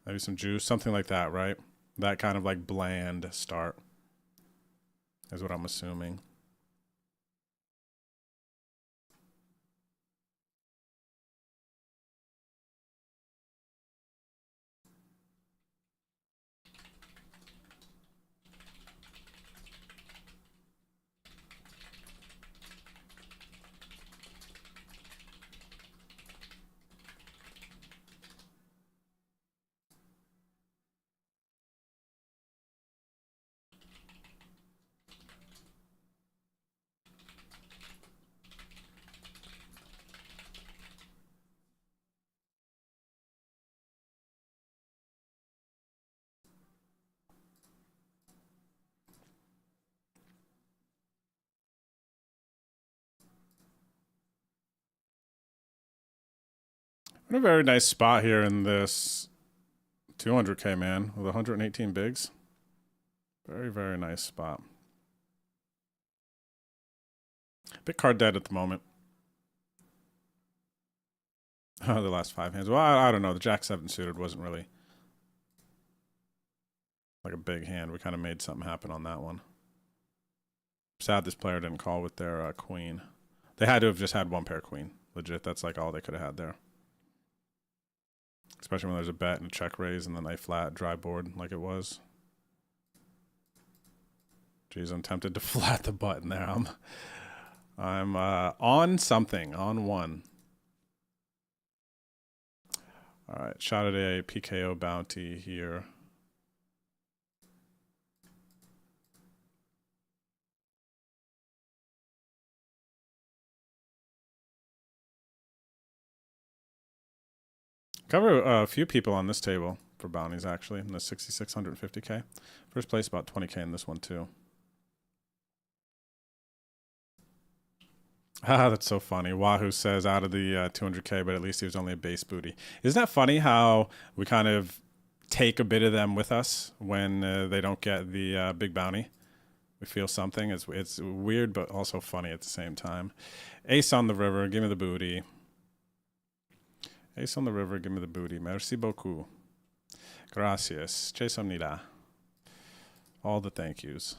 maybe some juice, something like that, right? That kind of like bland start is what I'm assuming. In a very nice spot here in this 200K, man, with 118 bigs. Very, very nice spot. Bit card dead at the moment. Oh, the last 5 hands. Well, I don't know. The Jack-7 suited wasn't really like a big hand. We kind of made something happen on that one. Sad this player didn't call with their queen. They had to have just had 1 pair queen. Legit, that's like all they could have had there. Especially when there's a bet and a check raise and then a flat dry board like it was. Jeez, I'm tempted to flat the button there. I'm on something, on 1. All right, shot at a PKO bounty here. Cover a few people on this table for bounties, actually, in the 6,650K. First place, about 20K in this one, too. Ah, that's so funny. Wahoo says out of the 200K, but at least he was only a base booty. Isn't that funny how we kind of take a bit of them with us when they don't get the big bounty? We feel something. It's weird, but also funny at the same time. Ace on the river, give me the booty. Ace on the river, give me the booty. Merci beaucoup. Gracias. Chesomnida. All the thank yous.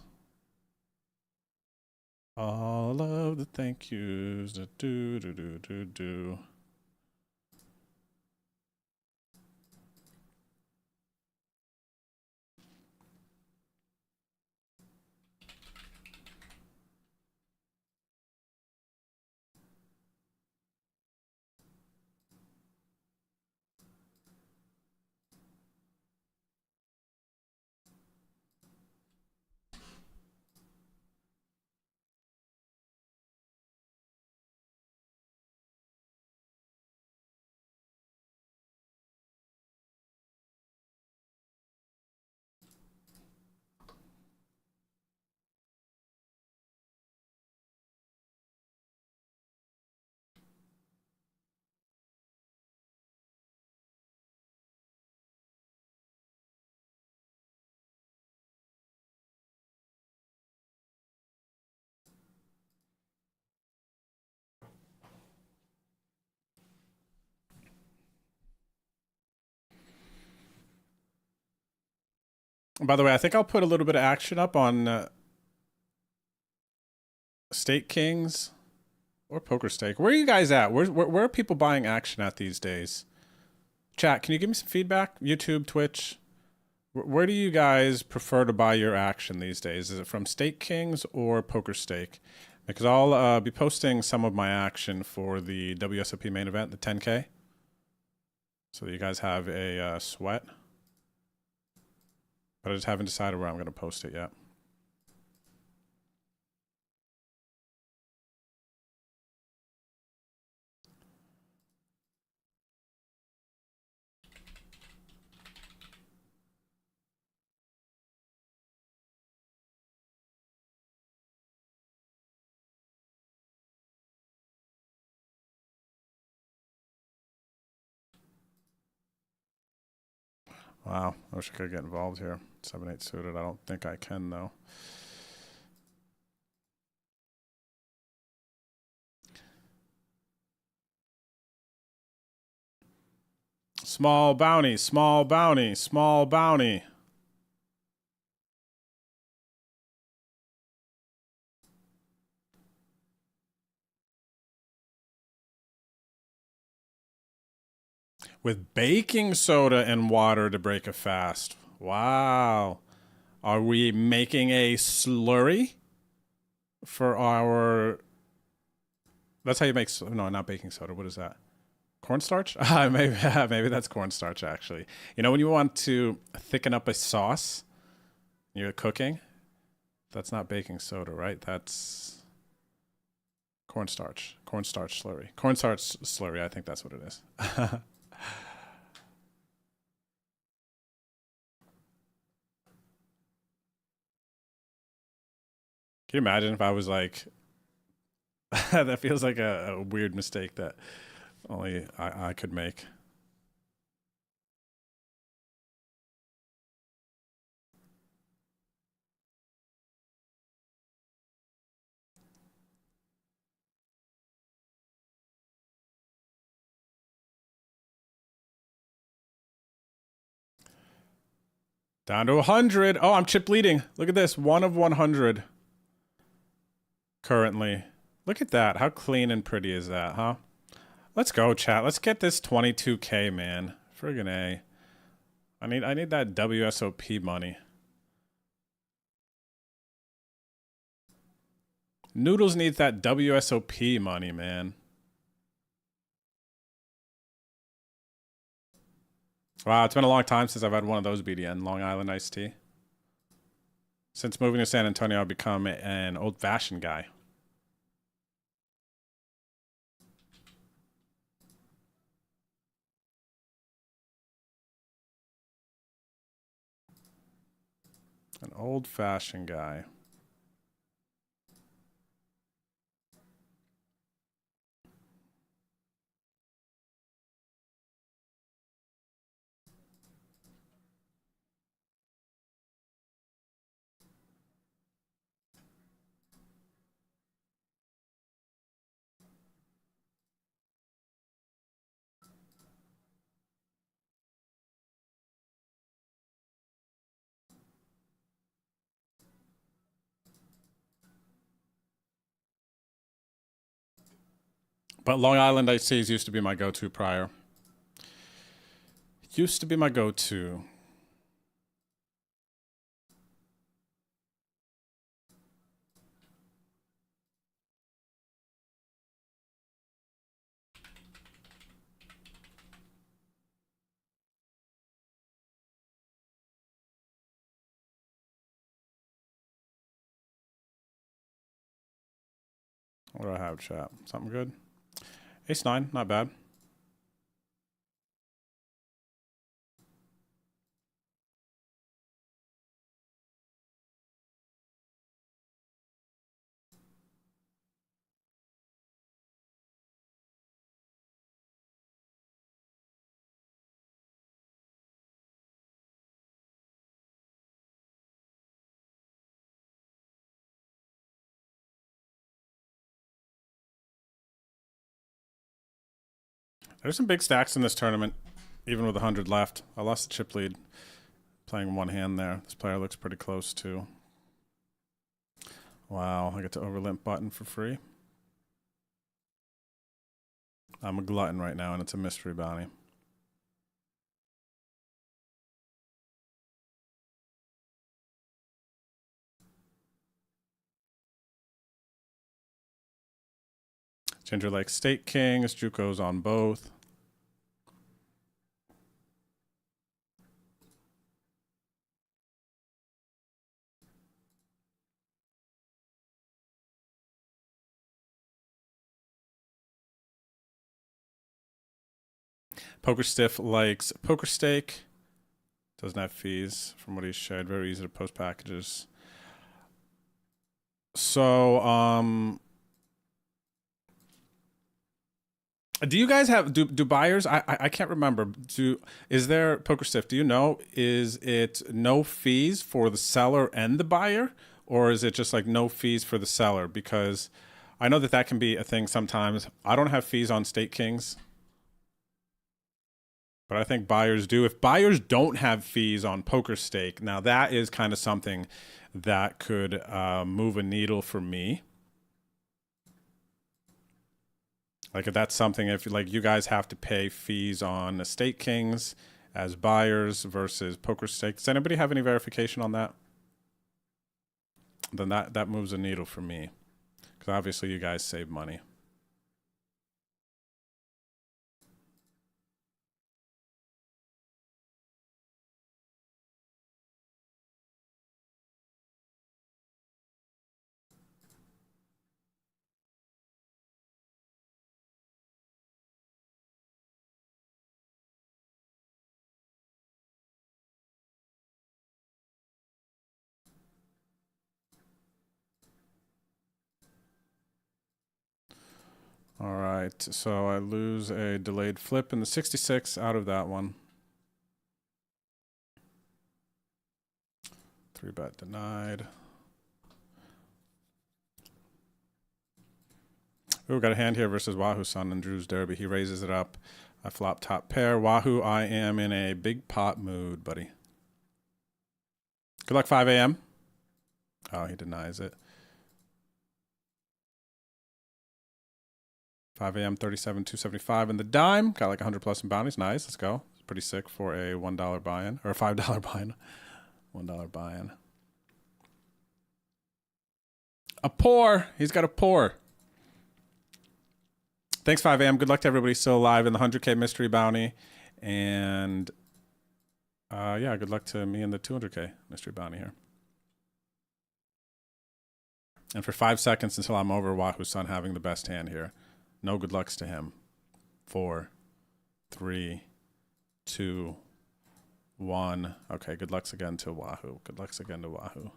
All of the thank yous. Do, do, do, do, do, do. By the way, I think I'll put a little bit of action up on Stake Kings or Poker Stake. Where are you guys at? Where are people buying action at these days? Chat, can you give me some feedback? YouTube, Twitch. Where do you guys prefer to buy your action these days? Is it from Stake Kings or Poker Stake? Because I'll be posting some of my action for the WSOP main event, the 10K. So that you guys have a sweat. But I just haven't decided where I'm going to post it yet. Wow, I wish I could get involved here. 7-8 suited. I don't think I can, though. Small bounty, small bounty, small bounty. With baking soda and water to break a fast. Wow. Are we making a slurry for our... That's how you make... No, not baking soda. What is that? Cornstarch? Maybe that's cornstarch, actually. You know, when you want to thicken up a sauce, you're cooking, that's not baking soda, right? That's cornstarch. Cornstarch slurry. Cornstarch slurry, I think that's what it is. Can you imagine if I was like, that feels like a weird mistake that only I could make. Down to 100. Oh, I'm chip leading. Look at this. 1 of 100. Currently. Look at that. How clean and pretty is that, huh? Let's go, chat. Let's get this 22K, man. Friggin' A. I need that WSOP money. Noodles needs that WSOP money, man. Wow, it's been a long time since I've had one of those BDN, Long Island iced tea. Since moving to San Antonio, I've become an old-fashioned guy. An old-fashioned guy. But Long Island iced teas used to be my go-to prior. Used to be my go-to. What do I have, chat? Something good? Ace-9, not bad. There's some big stacks in this tournament, even with 100 left. I lost the chip lead playing one hand there. This player looks pretty close too. Wow, I get to overlimp button for free. I'm a glutton right now, and it's a mystery bounty. Ginger likes State Kings. Juco's on both. Poker Stiff likes Poker Steak. Doesn't have fees from what he's shared. Very easy to post packages. So, do you guys have do buyers? I can't remember. Is there Poker Stiff? Do you know? Is it no fees for the seller and the buyer, or is it just like no fees for the seller? Because I know that can be a thing sometimes. I don't have fees on State Kings, but I think buyers do. If buyers don't have fees on Poker Stake, now that is kind of something that could move a needle for me. Like if that's something, if like you guys have to pay fees on the State Kings as buyers versus Poker Stake, does anybody have any verification on that? Then that moves a needle for me, because obviously you guys save money. All right, so I lose a delayed flip in the 66 out of that one. 3-bet denied. Ooh, got a hand here versus Wahoo Son and Drew's Derby. He raises it up. I flop top pair. Wahoo, I am in a big pot mood, buddy. Good luck, 5 a.m. Oh, he denies it. 5 a.m. 37,275 in the dime. Got like 100 plus in bounties. Nice. Let's go. It's pretty sick for a $1 buy-in or a $5 buy-in. $1 buy-in. A pour. He's got a pour. Thanks, 5 a.m. Good luck to everybody still alive in the 100K mystery bounty. And yeah, good luck to me in the 200K mystery bounty here. And for 5 seconds until I'm over, Wahoo-san having the best hand here. No good lucks to him. 4, 3, 2, 1. Okay, good lucks again to Wahoo. Good lucks again to Wahoo.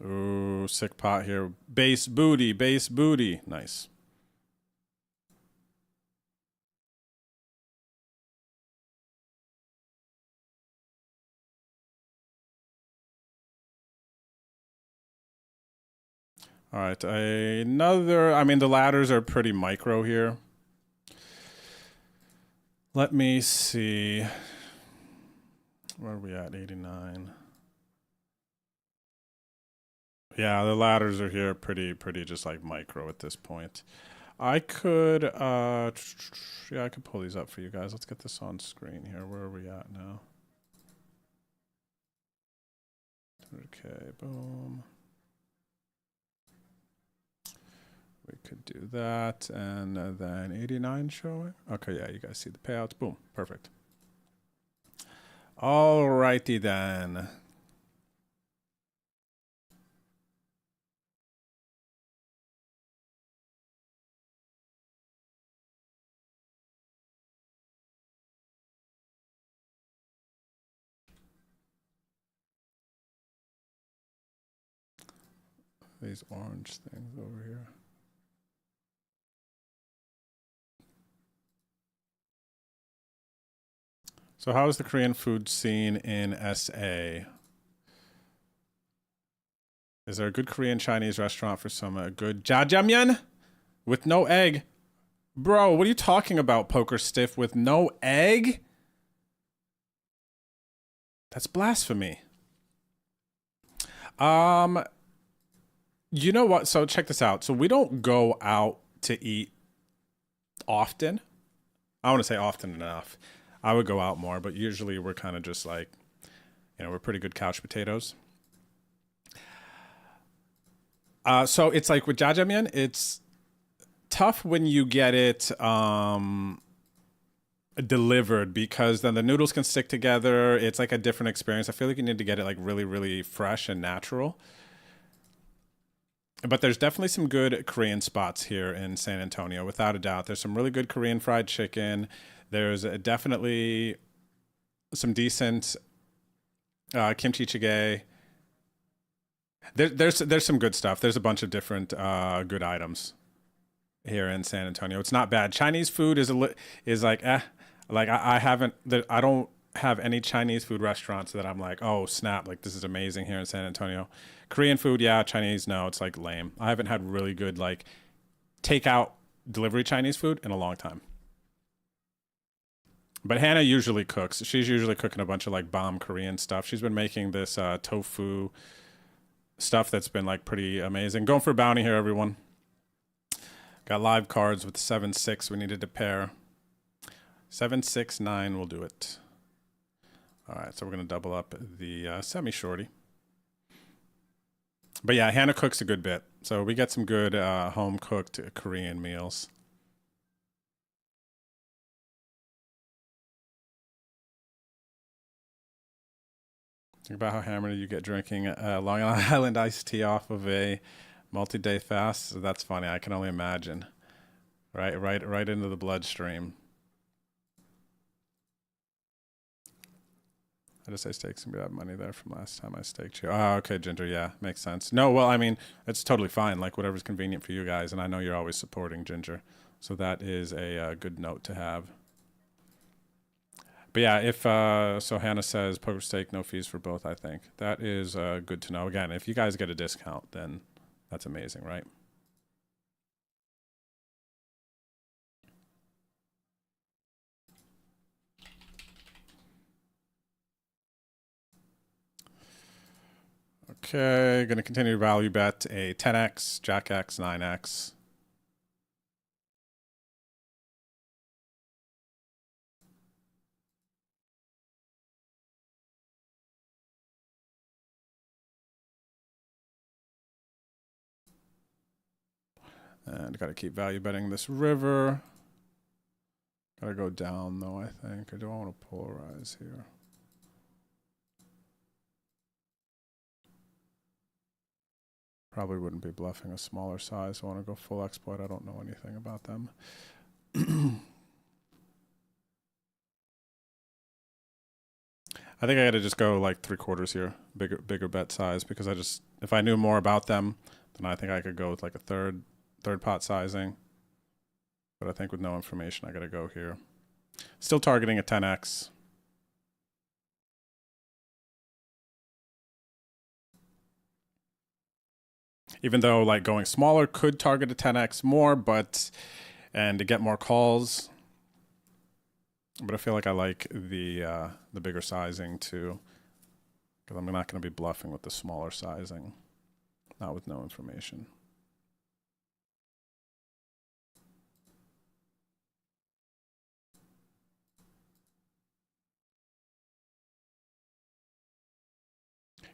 Ooh, sick pot here. Base booty, base booty. Nice. All right, another, I mean, the ladders are pretty micro here. Let me see. Where are we at? 89. Yeah, the ladders are here pretty just like micro at this point. I could, yeah, I could pull these up for you guys. Let's get this on screen here. Where are we at now? Okay, boom. We could do that, and then 89 showing. Okay, yeah, you guys see the payouts. Boom, perfect. Alrighty then. These orange things over here. So how is the Korean food scene in SA? Is there a good Korean Chinese restaurant for some good jjajangmyeon with no egg? Bro, what are you talking about, Poker Stiff, with no egg? That's blasphemy. You know what? So check this out. So we don't go out to eat often. I want to say often enough. I would go out more, but usually we're kind of just like, you know, we're pretty good couch potatoes. So it's like with jjajangmyeon, it's tough when you get it delivered because then the noodles can stick together. It's like a different experience. I feel like you need to get it like really, really fresh and natural. But there's definitely some good Korean spots here in San Antonio, without a doubt. There's some really good Korean fried chicken. There's definitely some decent kimchi jjigae. There's some good stuff. There's a bunch of different good items here in San Antonio. It's not bad. Chinese food is like like I don't have any Chinese food restaurants that I'm like, oh snap, like this is amazing here in San Antonio. Korean food, yeah. Chinese, no, it's like lame. I haven't had really good like takeout delivery Chinese food in a long time. But Hannah usually cooks. She's usually cooking a bunch of like bomb Korean stuff. She's been making this tofu stuff that's been like pretty amazing. Going for a bounty here, everyone. Got live cards with 7-6 we needed to pair. 7-6-9 will do it. All right, so we're going to double up the semi-shorty. But yeah, Hannah cooks a good bit. So we get some good home-cooked Korean meals. Think about how hammered you get drinking Long Island iced tea off of a multi-day fast. So that's funny. I can only imagine. Right into the bloodstream. I just say stakes and we have money there from last time I staked you. Oh, okay, Ginger. Yeah, makes sense. No, well, I mean, it's totally fine. Like whatever's convenient for you guys, and I know you're always supporting Ginger, so that is a good note to have. But yeah, if so, Hannah says poker stake, no fees for both. I think that is good to know. Again, if you guys get a discount, then that's amazing, right? Okay, gonna continue to value bet a 10x, Jack X, 9x. And gotta keep value betting this river. Gotta go down though, I think. Or do I want to polarize here? Probably wouldn't be bluffing a smaller size. I want to go full exploit. I don't know anything about them. I think I gotta just go like 3/4 here. Bigger bet size, because if I knew more about them, then I think I could go with like a third pot sizing. But I think with no information, I gotta go here. Still targeting a 10x. Even though like going smaller could target a 10x more, and to get more calls. But I feel like I like the bigger sizing too, because I'm not going to be bluffing with the smaller sizing, not with no information.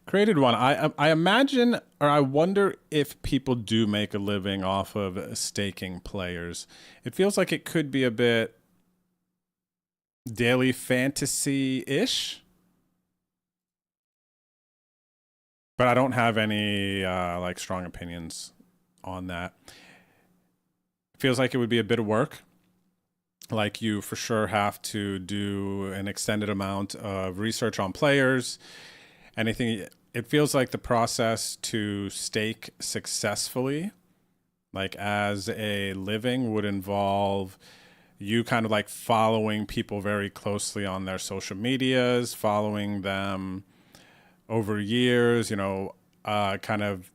Created one. I imagine, or I wonder if people do make a living off of staking players. It feels like it could be a bit daily fantasy-ish. But I don't have any like strong opinions on that. It feels like it would be a bit of work. Like you for sure have to do an extended amount of research on players. Anything. It feels like the process to stake successfully, like as a living, would involve you kind of like following people very closely on their social medias, following them over years, you know, kind of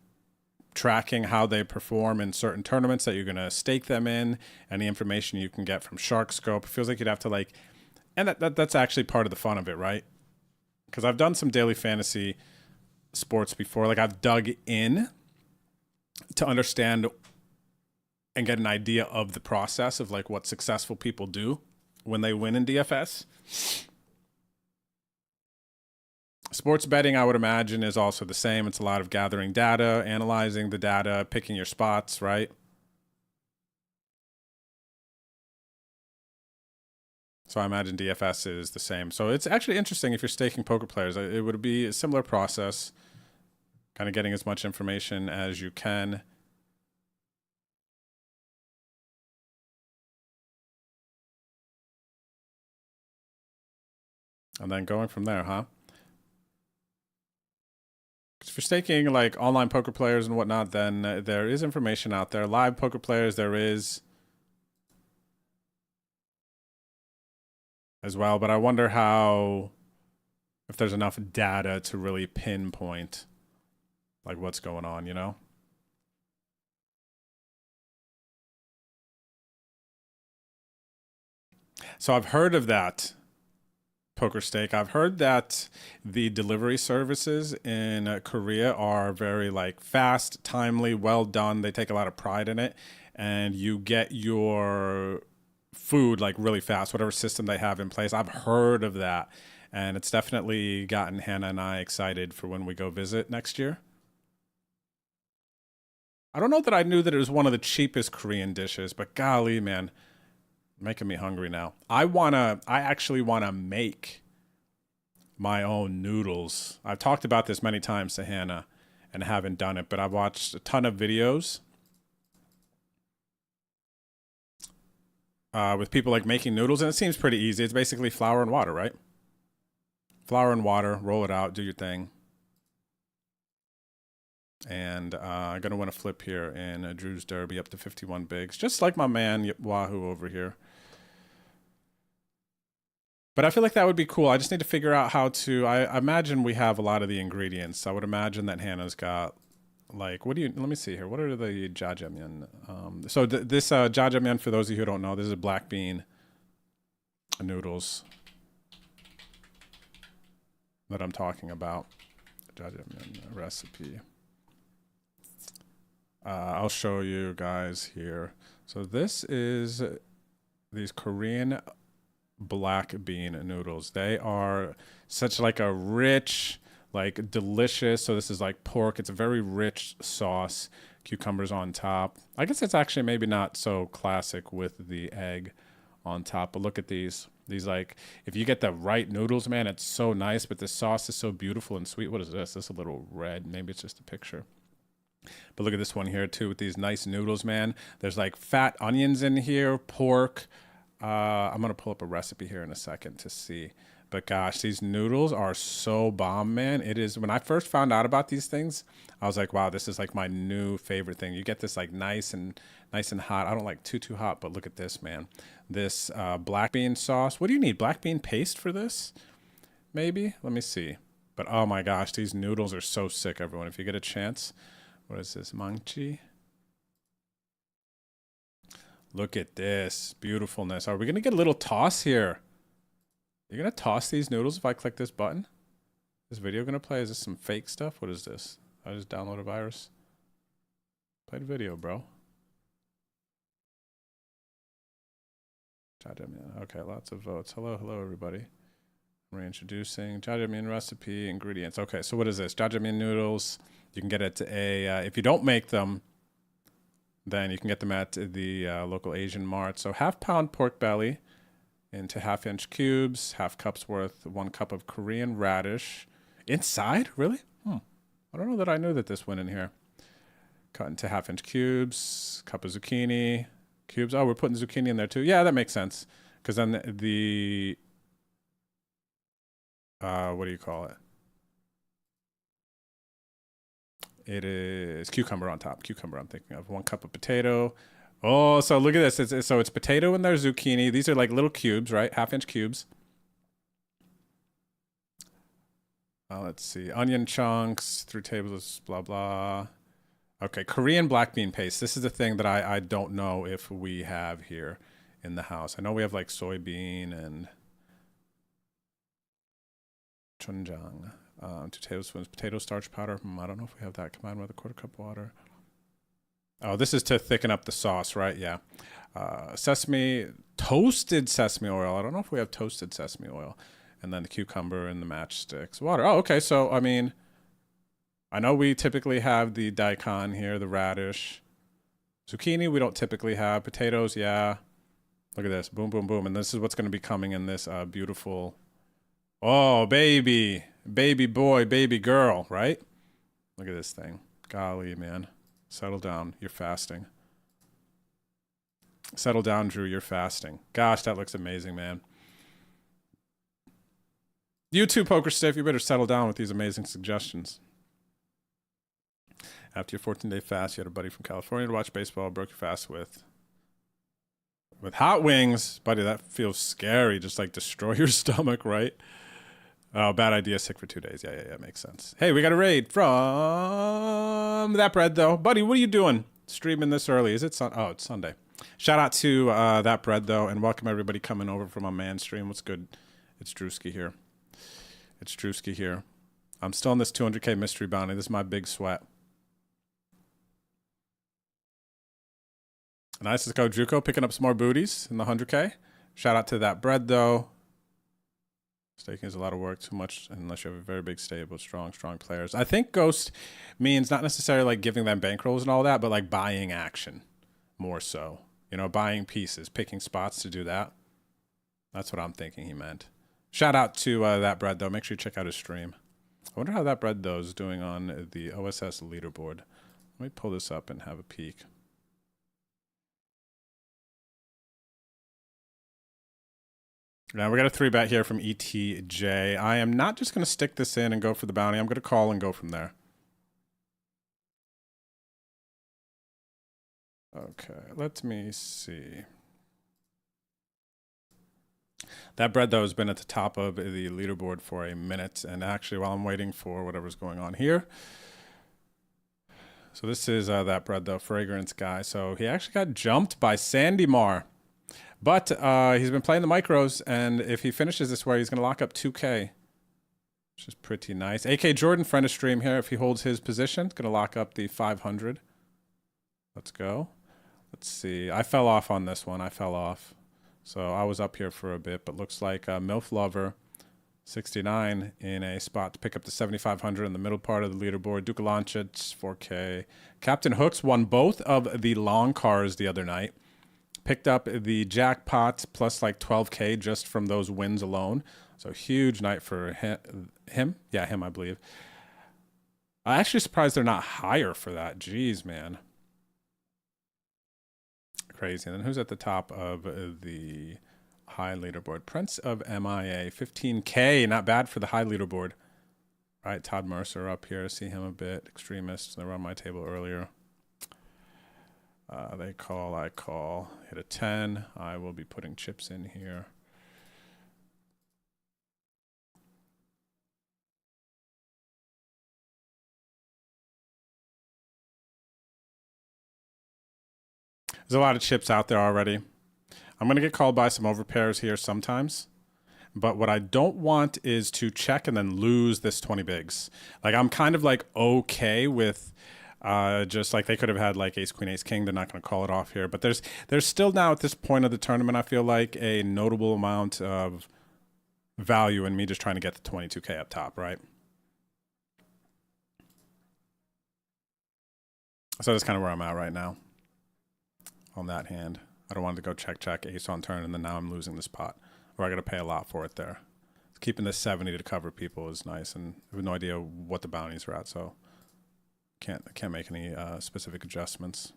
tracking how they perform in certain tournaments that you're going to stake them in, any information you can get from SharkScope. It feels like you'd have to like, and that's actually part of the fun of it, right? Because I've done some daily fantasy sports before. Like I've dug in to understand and get an idea of the process of like what successful people do when they win in DFS. Sports betting, I would imagine, is also the same. It's a lot of gathering data, analyzing the data, picking your spots, right? So I imagine DFS is the same. So it's actually interesting if you're staking poker players. It would be a similar process, kind of getting as much information as you can. And then going from there, huh? If you're staking like online poker players and whatnot, then there is information out there. Live poker players, there is as well. But I wonder if there's enough data to really pinpoint like what's going on, you know? So I've heard of that. Poker Stake. I've heard that the delivery services in Korea are very like fast, timely, well done. They take a lot of pride in it, and you get your food like really fast, whatever system they have in place. I've heard of that, and it's definitely gotten Hannah and I excited for when we go visit next year. I don't know that I knew that it was one of the cheapest Korean dishes, but golly, man. Making me hungry now. I actually wanna make my own noodles. I've talked about this many times to Hannah and haven't done it, but I've watched a ton of videos with people like making noodles, and it seems pretty easy. It's basically flour and water, right? Flour and water, roll it out, do your thing. And I'm gonna win a flip here in Drew's Derby up to 51 bigs, just like my man Wahoo over here. But I feel like that would be cool. I just need to figure out how to. I imagine we have a lot of the ingredients. I would imagine that Hannah's got like, let me see here. What are the jjajangmyeon? So this jjajangmyeon, for those of you who don't know, this is black bean noodles that I'm talking about. jajangmyeon recipe. I'll show you guys here. So this is these Korean black bean noodles. They are such like a rich, like delicious. So this is like pork. It's a very rich sauce. Cucumbers on top. I guess it's actually maybe not so classic with the egg on top, but look at these. These, like, if you get the right noodles, man, it's so nice, but the sauce is so beautiful and sweet. What is this? This is a little red. Maybe it's just a picture. But look at this one here too with these nice noodles, man. There's like fat onions in here, pork. I'm gonna pull up a recipe here in a second to see. But gosh, these noodles are so bomb, man. It is. When I first found out about these things, I was like, wow, this is like my new favorite thing. You get this like nice and hot. I don't like too hot, but look at this, man. This black bean sauce. What do you need? Black bean paste for this? Maybe. Let me see. But oh my gosh, these noodles are so sick, everyone. If you get a chance, what is this? Mangchi. Look at this beautifulness. Are we gonna get a little toss here? You're gonna toss these noodles if I click this button? This video gonna play? Is this some fake stuff? What is this? I just downloaded a virus. Play the video, bro. Jajangmyeon. Okay, lots of votes. Hello, everybody. Reintroducing jajangmyeon recipe ingredients. Okay, so what is this? Jajangmyeon noodles. You can get it to if you don't make them, then you can get them at the local Asian mart. So half-pound pork belly into half-inch cubes, half cup's worth, 1 cup of Korean radish. Inside? Really? I don't know that I knew that this went in here. Cut into half-inch cubes, cup of zucchini, cubes. Oh, we're putting zucchini in there too. Yeah, that makes sense. Because then the what do you call it? It is cucumber on top. Cucumber I'm thinking of. 1 cup of potato. Oh, so look at this. It's potato and there's zucchini. These are like little cubes, right? Half-inch cubes. Let's see. Onion chunks, 3 tablespoons, blah, blah. Okay, Korean black bean paste. This is the thing that I don't know if we have here in the house. I know we have like soybean and chunjang. 2 tablespoons potato starch powder. I don't know if we have that combined with a 1/4 cup water. Oh, this is to thicken up the sauce, right? Yeah. Toasted sesame oil. I don't know if we have toasted sesame oil. And then the cucumber and the matchsticks. Water. Oh, okay. So, I mean, I know we typically have the daikon here, the radish. Zucchini, we don't typically have. Potatoes, yeah. Look at this. Boom, boom, boom. And this is what's going to be coming in this beautiful... Oh, baby. Baby boy, baby girl, right? Look at this thing. Golly, man. Settle down. You're fasting. Settle down, Drew. You're fasting. Gosh, that looks amazing, man. You too, Poker Stiff. You better settle down with these amazing suggestions. After your 14-day fast, you had a buddy from California to watch baseball. Broke your fast with hot wings. Buddy, that feels scary. Just like destroy your stomach, right? Oh, bad idea. Sick for 2 days. Yeah. Makes sense. Hey, we got a raid from That Bread, though. Buddy, what are you doing streaming this early? Is it Oh, it's Sunday. Shout out to That Bread, though, and welcome everybody coming over from my man stream. What's good? It's Drewski here. I'm still in this 200K mystery bounty. This is my big sweat. Nice. Let's go, Juco, picking up some more booties in the 100K. Shout out to That Bread, though. Staking is a lot of work, too much unless you have a very big stable, strong players. I think Ghost means not necessarily like giving them bankrolls and all that, but like buying action more so. You know, buying pieces, picking spots to do that. That's what I'm thinking he meant. Shout out to That Bread, though. Make sure you check out his stream. I wonder how That Bread, though, is doing on the OSS leaderboard. Let me pull this up and have a peek. Now we got a 3-bet here from ETJ. I am not just going to stick this in and go for the bounty. I'm going to call and go from there. Okay, let me see. That Bread, though, has been at the top of the leaderboard for a minute. And actually, while I'm waiting for whatever's going on here. So this is That Bread, though, Fragrance guy. So he actually got jumped by Sandy Mar. But he's been playing the micros, and if he finishes this way, he's going to lock up 2K. which is pretty nice. AK Jordan, friend of stream here. If he holds his position, it's going to lock up the 500. Let's go. Let's see. I fell off on this one. I fell off. So I was up here for a bit, but looks like MILF Lover 69 in a spot to pick up the 7,500 in the middle part of the leaderboard. Duka Lancic, 4K. Captain Hooks won both of the long cars the other night. Picked up the jackpot plus like 12K just from those wins alone. So huge night for him. Yeah, him, I believe. I'm actually surprised they're not higher for that. Jeez, man. Crazy. And then who's at the top of the high leaderboard? Prince of MIA, 15K. Not bad for the high leaderboard. All right, Todd Mercer up here. See him a bit. Extremist. They were on my table earlier. They call, I call. Hit a 10. I will be putting chips in here. There's a lot of chips out there already. I'm going to get called by some overpairs here sometimes. But what I don't want is to check and then lose this 20 bigs. Like, I'm kind of like okay with just like they could have had like ace, queen, ace, king. They're not going to call it off here. But there's still now at this point of the tournament, I feel like a notable amount of value in me just trying to get the 22K up top, right? So that's kind of where I'm at right now on that hand. I don't want to go check ace on turn, and then now I'm losing this pot, or I got to pay a lot for it there. Keeping this 70 to cover people is nice, and I have no idea what the bounties are at, so can't make any specific adjustments.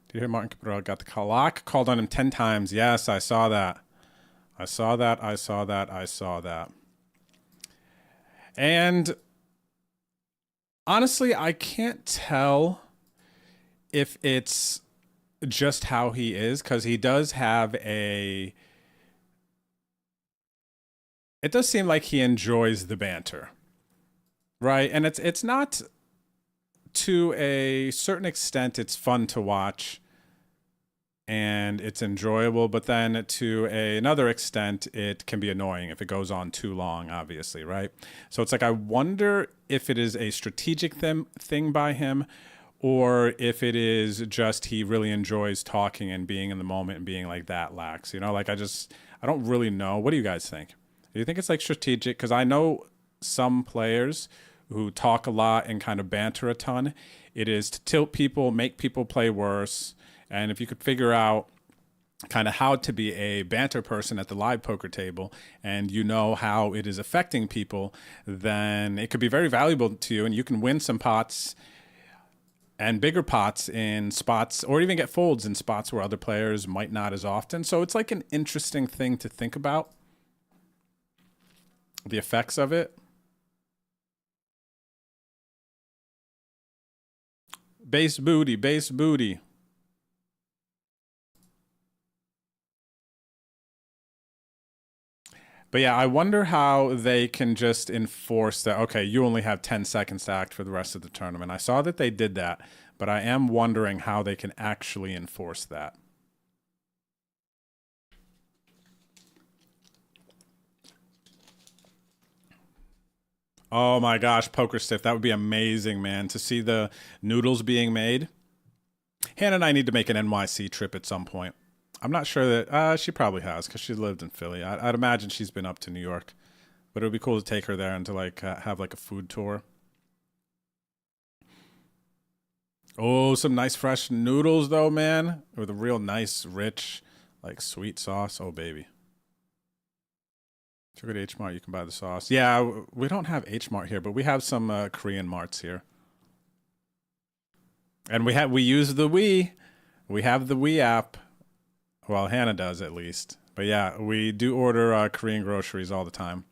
Did you hear Martin Cabral got the clock called on him 10 times? Yes, I saw that. I saw that. I saw that. I saw that. And honestly, I can't tell if it's just how he is, because he does have a... It does seem like he enjoys the banter, right? And it's not, to a certain extent, it's fun to watch and it's enjoyable, but then to another extent, it can be annoying if it goes on too long, obviously, right? So it's like, I wonder if it is a strategic thing by him, or if it is just he really enjoys talking and being in the moment and being like that lax, you know? Like, I don't really know. What do you guys think? Do you think it's like strategic? Because I know some players who talk a lot and kind of banter a ton. It is to tilt people, make people play worse. And if you could figure out kind of how to be a banter person at the live poker table, and you know how it is affecting people, then it could be very valuable to you, and you can win some pots and bigger pots in spots, or even get folds in spots where other players might not as often. So it's like an interesting thing to think about, the effects of it. Base booty, base booty. But yeah, I wonder how they can just enforce that, okay, you only have 10 seconds to act for the rest of the tournament. I saw that they did that, but I am wondering how they can actually enforce that. Oh my gosh, Poker Stiff, that would be amazing, man, to see the noodles being made. Hannah and I need to make an NYC trip at some point. I'm not sure that she probably has, because she lived in Philly. I'd imagine she's been up to New York, but it would be cool to take her there and to like have like a food tour. Oh, some nice fresh noodles though, man, with a real nice, rich, like sweet sauce. Oh baby. If you go to H Mart, you can buy the sauce. Yeah, we don't have H Mart here, but we have some Korean marts here, and we use the Wii. We have the Wii app. Well, Hannah does at least. But yeah, we do order Korean groceries all the time.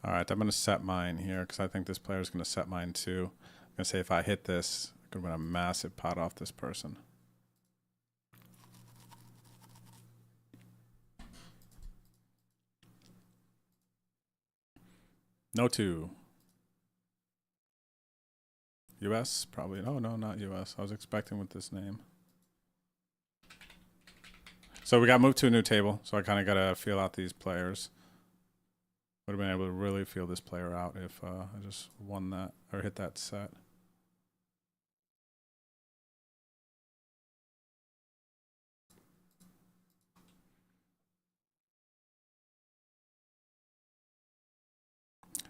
All right, I'm going to set mine here because I think this player is going to set mine too. I'm going to say if I hit this, I could win a massive pot off this person. No two. U.S. probably. Oh no, not U.S. I was expecting with this name. So we got moved to a new table. So I kind of got to feel out these players. Would have been able to really feel this player out if I just won that or hit that set.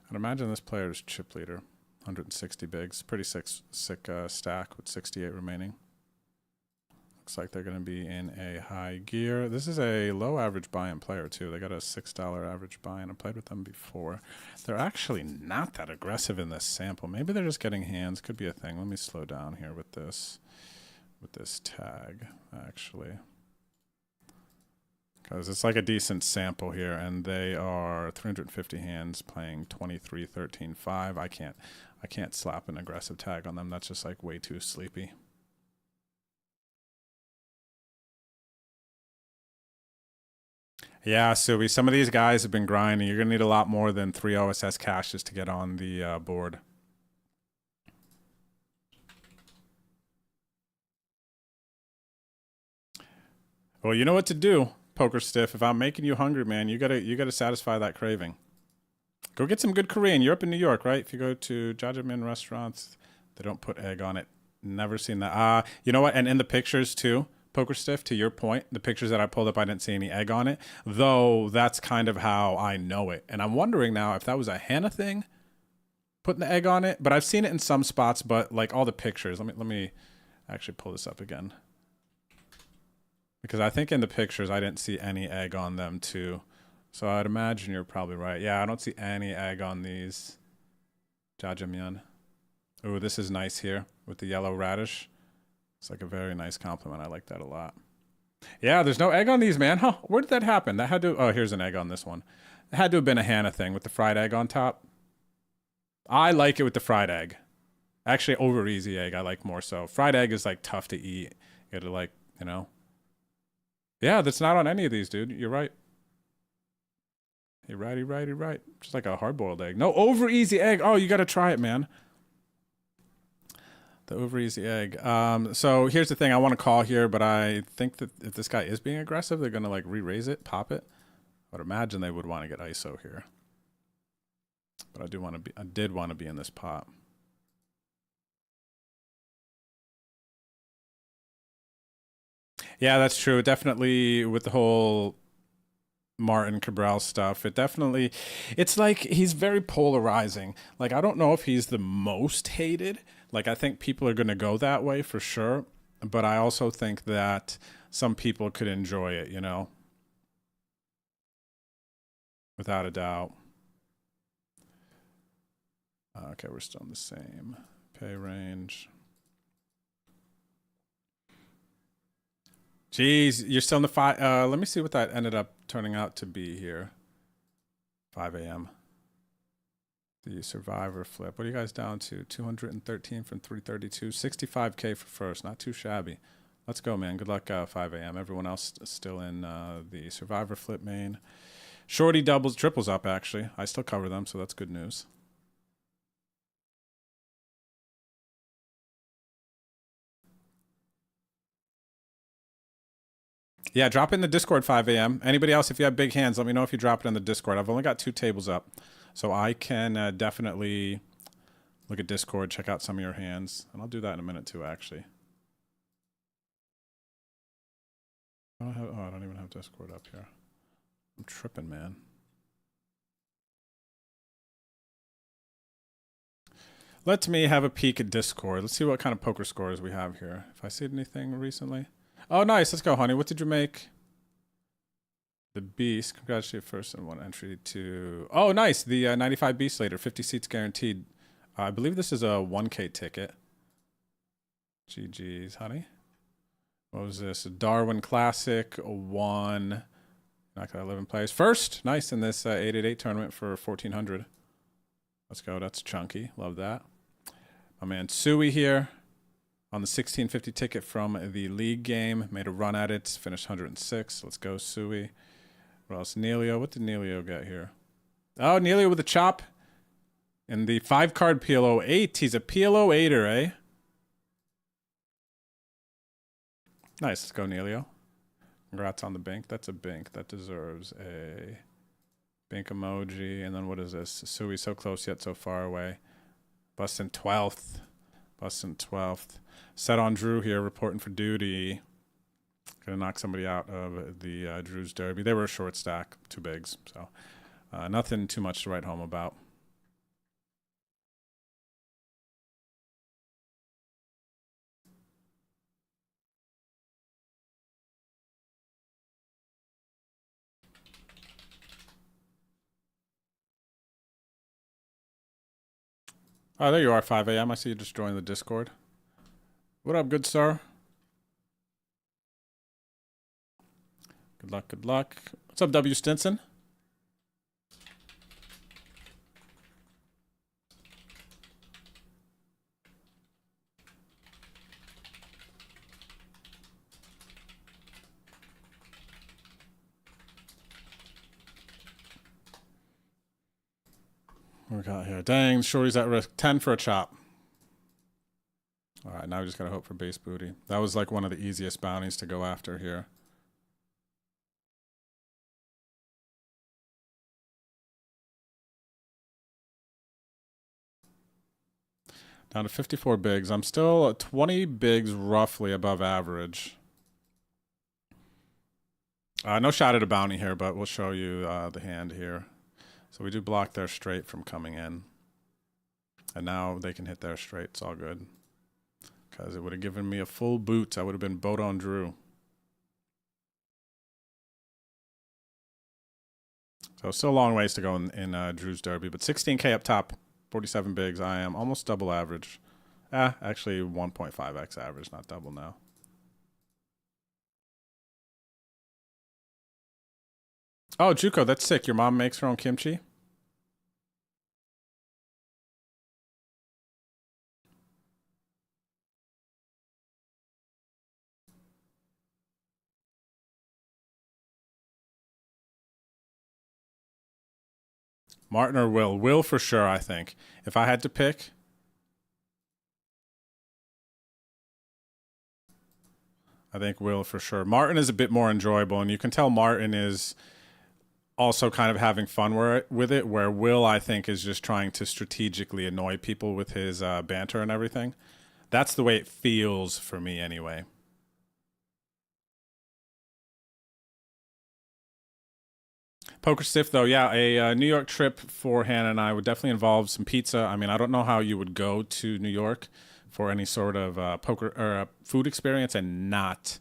I'd imagine this player is chip leader, 160 bigs, pretty sick stack with 68 remaining. Looks like they're going to be in a high gear. This is a low average buy-in player too. They got a $6 average buy-in. I played with them before. They're actually not that aggressive in this sample. Maybe they're just getting hands. Could be a thing. Let me slow down here with this tag actually. Because it's like a decent sample here, and they are 350 hands playing 23, 13, 5. I can't slap an aggressive tag on them. That's just like way too sleepy. Yeah, Subi, some of these guys have been grinding. You're going to need a lot more than 3 OSS caches to get on the board. Well, you know what to do, Poker Stiff. If I'm making you hungry, man, you gotta satisfy that craving. Go get some good Korean. You're up in New York, right? If you go to Jajangmyeon restaurants, they don't put egg on it. Never seen that. You know what? And in the pictures too, Poker Stiff, to your point, the pictures that I pulled up, I didn't see any egg on it, though that's kind of how I know it. And I'm wondering now if that was a Hannah thing, putting the egg on it, but I've seen it in some spots, but like all the pictures, let me actually pull this up again. Because I think in the pictures, I didn't see any egg on them too. So I'd imagine you're probably right. Yeah, I don't see any egg on these Jajangmyeon. Ooh, this is nice here with the yellow radish. It's like a very nice compliment. I like that a lot. Yeah, there's no egg on these, man. Huh? Where did that happen? That had to... Oh, here's an egg on this one. It had to have been a Hannah thing with the fried egg on top. I like it with the fried egg. Actually, over easy egg, I like more so. Fried egg is like tough to eat. You gotta like, you know... Yeah, that's not on any of these, dude. You're right. You're right. Just like a hard-boiled egg. No, over easy egg. Oh, you got to try it, man. The over easy egg. So here's the thing. I want to call here, but I think that if this guy is being aggressive, they're going to like re-raise it, pop it. I would imagine they would want to get ISO here. But I did want to be in this pot. Yeah, that's true. Definitely with the whole Martin Cabral stuff, it's like he's very polarizing. Like, I don't know if he's the most hated. Like, I think people are going to go that way for sure. But I also think that some people could enjoy it, you know? Without a doubt. Okay, we're still in the same pay range. Jeez, you're still in the 5. Let me see what that ended up turning out to be here. 5 a.m. The Survivor flip. What are you guys down to? 213 from 332. 65K for first. Not too shabby. Let's go, man. Good luck, 5 a.m. Everyone else still in the Survivor flip main. Shorty doubles, triples up, actually. I still cover them, so that's good news. Yeah, drop it in the Discord 5 a.m. Anybody else, if you have big hands, let me know if you drop it in the Discord. I've only got 2 tables up, so I can definitely look at Discord, check out some of your hands, and I'll do that in a minute too, actually. I don't even have Discord up here. I'm tripping, man. Let me have a peek at Discord. Let's see what kind of poker scores we have here. If I see anything recently. Oh, nice. Let's go, honey. What did you make? The Beast. Congratulations, first and 1 entry to... Oh, nice. The 95 Beast later. 50 seats guaranteed. I believe this is a 1K ticket. GG's, honey. What was this? A Darwin Classic. 1. Not got 11 players. First. Nice in this 888 tournament for 1,400. Let's go. That's chunky. Love that. My man Sui here. On the 1650 ticket from the league game. Made a run at it. Finished 106. Let's go, Sui. What else? Neilio. What did Neilio get here? Oh, Neilio with a chop. In the 5-card PLO 8, he's a PLO 8er, eh? Nice, let's go, Neilio. Congrats on the bink. That's a bink. That deserves a bink emoji. And then what is this? Sui, so close yet so far away. Bustin 12th. Bustin 12th. Set on Drew here, reporting for duty. Gonna knock somebody out of the Drew's Derby. They were a short stack, 2 bigs. So nothing too much to write home about. Oh, there you are, 5 a.m. I see you just joined the Discord. What up, good sir? Good luck, good luck. What's up, W. Stinson? What we got here? Dang, Shorty's at risk. 10 for a chop. All right, now we just gotta hope for base booty. That was like one of the easiest bounties to go after here. Down to 54 bigs. I'm still 20 bigs roughly above average. No shot at a bounty here, but we'll show you the hand here. So we do block their straight from coming in. And now they can hit their straight. It's all good. Because it would have given me a full boot. I would have been boat on Drew. So still a long ways to go in Drew's Derby. But 16K up top. 47 bigs. I am almost double average. Actually 1.5x average, not double now. Oh, Juko, that's sick. Your mom makes her own kimchi? Martin or Will? Will for sure, I think. If I had to pick, I think Will for sure. Martin is a bit more enjoyable, and you can tell Martin is also kind of having fun with it, where Will, I think, is just trying to strategically annoy people with his banter and everything. That's the way it feels for me anyway. Poker stiff though, yeah. A New York trip for Hannah and I would definitely involve some pizza. I mean, I don't know how you would go to New York for any sort of poker or food experience and not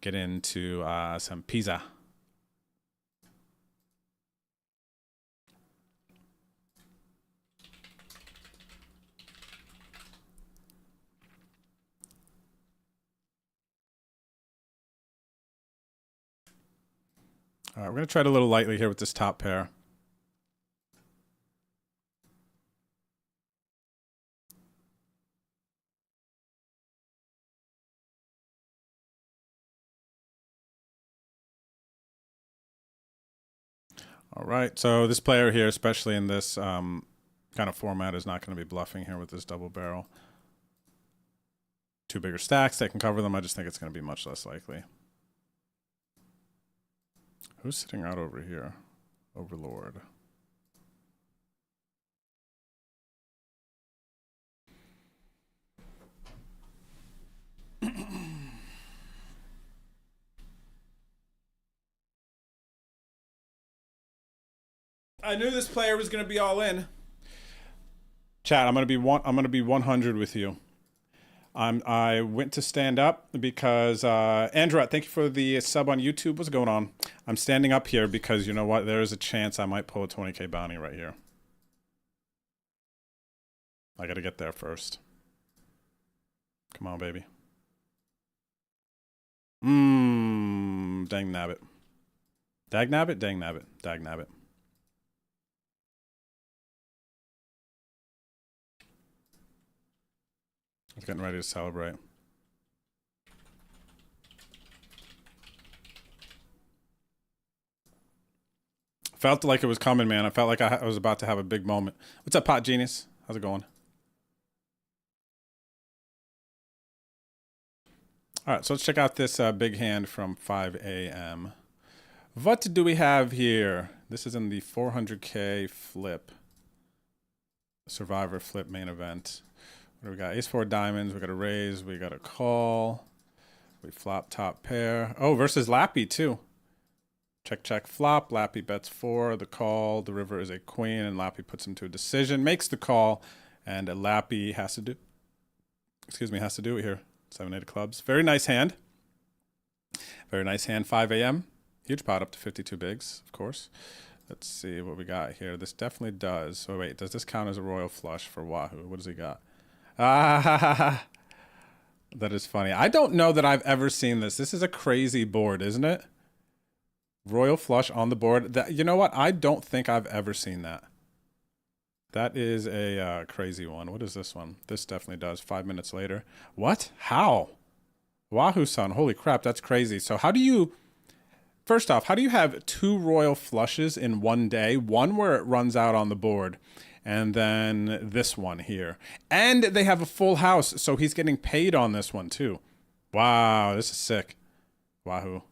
get into some pizza. All right, we're going to tread a little lightly here with this top pair. All right, so this player here, especially in this kind of format, is not going to be bluffing here with this double barrel. 2 bigger stacks, they can cover them. I just think it's going to be much less likely. Who's sitting out over here? Overlord. I knew this player was going to be all in. Chat, I'm going to be 100 with you. I went to stand up because Andrew, thank you for the sub on YouTube. What's going on? I'm standing up here because you know what? There is a chance I might pull a 20K bounty right here. I got to get there first. Come on, baby. Dang nabbit. Dag nabbit? Dang nabbit. Dag nabbit. I was getting ready to celebrate. Felt like it was coming, man. I felt like I was about to have a big moment. What's up, Pot Genius? How's it going? All right, so let's check out this big hand from 5 a.m. What do we have here? This is in the 400K flip. Survivor flip main event. What do we got? Ace-4 diamonds. We got a raise. We got a call. We flop top pair. Oh, versus Lappy, too. Check, check, flop. Lappy bets 4. The call. The river is a queen, and Lappy puts him to a decision. Makes the call, and Lappy has to do... Excuse me, has to do it here. 7-8 of clubs. Very nice hand. Very nice hand. 5 a.m. Huge pot up to 52 bigs, of course. Let's see what we got here. This definitely does. So wait, does this count as a royal flush for Wahoo? What does he got? Ah, that is funny. I don't know that I've ever seen this. This is a crazy board, isn't it? Royal flush on the board. That, you know what? I don't think I've ever seen that. That is a crazy one. What is this one? This definitely does. 5 minutes later. What? How? Wahoo-san. Holy crap, that's crazy. So how do you... First off, how do you have 2 royal flushes in one day? One where it runs out on the board, and then this one here. And they have a full house, so he's getting paid on this one too. Wow, this is sick. Wahoo.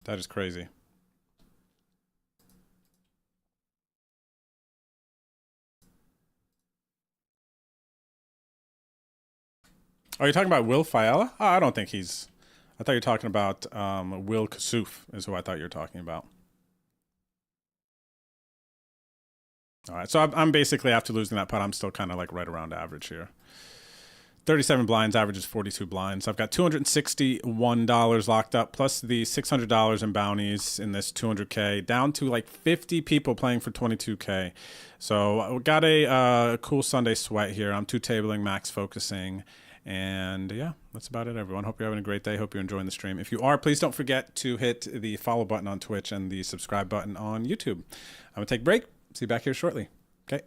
That is crazy. Are you talking about Will Fiala? Oh, I don't think he's... I thought you were talking about Will Kasuf is who I thought you were talking about. All right, so I'm basically, after losing that pot, I'm still kind of like right around average here. 37 blinds, average is 42 blinds. I've got $261 locked up, plus the $600 in bounties in this 200K, down to like 50 people playing for 22K. So we got a cool Sunday sweat here. I'm 2-tabling, max focusing. And yeah, that's about it, everyone. Hope you're having a great day. Hope you're enjoying the stream. If you are, please don't forget to hit the follow button on Twitch and the subscribe button on YouTube. I'm going to take a break. See you back here shortly. Okay.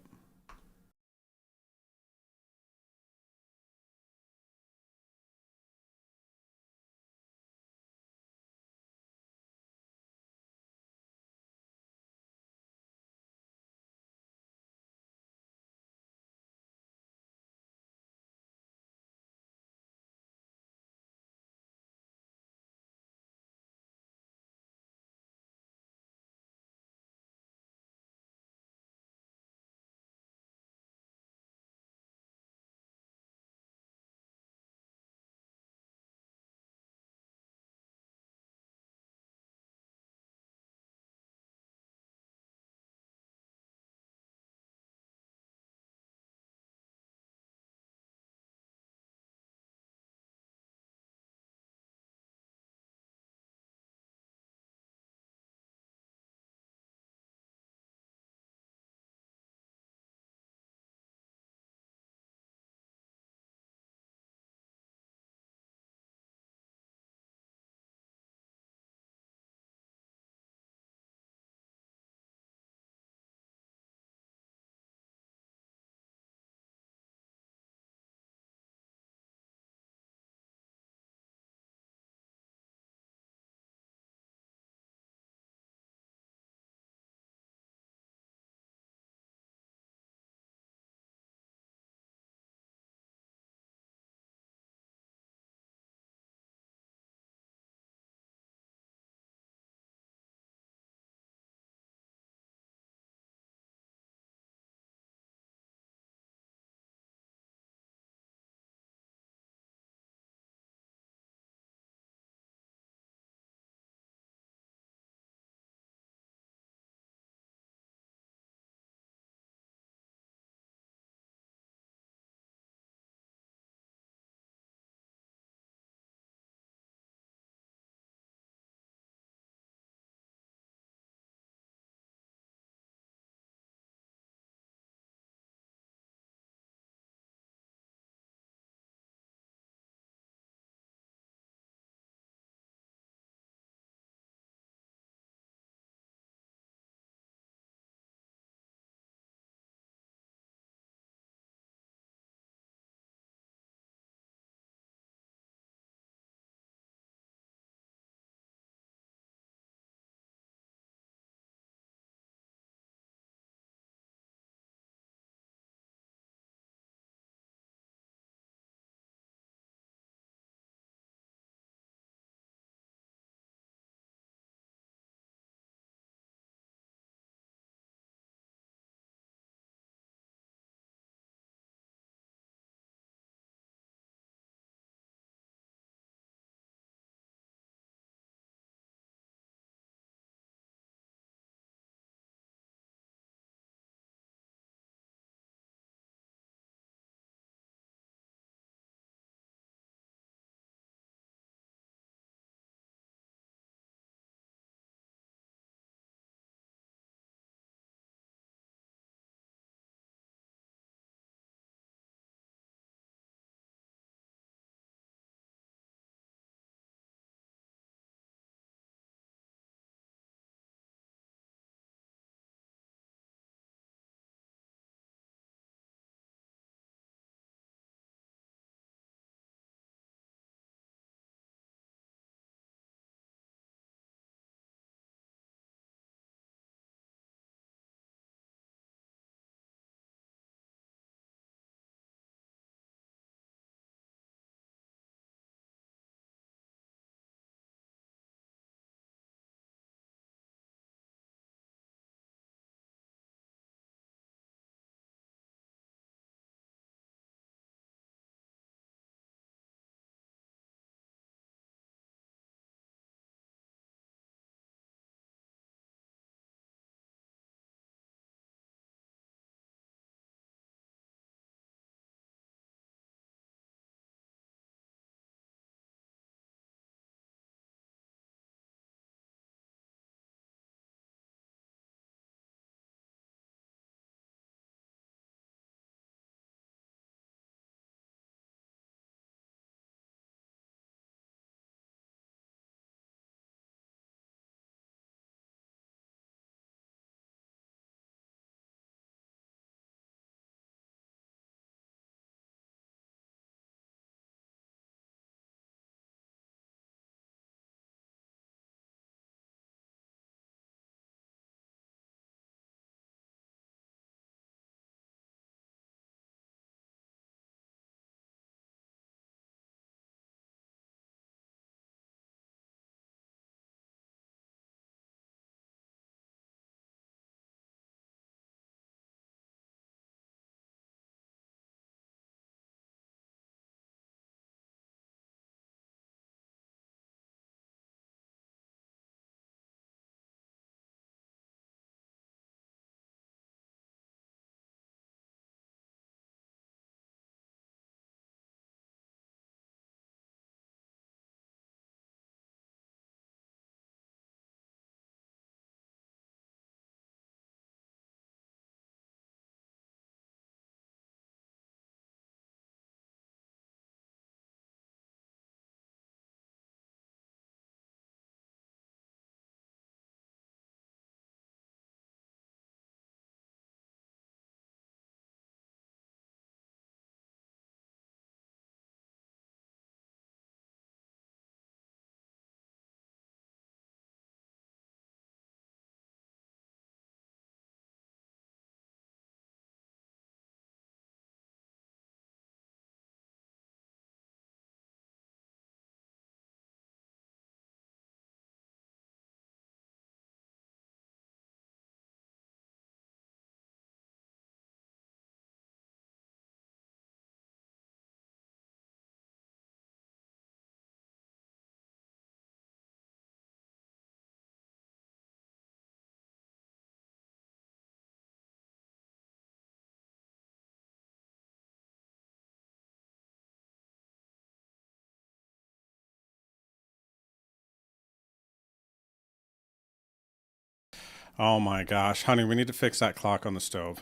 Oh my gosh. Honey, we need to fix that clock on the stove.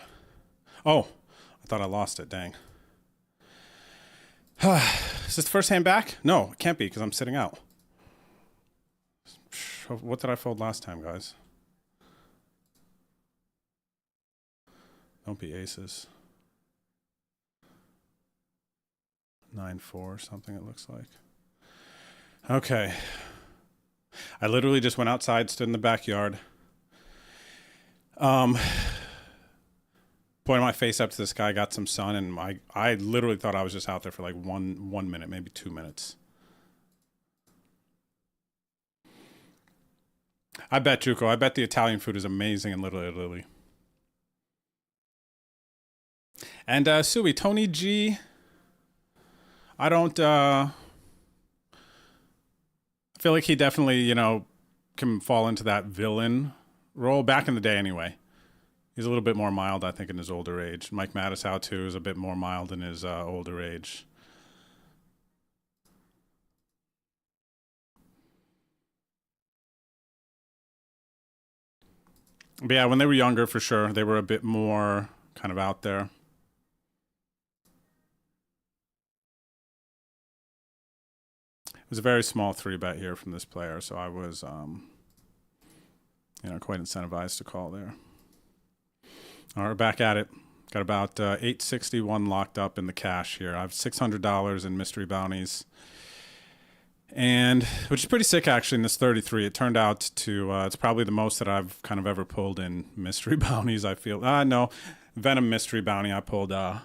Oh, I thought I lost it. Dang. Is this the first hand back? No, it can't be because I'm sitting out. What did I fold last time, guys? Don't be aces. 9-4 something it looks like. Okay. I literally just went outside, stood in the backyard. Pointed my face up to the sky, got some sun, and I literally thought I was just out there for like one minute, maybe 2 minutes. I bet, Juco, I bet the Italian food is amazing in Little Italy. And Sui, Tony G, I don't I feel like he definitely, you know, can fall into that villain role back in the day anyway. He's a little bit more mild, I think, in his older age. Mike Matusow, too, is a bit more mild in his older age. But yeah, when they were younger, for sure, they were a bit more kind of out there. It was a very small 3-bet here from this player, so I was, you know, quite incentivized to call there. All right, we're back at it. Got about 861 locked up in the cash here. I have $600 in mystery bounties, and which is pretty sick actually. In this 33, it turned out to it's probably the most that I've kind of ever pulled in mystery bounties. I feel no Venom mystery bounty. I pulled a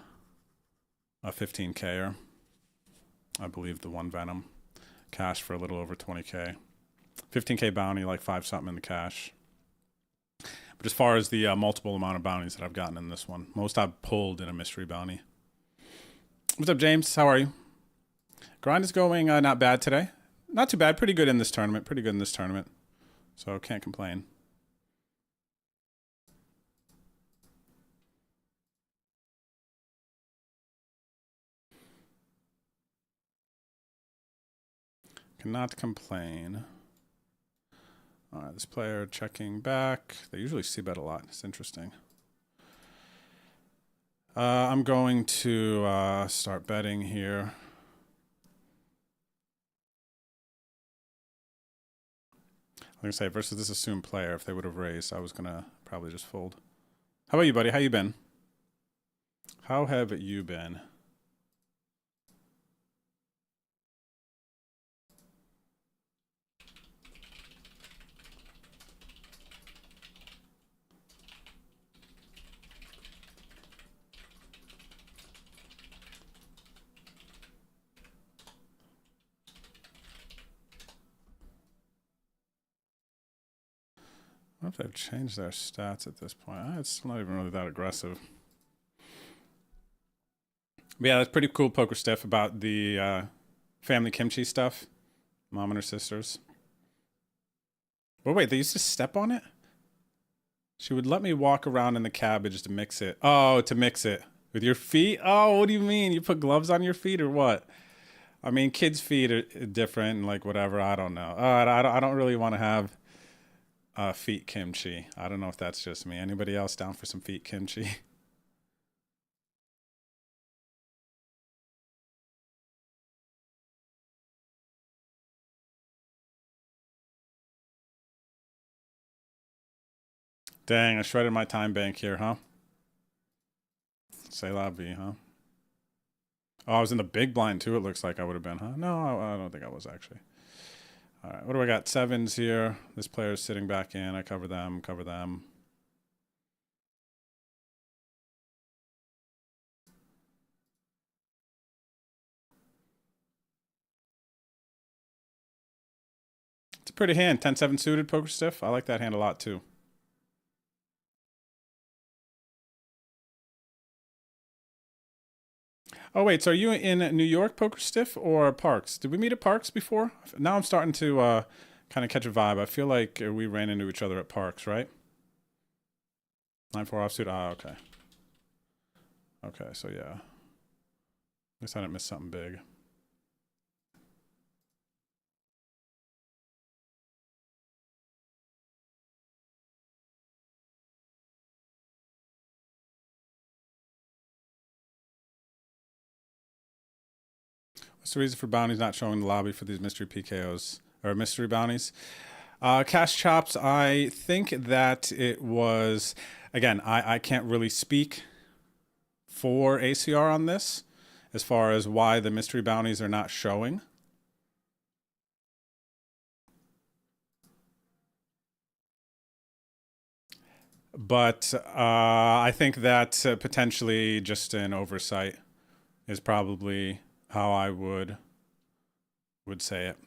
15K, I believe the one Venom cash for a little over 20K. 15K bounty, like 5 something in the cash. But as far as the multiple amount of bounties that I've gotten in this one, most I've pulled in a mystery bounty. What's up, James? How are you? Grind is going not bad today. Not too bad. Pretty good in this tournament. Pretty good in this tournament. So can't complain. Cannot complain. All right, this player checking back. They usually c-bet a lot. It's interesting. I'm going to start betting here. I'm going to say versus this assumed player, if they would have raised, I was going to probably just fold. How about you, buddy? How you been? How have you been? I wonder if they've changed their stats at this point. It's not even really that aggressive. But yeah, that's pretty cool poker stuff about the family kimchi stuff. Mom and her sisters. Well, wait, they used to step on it? She would let me walk around in the cabbage to mix it. Oh, to mix it. With your feet? Oh, what do you mean? You put gloves on your feet or what? I mean, kids' feet are different and like whatever. I don't know. I don't really want to have feet kimchi. I don't know if that's just me. Anybody else down for some feet kimchi? Dang, I shredded my time bank here, huh? C'est la vie, huh? Oh, I was in the big blind too, it looks like I would have been, huh? No, I don't think I was actually. All right, what do I got? Sevens here. This player's sitting back in. I cover them, cover them. It's a pretty hand. 10-7 suited poker stiff. I like that hand a lot too. Oh, wait, so are you in New York poker stiff or Parks? Did we meet at Parks before? Now I'm starting to kind of catch a vibe. I feel like we ran into each other at Parks, right? 9-4 offsuit. Ah, okay. Okay, so yeah. At least I didn't miss something big. What's the reason for bounties not showing the lobby for these mystery PKOs or mystery bounties? Cash chops, I think that it was, again, I can't really speak for ACR on this as far as why the mystery bounties are not showing. But I think that potentially just an oversight is probably how I would say it.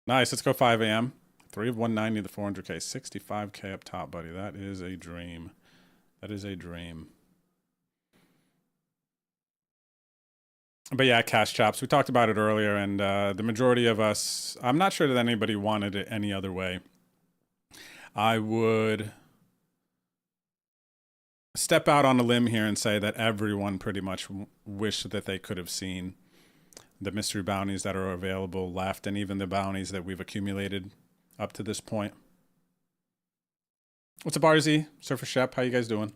Nice. Let's go 5 a.m. 3 of 190, the 400K, 65K up top, buddy. That is a dream. That is a dream. But yeah, cash chops. We talked about it earlier, and the majority of us, I'm not sure that anybody wanted it any other way. I would step out on a limb here and say that everyone pretty much wished that they could have seen the mystery bounties that are available left, and even the bounties that we've accumulated up to this point. What's up, RZ? Surfer Shep, how you guys doing?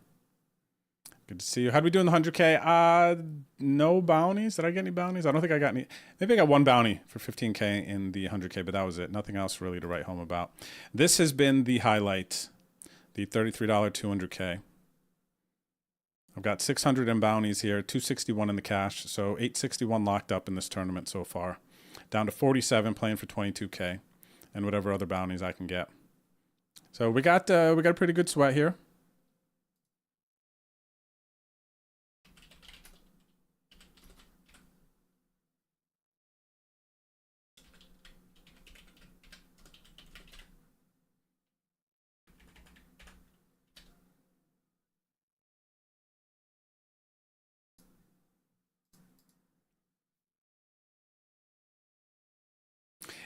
Good to see you. How'd we do in the 100K? No bounties. Did I get any bounties? I don't think I got any. Maybe I got one bounty for 15K in the 100K, but that was it. Nothing else really to write home about. This has been the highlight, the $33 200K. I've got 600 in bounties here, 261 in the cash, so 861 locked up in this tournament so far. Down to 47 playing for 22K and whatever other bounties I can get. So we got a pretty good sweat here.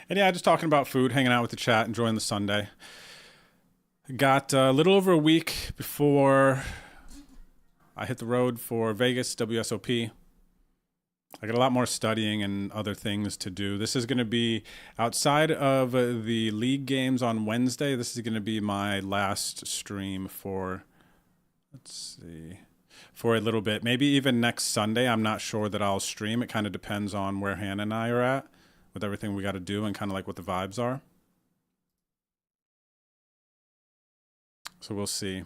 And yeah, just talking about food, hanging out with the chat, enjoying the Sunday. Got a little over a week before I hit the road for Vegas, WSOP. I got a lot more studying and other things to do. This is going to be outside of the league games on Wednesday. This is going to be my last stream for, let's see, for a little bit. Maybe even next Sunday. I'm not sure that I'll stream. It kind of depends on where Hannah and I are at with everything we got to do and kind of like what the vibes are. So we'll see.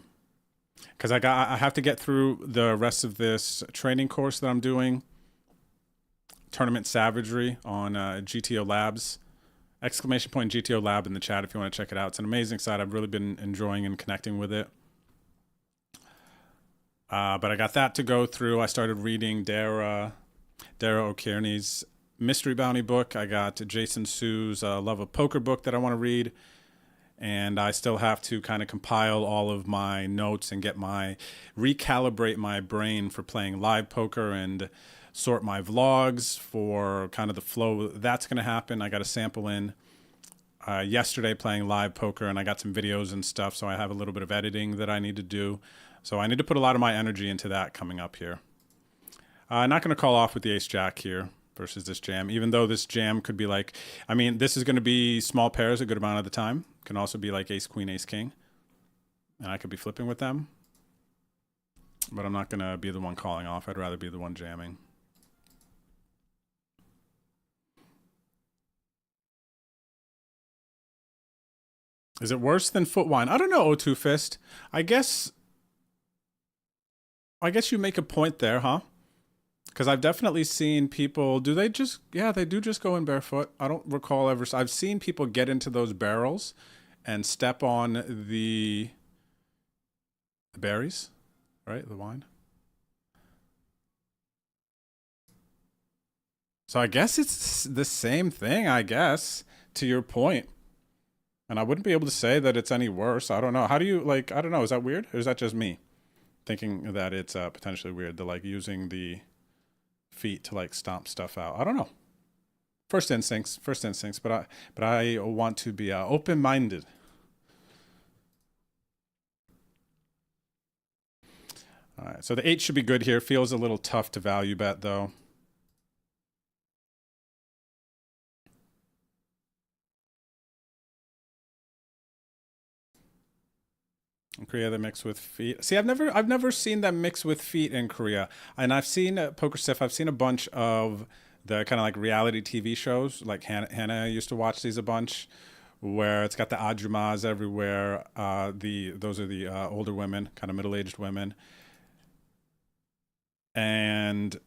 Because I have to get through the rest of this training course that I'm doing. Tournament Savagery on GTO Labs. Exclamation point GTO Lab in the chat if you want to check it out. It's an amazing site. I've really been enjoying and connecting with it. But I got that to go through. I started reading Dara O'Kearney's Mystery Bounty book. I got Jason Su's Love of Poker book that I want to read. And I still have to kind of compile all of my notes and recalibrate my brain for playing live poker and sort my vlogs for kind of the flow that's going to happen. I got a sample in yesterday playing live poker, and I got some videos and stuff, so I have a little bit of editing that I need to do. So I need to put a lot of my energy into that coming up here. I'm not going to call off with the ace-jack here versus this jam, even though this jam could be like, I mean, this is going to be small pairs a good amount of the time. Can also be like ace-queen, ace-king, and I could be flipping with them. But I'm not going to be the one calling off. I'd rather be the one jamming. Is it worse than Footwine? I don't know, O2 Fist. I guess you make a point there, huh? Because I've definitely seen people, do they just, yeah, they do just go in barefoot. I don't recall ever, I've seen people get into those barrels and step on the berries, right? The wine. So I guess it's the same thing, I guess, to your point. And I wouldn't be able to say that it's any worse. I don't know. How do you, like, I don't know. Is that weird? Or is that just me thinking that it's potentially weird, the like using the feet to like stomp stuff out? I don't know. First instincts, but I want to be open-minded. All right, so the 8 should be good here. Feels a little tough to value bet though. In Korea, they mix with feet. See, I've never seen them mix with feet in Korea, and I've seen Poker Stiff. I've seen a bunch of the kind of like reality TV shows. Like Hannah used to watch these a bunch, where it's got the ajumas everywhere. Those are the older women, kind of middle-aged women, and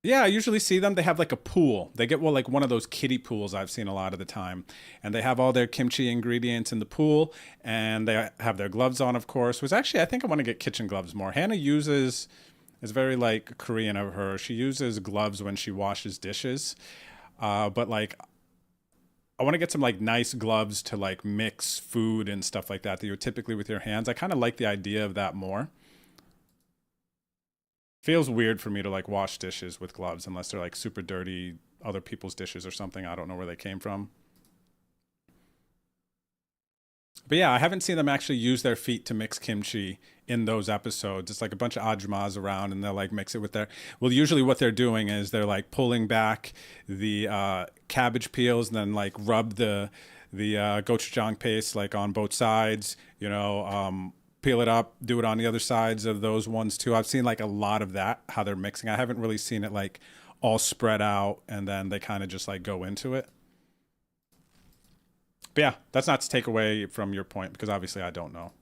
yeah, I usually see them. They have like a pool. They get like one of those kiddie pools I've seen a lot of the time. And they have all their kimchi ingredients in the pool. And they have their gloves on, of course, which actually I think I want to get kitchen gloves more. Hannah is very like Korean of her. She uses gloves when she washes dishes. But like, I want to get some like nice gloves to like mix food and stuff like that you're typically with your hands. I kind of like the idea of that more. Feels weird for me to like wash dishes with gloves unless they're like super dirty other people's dishes or something. I don't know where they came from. But yeah, I haven't seen them actually use their feet to mix kimchi in those episodes. It's like a bunch of ajumas around and they'll like mix it with their, well, usually what they're doing is they're like pulling back the cabbage peels and then like rub the gochujang paste like on both sides, peel it up, do it on the other sides of those ones too. I've seen like a lot of that, how they're mixing. I haven't really seen it like all spread out and then they kind of just like go into it. But yeah, that's not to take away from your point because obviously I don't know.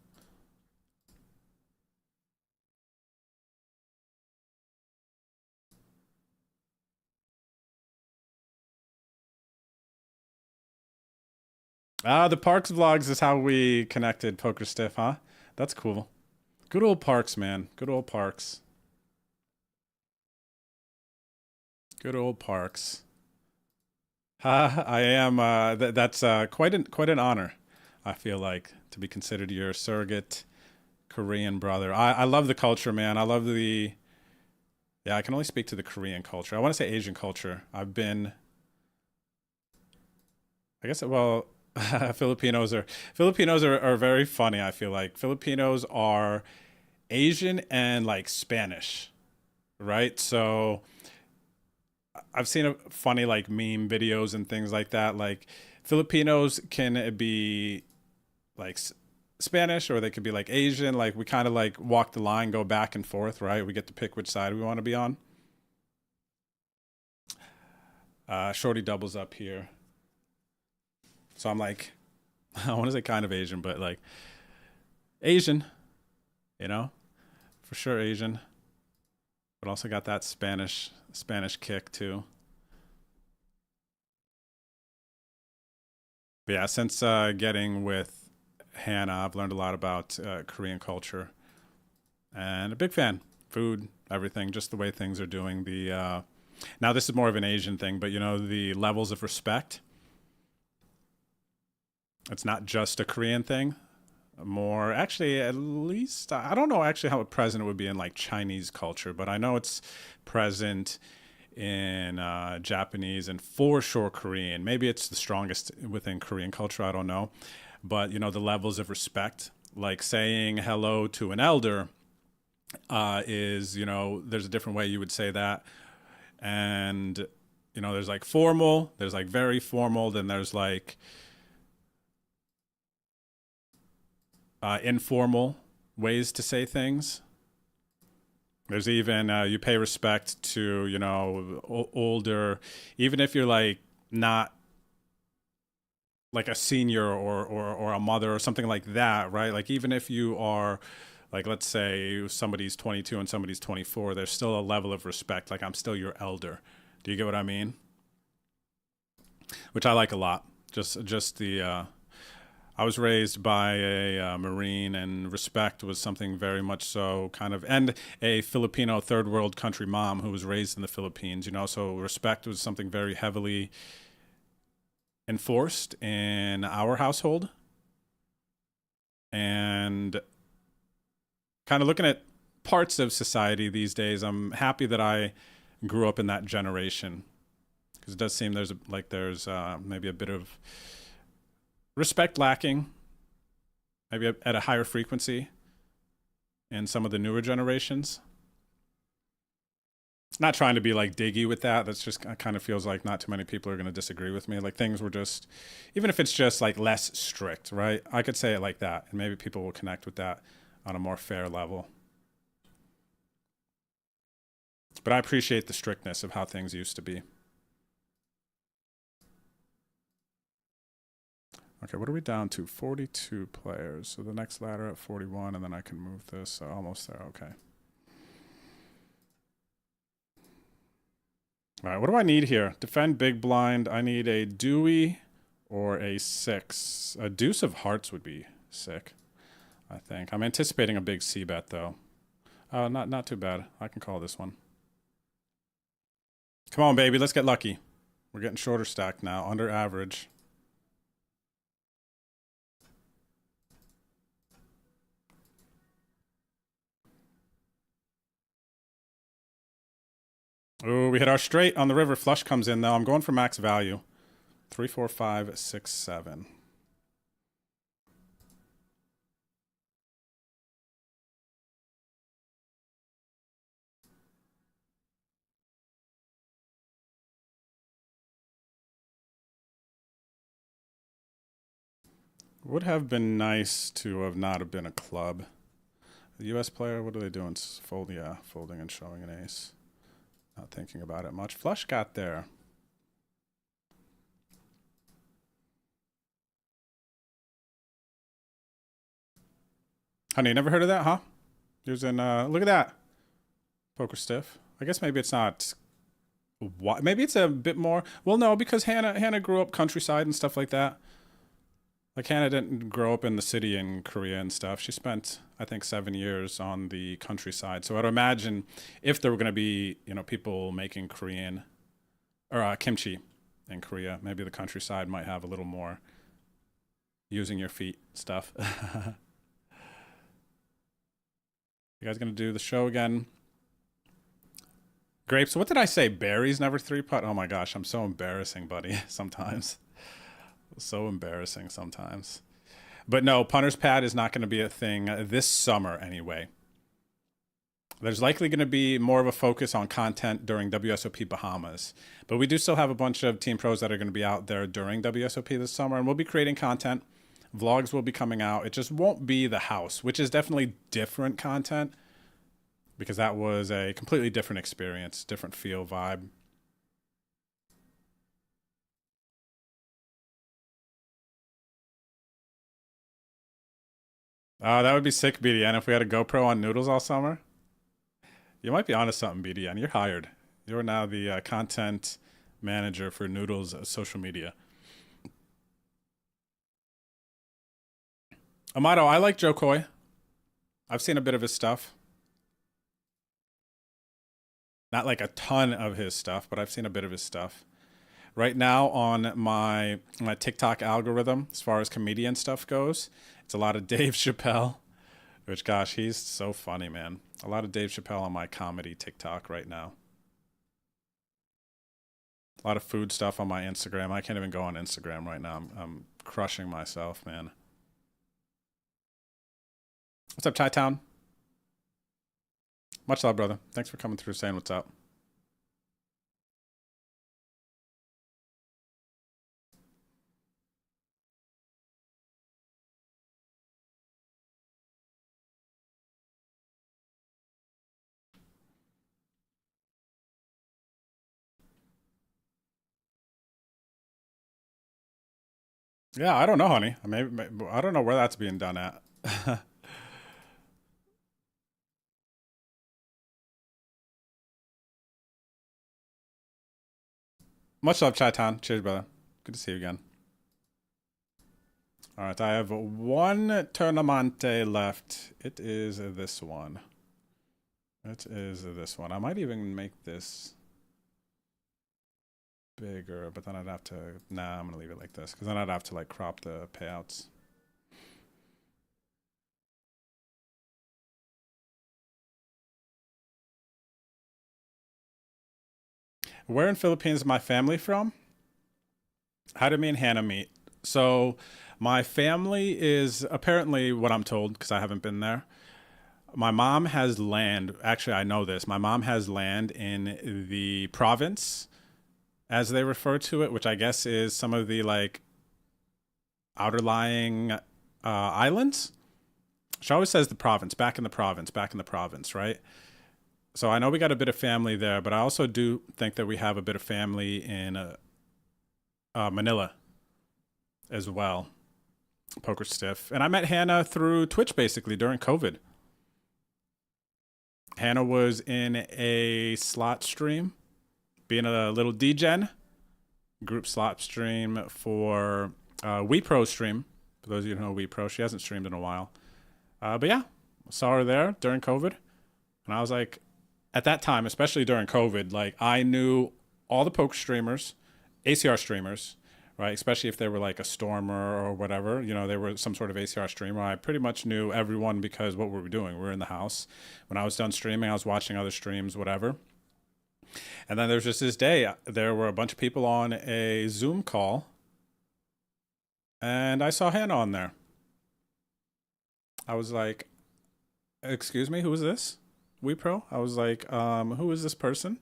The Parks vlogs is how we connected, Poker Stiff, huh? That's cool. Good old Parks, man. Good old Parks. Good old Parks. I am. That's quite an honor. I feel like to be considered your surrogate Korean brother. I love the culture, man. I love the. Yeah, I can only speak to the Korean culture. I want to say Asian culture. I've been. I guess well. Filipinos are very funny. I feel like Filipinos are Asian and like Spanish, right? So I've seen a funny like meme videos and things like that. Like Filipinos can be like Spanish or they could be like Asian. Like we kind of like walk the line, go back and forth, right? We get to pick which side we want to be on. Shorty doubles up here. So I'm like, I want to say kind of Asian, but like Asian, for sure Asian, but also got that Spanish kick too. But yeah, since getting with Hannah, I've learned a lot about Korean culture and a big fan. Food, everything, just the way things are doing. Now this is more of an Asian thing, but the levels of respect. It's not just a Korean thing. More, actually, at least, I don't know actually how present it would be in like Chinese culture, but I know it's present in Japanese and for sure Korean. Maybe it's the strongest within Korean culture, I don't know. But, the levels of respect, like saying hello to an elder is, there's a different way you would say that. And, there's like formal, there's like very formal, then there's like informal ways to say things. There's even you pay respect to older, even if you're like not like a senior or a mother or something like that, right? Like even if you are like, let's say somebody's 22 and somebody's 24, there's still a level of respect. Like I'm still your elder. Do you get what I mean? Which I like a lot. Just the. I was raised by a Marine, and respect was something very much so kind of, and a Filipino third world country mom who was raised in the Philippines, so respect was something very heavily enforced in our household. And kind of looking at parts of society these days, I'm happy that I grew up in that generation because it does seem there's maybe a bit of respect lacking, maybe at a higher frequency in some of the newer generations. Not trying to be like diggy with that. That's just kind of feels like not too many people are going to disagree with me. Like things were just, even if it's just like less strict, right? I could say it like that, and maybe people will connect with that on a more fair level. But I appreciate the strictness of how things used to be. Okay, what are we down to? 42 players. So the next ladder at 41, and then I can move this. So almost there. Okay. All right, what do I need here? Defend big blind. I need a Dewey or a 6. A deuce of hearts would be sick, I think. I'm anticipating a big C bet, though. Not too bad. I can call this one. Come on, baby. Let's get lucky. We're getting shorter stacked now, under average. Oh, we hit our straight on the river. Flush comes in, though. I'm going for max value. 3, 4, 5, 6, 7. Would have been nice to have not have been a club. The U.S. player, what are they doing? Folding and showing an ace. Not thinking about it much. Flush got there. Honey, never heard of that, huh? Using, look at that. Poker stiff. I guess maybe it's not. Maybe it's a bit more. Well, no, because Hannah grew up countryside and stuff like that. Like Hannah didn't grow up in the city in Korea and stuff. She spent, I think, 7 years on the countryside. So I'd imagine if there were going to be, you know, people making Korean or kimchi in Korea, maybe the countryside might have a little more using your feet stuff. You guys going to do the show again? Grapes. What did I say? Berries never 3-putt? Oh my gosh, I'm so embarrassing, buddy, sometimes. So embarrassing sometimes. But no, punter's pad is not going to be a thing this summer anyway. There's likely going to be more of a focus on content during WSOP Bahamas. But we do still have a bunch of team pros that are going to be out there during WSOP this summer, and we'll be creating content. Vlogs will be coming out. It just won't be the house, which is definitely different content because that was a completely different experience, different feel, vibe. Oh, that would be sick, BDN, if we had a GoPro on Noodles all summer. You might be onto something, BDN. You're hired. You're now the content manager for Noodles' social media. Amato, I like Joe Coy. I've seen a bit of his stuff. Not like a ton of his stuff, but I've seen a bit of his stuff. Right now on my TikTok algorithm, as far as comedian stuff goes, it's a lot of Dave Chappelle, which, gosh, he's so funny, man. A lot of Dave Chappelle on my comedy TikTok right now. A lot of food stuff on my Instagram. I can't even go on Instagram right now. I'm crushing myself, man. What's up, Chi-Town? Much love, brother. Thanks for coming through saying what's up. Yeah, I don't know, honey. Maybe I don't know where that's being done at. Much love, Chi-Town. Cheers, brother. Good to see you again. All right, I have one Tournamente left. It is this one. It is this one. I might even make this bigger, but then I'd have to... Nah, I'm going to leave it like this, because then I'd have to, like, crop the payouts. Where in Philippines is my family from? How did me and Hannah meet? So my family is apparently, what I'm told, because I haven't been there, My mom has land. Actually, I know this. My mom has land in the province, as they refer to it, which I guess is some of the like outerlying islands. She always says the province, back in the province, back in the province, right? So I know we got a bit of family there, but I also do think that we have a bit of family in Manila as well. Poker Stiff. And I met Hannah through Twitch basically during COVID. Hannah was in a slot stream, being a little DGen, group slot stream for WePro stream. For those of you who know WePro, she hasn't streamed in a while. But yeah, saw her there during COVID. And I was like, at that time, especially during COVID, like I knew all the poker streamers, ACR streamers, right? Especially if they were like a Stormer or whatever, you know, they were some sort of ACR streamer. I pretty much knew everyone because what were we doing? We were in the house. When I was done streaming, I was watching other streams, whatever. And then there's just this day, there were a bunch of people on a Zoom call, and I saw Hannah on there. I was like, excuse me, who is this? WePro? I was like, who is this person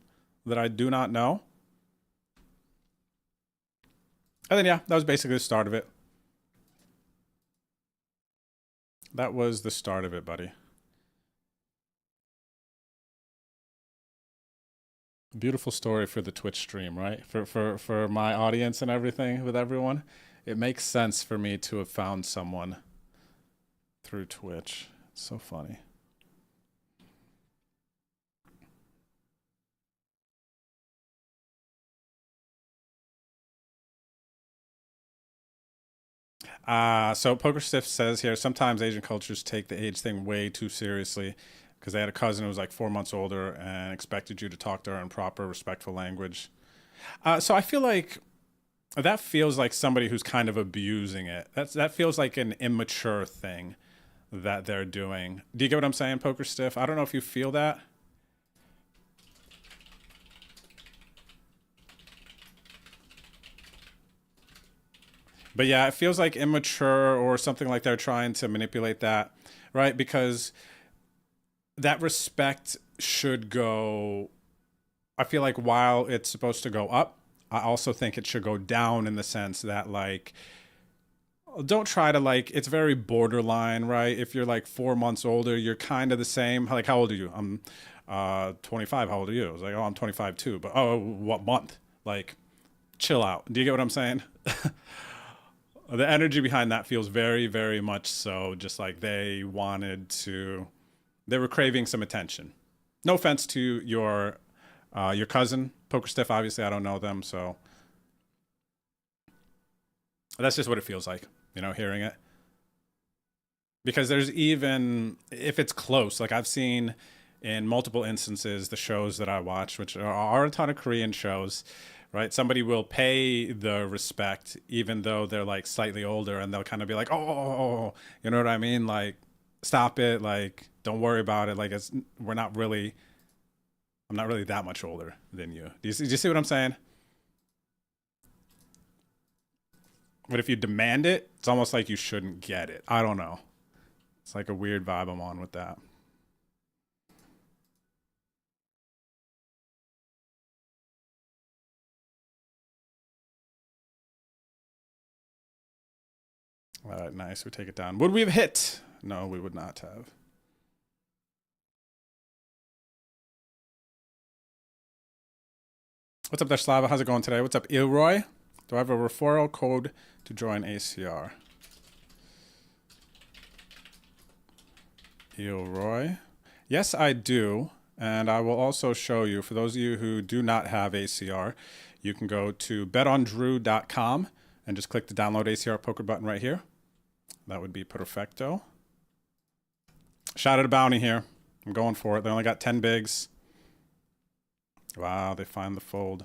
that I do not know? And then, yeah, that was basically the start of it. That was the start of it, buddy. Beautiful story for the Twitch stream, right? For my audience and everything with everyone. It makes sense for me to have found someone through Twitch. It's so funny. So Poker Stiff says here, sometimes Asian cultures take the age thing way too seriously because they had a cousin who was like 4 months older and expected you to talk to her in proper, respectful language. So I feel like that feels like somebody who's kind of abusing it. That feels like an immature thing that they're doing. Do you get what I'm saying, Poker Stiff? I don't know if you feel that. But yeah, it feels like immature or something like they're trying to manipulate that, right? Because that respect should go, I feel like while it's supposed to go up, I also think it should go down in the sense that like, don't try to like, it's very borderline, right? If you're like 4 months older, you're kind of the same. Like, how old are you? I'm 25. How old are you? I was like, oh, I'm 25 too. But oh, what month? Like, chill out. Do you get what I'm saying? The energy behind that feels very, very much so just like they were craving some attention. No offense to your cousin, Poker Stiff. Obviously, I don't know them, so that's just what it feels like, you know, hearing it. Because there's even, if it's close, like I've seen in multiple instances, the shows that I watch, which are a ton of Korean shows, right? Somebody will pay the respect, even though they're like slightly older, and they'll kind of be like, oh, you know what I mean? Like, stop it. Like, don't worry about it. Like, I'm not really that much older than you. Do you see what I'm saying? But if you demand it, it's almost like you shouldn't get it. I don't know. It's like a weird vibe I'm on with that. All right, nice. We take it down. Would we have hit? No, we would not have. What's up there, Slava? How's it going today? What's up, Ilroy? Do I have a referral code to join ACR? Ilroy. Yes, I do. And I will also show you, for those of you who do not have ACR, you can go to betondrew.com and just click the download ACR poker button right here. That would be perfecto. Shot at a bounty here. I'm going for it. They only got 10 bigs. Wow, they find the fold.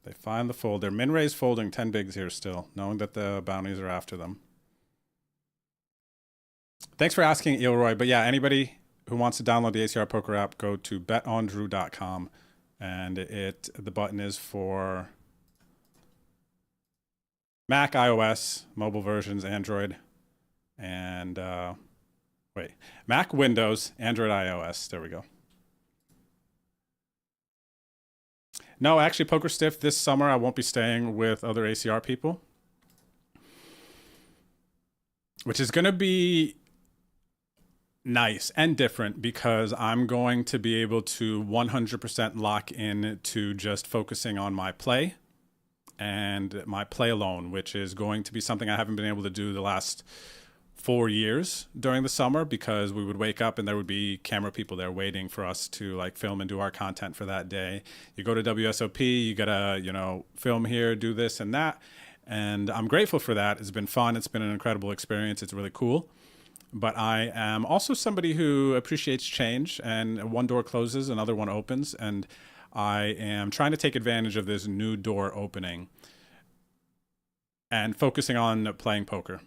They find the fold. Their min raise folding 10 bigs here still, knowing that the bounties are after them. Thanks for asking, Ilroy. But yeah, anybody who wants to download the ACR Poker app, go to betondrew.com. And the button is for Mac, iOS, mobile versions, Android. And Wait, Mac, Windows, Android, iOS. There we go. No, actually, Poker Stiff, this summer I won't be staying with other ACR people, which is going to be nice and different because I'm going to be able to 100% lock in to just focusing on my play and my play alone, which is going to be something I haven't been able to do the last 4 years during the summer because we would wake up and there would be camera people there waiting for us to like film and do our content for that day. You go to WSOP, you gotta, you know, film here, do this and that. And I'm grateful for that. It's been fun. It's been an incredible experience. It's really cool. But I am also somebody who appreciates change, and one door closes, another one opens. And I am trying to take advantage of this new door opening and focusing on playing poker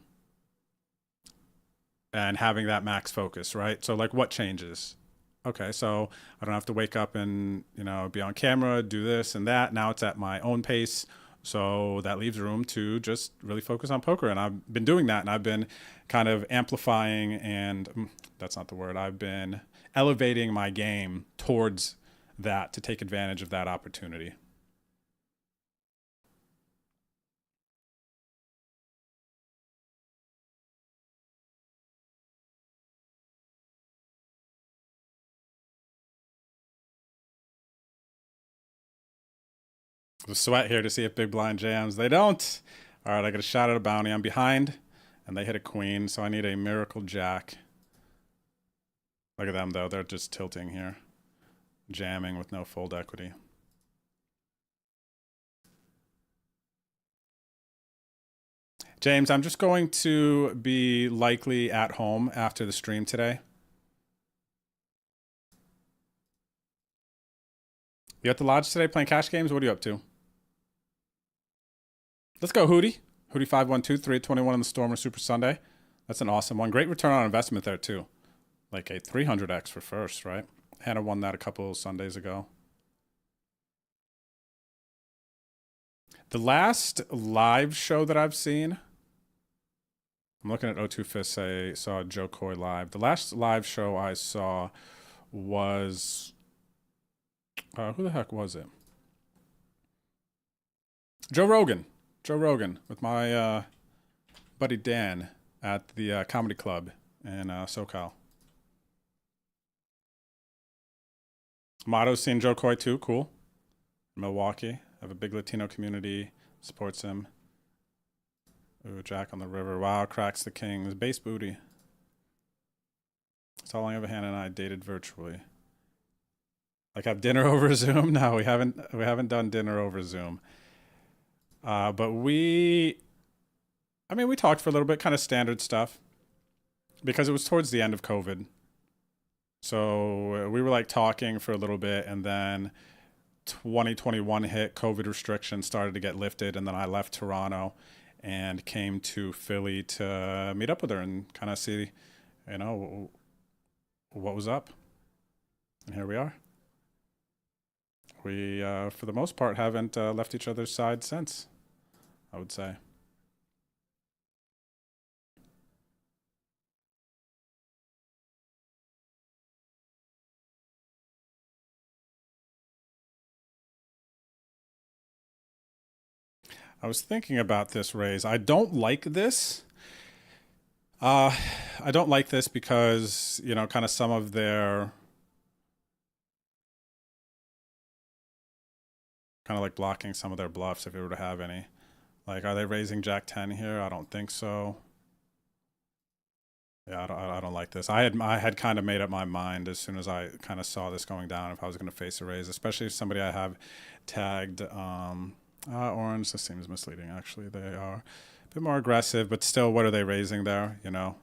and having that max focus, right? So like what changes? Okay, so I don't have to wake up and, you know, be on camera, do this and that. Now it's at my own pace. So that leaves room to just really focus on poker. And I've been doing that, and I've been kind of amplifying and that's not the word. I've been elevating my game towards that to take advantage of that opportunity. The sweat here to see if big blind jams. They don't. All right, I got a shot at a bounty. I'm behind, and they hit a queen, so I need a miracle jack. Look at them, though. They're just tilting here. Jamming with no fold equity. James, I'm just going to be likely at home after the stream today. You at the lodge today playing cash games? What are you up to? Let's go, Hootie. Hootie 512, 321 on the Stormer Super Sunday. That's an awesome one. Great return on investment there, too. Like a 300x for first, right? Hannah won that a couple Sundays ago. The last live show that I've seen, I'm looking at O2 Fist, I saw Joe Coy live. The last live show I saw was, who the heck was it? Joe Rogan. Joe Rogan with my buddy Dan at the comedy club in SoCal. Motto's seen Joe Coy too. Cool. Milwaukee. Have a big Latino community. Supports him. Ooh, Jack on the river. Wow, cracks the king. His base booty. That's how long Hannah and I dated virtually. Like have dinner over Zoom? No, we haven't done dinner over Zoom. But we talked for a little bit, kind of standard stuff, because it was towards the end of COVID. So we were like talking for a little bit, and then 2021 hit, COVID restrictions started to get lifted, and then I left Toronto and came to Philly to meet up with her and kind of see, you know, what was up. And here we are. We, for the most part, haven't left each other's side since, I would say. I was thinking about this raise. I don't like this. I don't like this because, you know, kind of some of their kind of like blocking some of their bluffs if they were to have any. Like, are they raising Jack 10 here? I don't think so. Yeah, I don't like this. I had kind of made up my mind as soon as I kind of saw this going down if I was going to face a raise, especially if somebody I have tagged orange. This seems misleading, actually. They are a bit more aggressive, but still, what are they raising there? You know,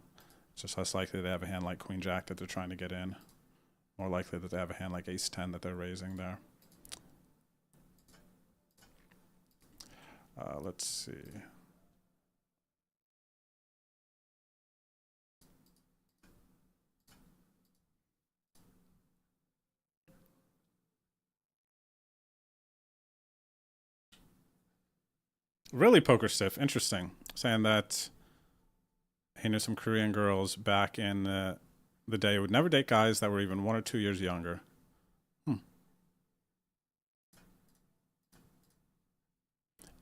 it's just less likely they have a hand like Queen Jack that they're trying to get in. More likely that they have a hand like Ace 10 that they're raising there. Let's see. Really, Poker Stiff. Interesting. Saying that he knew some Korean girls back in the day would never date guys that were even 1 or 2 years younger.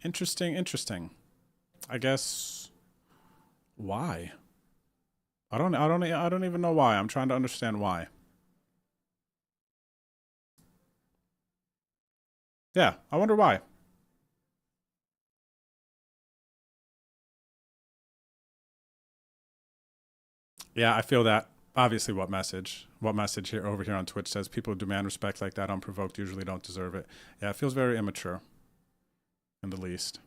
Interesting, interesting. I guess why? I don't even know why. I'm trying to understand why. Yeah, I wonder why. Yeah, I feel that. Obviously, what message? What message here over here on Twitch says people who demand respect like that unprovoked usually don't deserve it. Yeah, it feels very immature, in the least.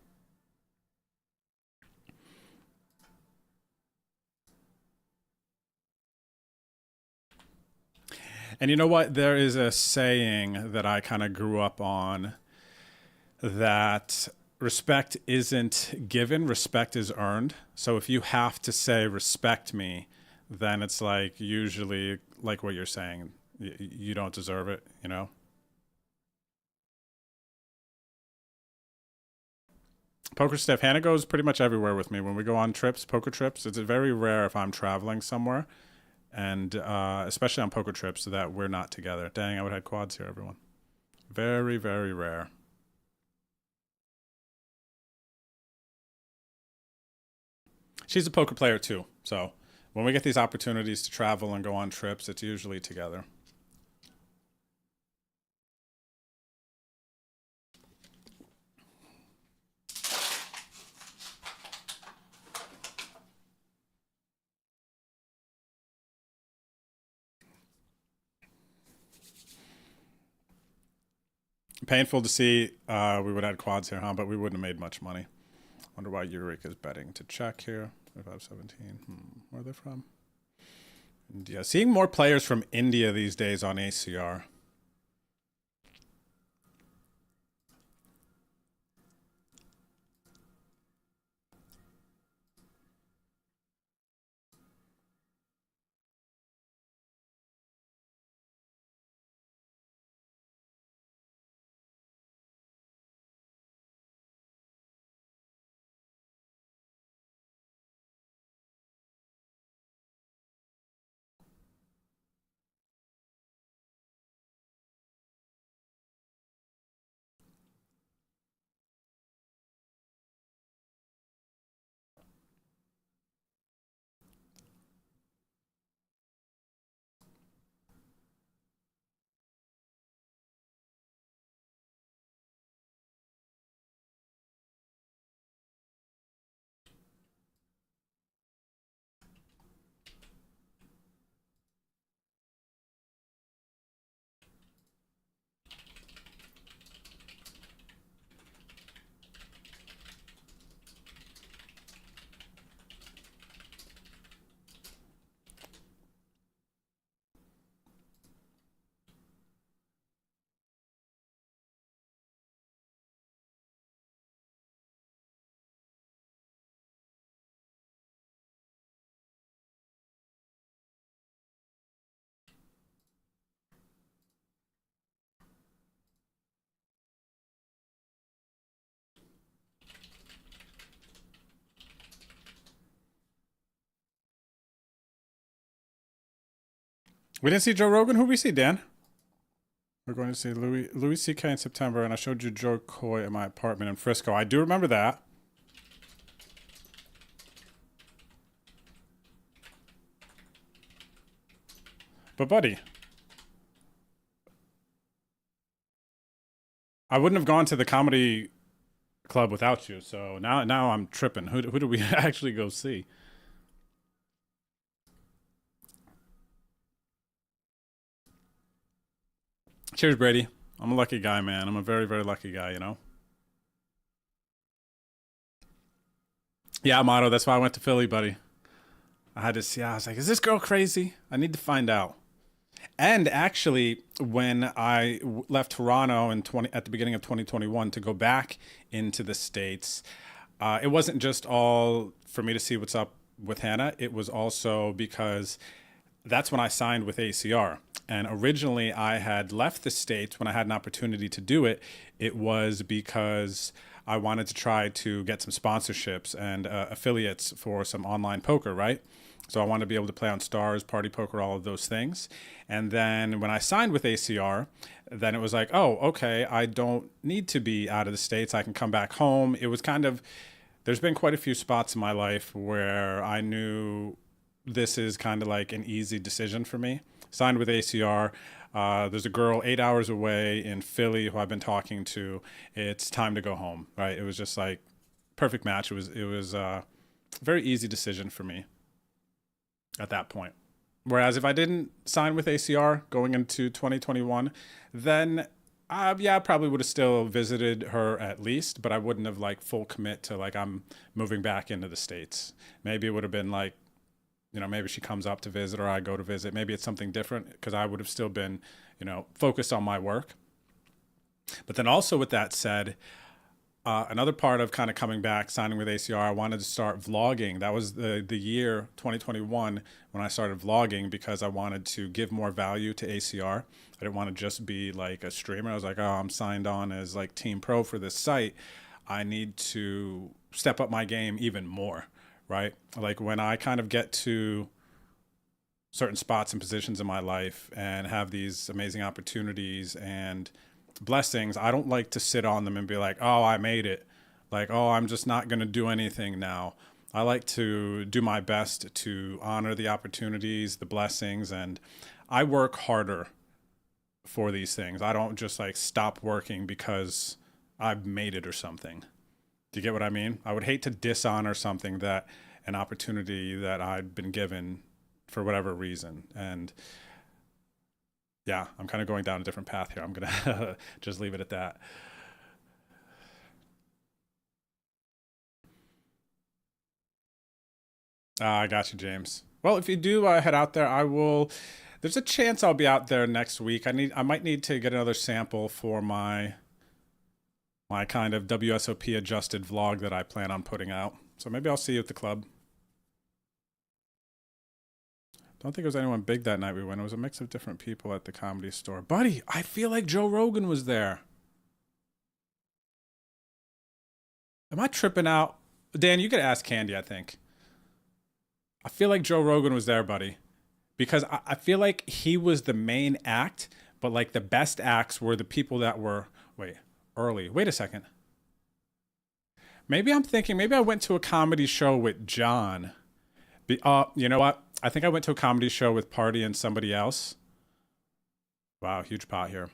And you know what? There is a saying that I kind of grew up on that respect isn't given, respect is earned. So if you have to say respect me, then it's like usually like what you're saying, you don't deserve it, you know? Poker Stiff, Hannah goes pretty much everywhere with me. When we go on trips, poker trips, it's very rare if I'm traveling somewhere, and especially on poker trips, that we're not together. Dang, I would have quads here, everyone. Very, very rare. She's a poker player too, so when we get these opportunities to travel and go on trips, it's usually together. Painful to see we would have had quads here, huh? But we wouldn't have made much money. Wonder why Eureka's betting to check here. 25-17. Where are they from? India. Seeing more players from India these days on ACR. We didn't see Joe Rogan. Who we see, Dan? We're going to see Louis C.K. in September, and I showed you Joe Coy at my apartment in Frisco. I do remember that. But buddy, I wouldn't have gone to the comedy club without you. So now I'm tripping. Who do we actually go see? Cheers, Brady. I'm a lucky guy, man. I'm a very, very lucky guy, you know? Yeah, Amato, that's why I went to Philly, buddy. I had to see, I was like, is this girl crazy? I need to find out. And actually, when I left Toronto at the beginning of 2021 to go back into the States, it wasn't just all for me to see what's up with Hannah. It was also because that's when I signed with ACR. And originally I had left the States when I had an opportunity to do it. It was because I wanted to try to get some sponsorships and affiliates for some online poker, right? So I wanted to be able to play on Stars, Party Poker, all of those things. And then when I signed with ACR, then it was like, oh, okay, I don't need to be out of the States. I can come back home. It was kind of, there's been quite a few spots in my life where I knew this is kind of like an easy decision for me. Signed with ACR. There's a girl 8 hours away in Philly who I've been talking to. It's time to go home, right? It was just like perfect match. It was a very easy decision for me at that point. Whereas if I didn't sign with ACR going into 2021, then yeah, I probably would have still visited her at least, but I wouldn't have like full commit to like I'm moving back into the States. Maybe it would have been like, you know, maybe she comes up to visit or I go to visit. Maybe it's something different because I would have still been, you know, focused on my work. But then also with that said, another part of kind of coming back, signing with ACR, I wanted to start vlogging. That was the year 2021 when I started vlogging because I wanted to give more value to ACR. I didn't want to just be like a streamer. I was like, oh, I'm signed on as like team pro for this site. I need to step up my game even more, right? Like when I kind of get to certain spots and positions in my life and have these amazing opportunities and blessings, I don't like to sit on them and be like, oh, I made it. Like, oh, I'm just not going to do anything now. I like to do my best to honor the opportunities, the blessings, and I work harder for these things. I don't just like stop working because I've made it or something. Do you get what I mean? I would hate to dishonor something that an opportunity that I'd been given for whatever reason. And yeah, I'm kind of going down a different path here. I'm going to just leave it at that. I got you, James. Well, if you do head out there, I will. There's a chance I'll be out there next week. I might need to get another sample for my kind of WSOP adjusted vlog that I plan on putting out. So maybe I'll see you at the club. Don't think it was anyone big that night we went. It was a mix of different people at the Comedy Store. Buddy, I feel like Joe Rogan was there. Am I tripping out? Dan, you could ask Candy, I think. I feel like Joe Rogan was there, buddy. Because I feel like he was the main act, but like the best acts were the people that were, early. Wait a second. Maybe I'm thinking, maybe I went to a comedy show with John. You know what? I think I went to a comedy show with Party and somebody else. Wow, huge pot here.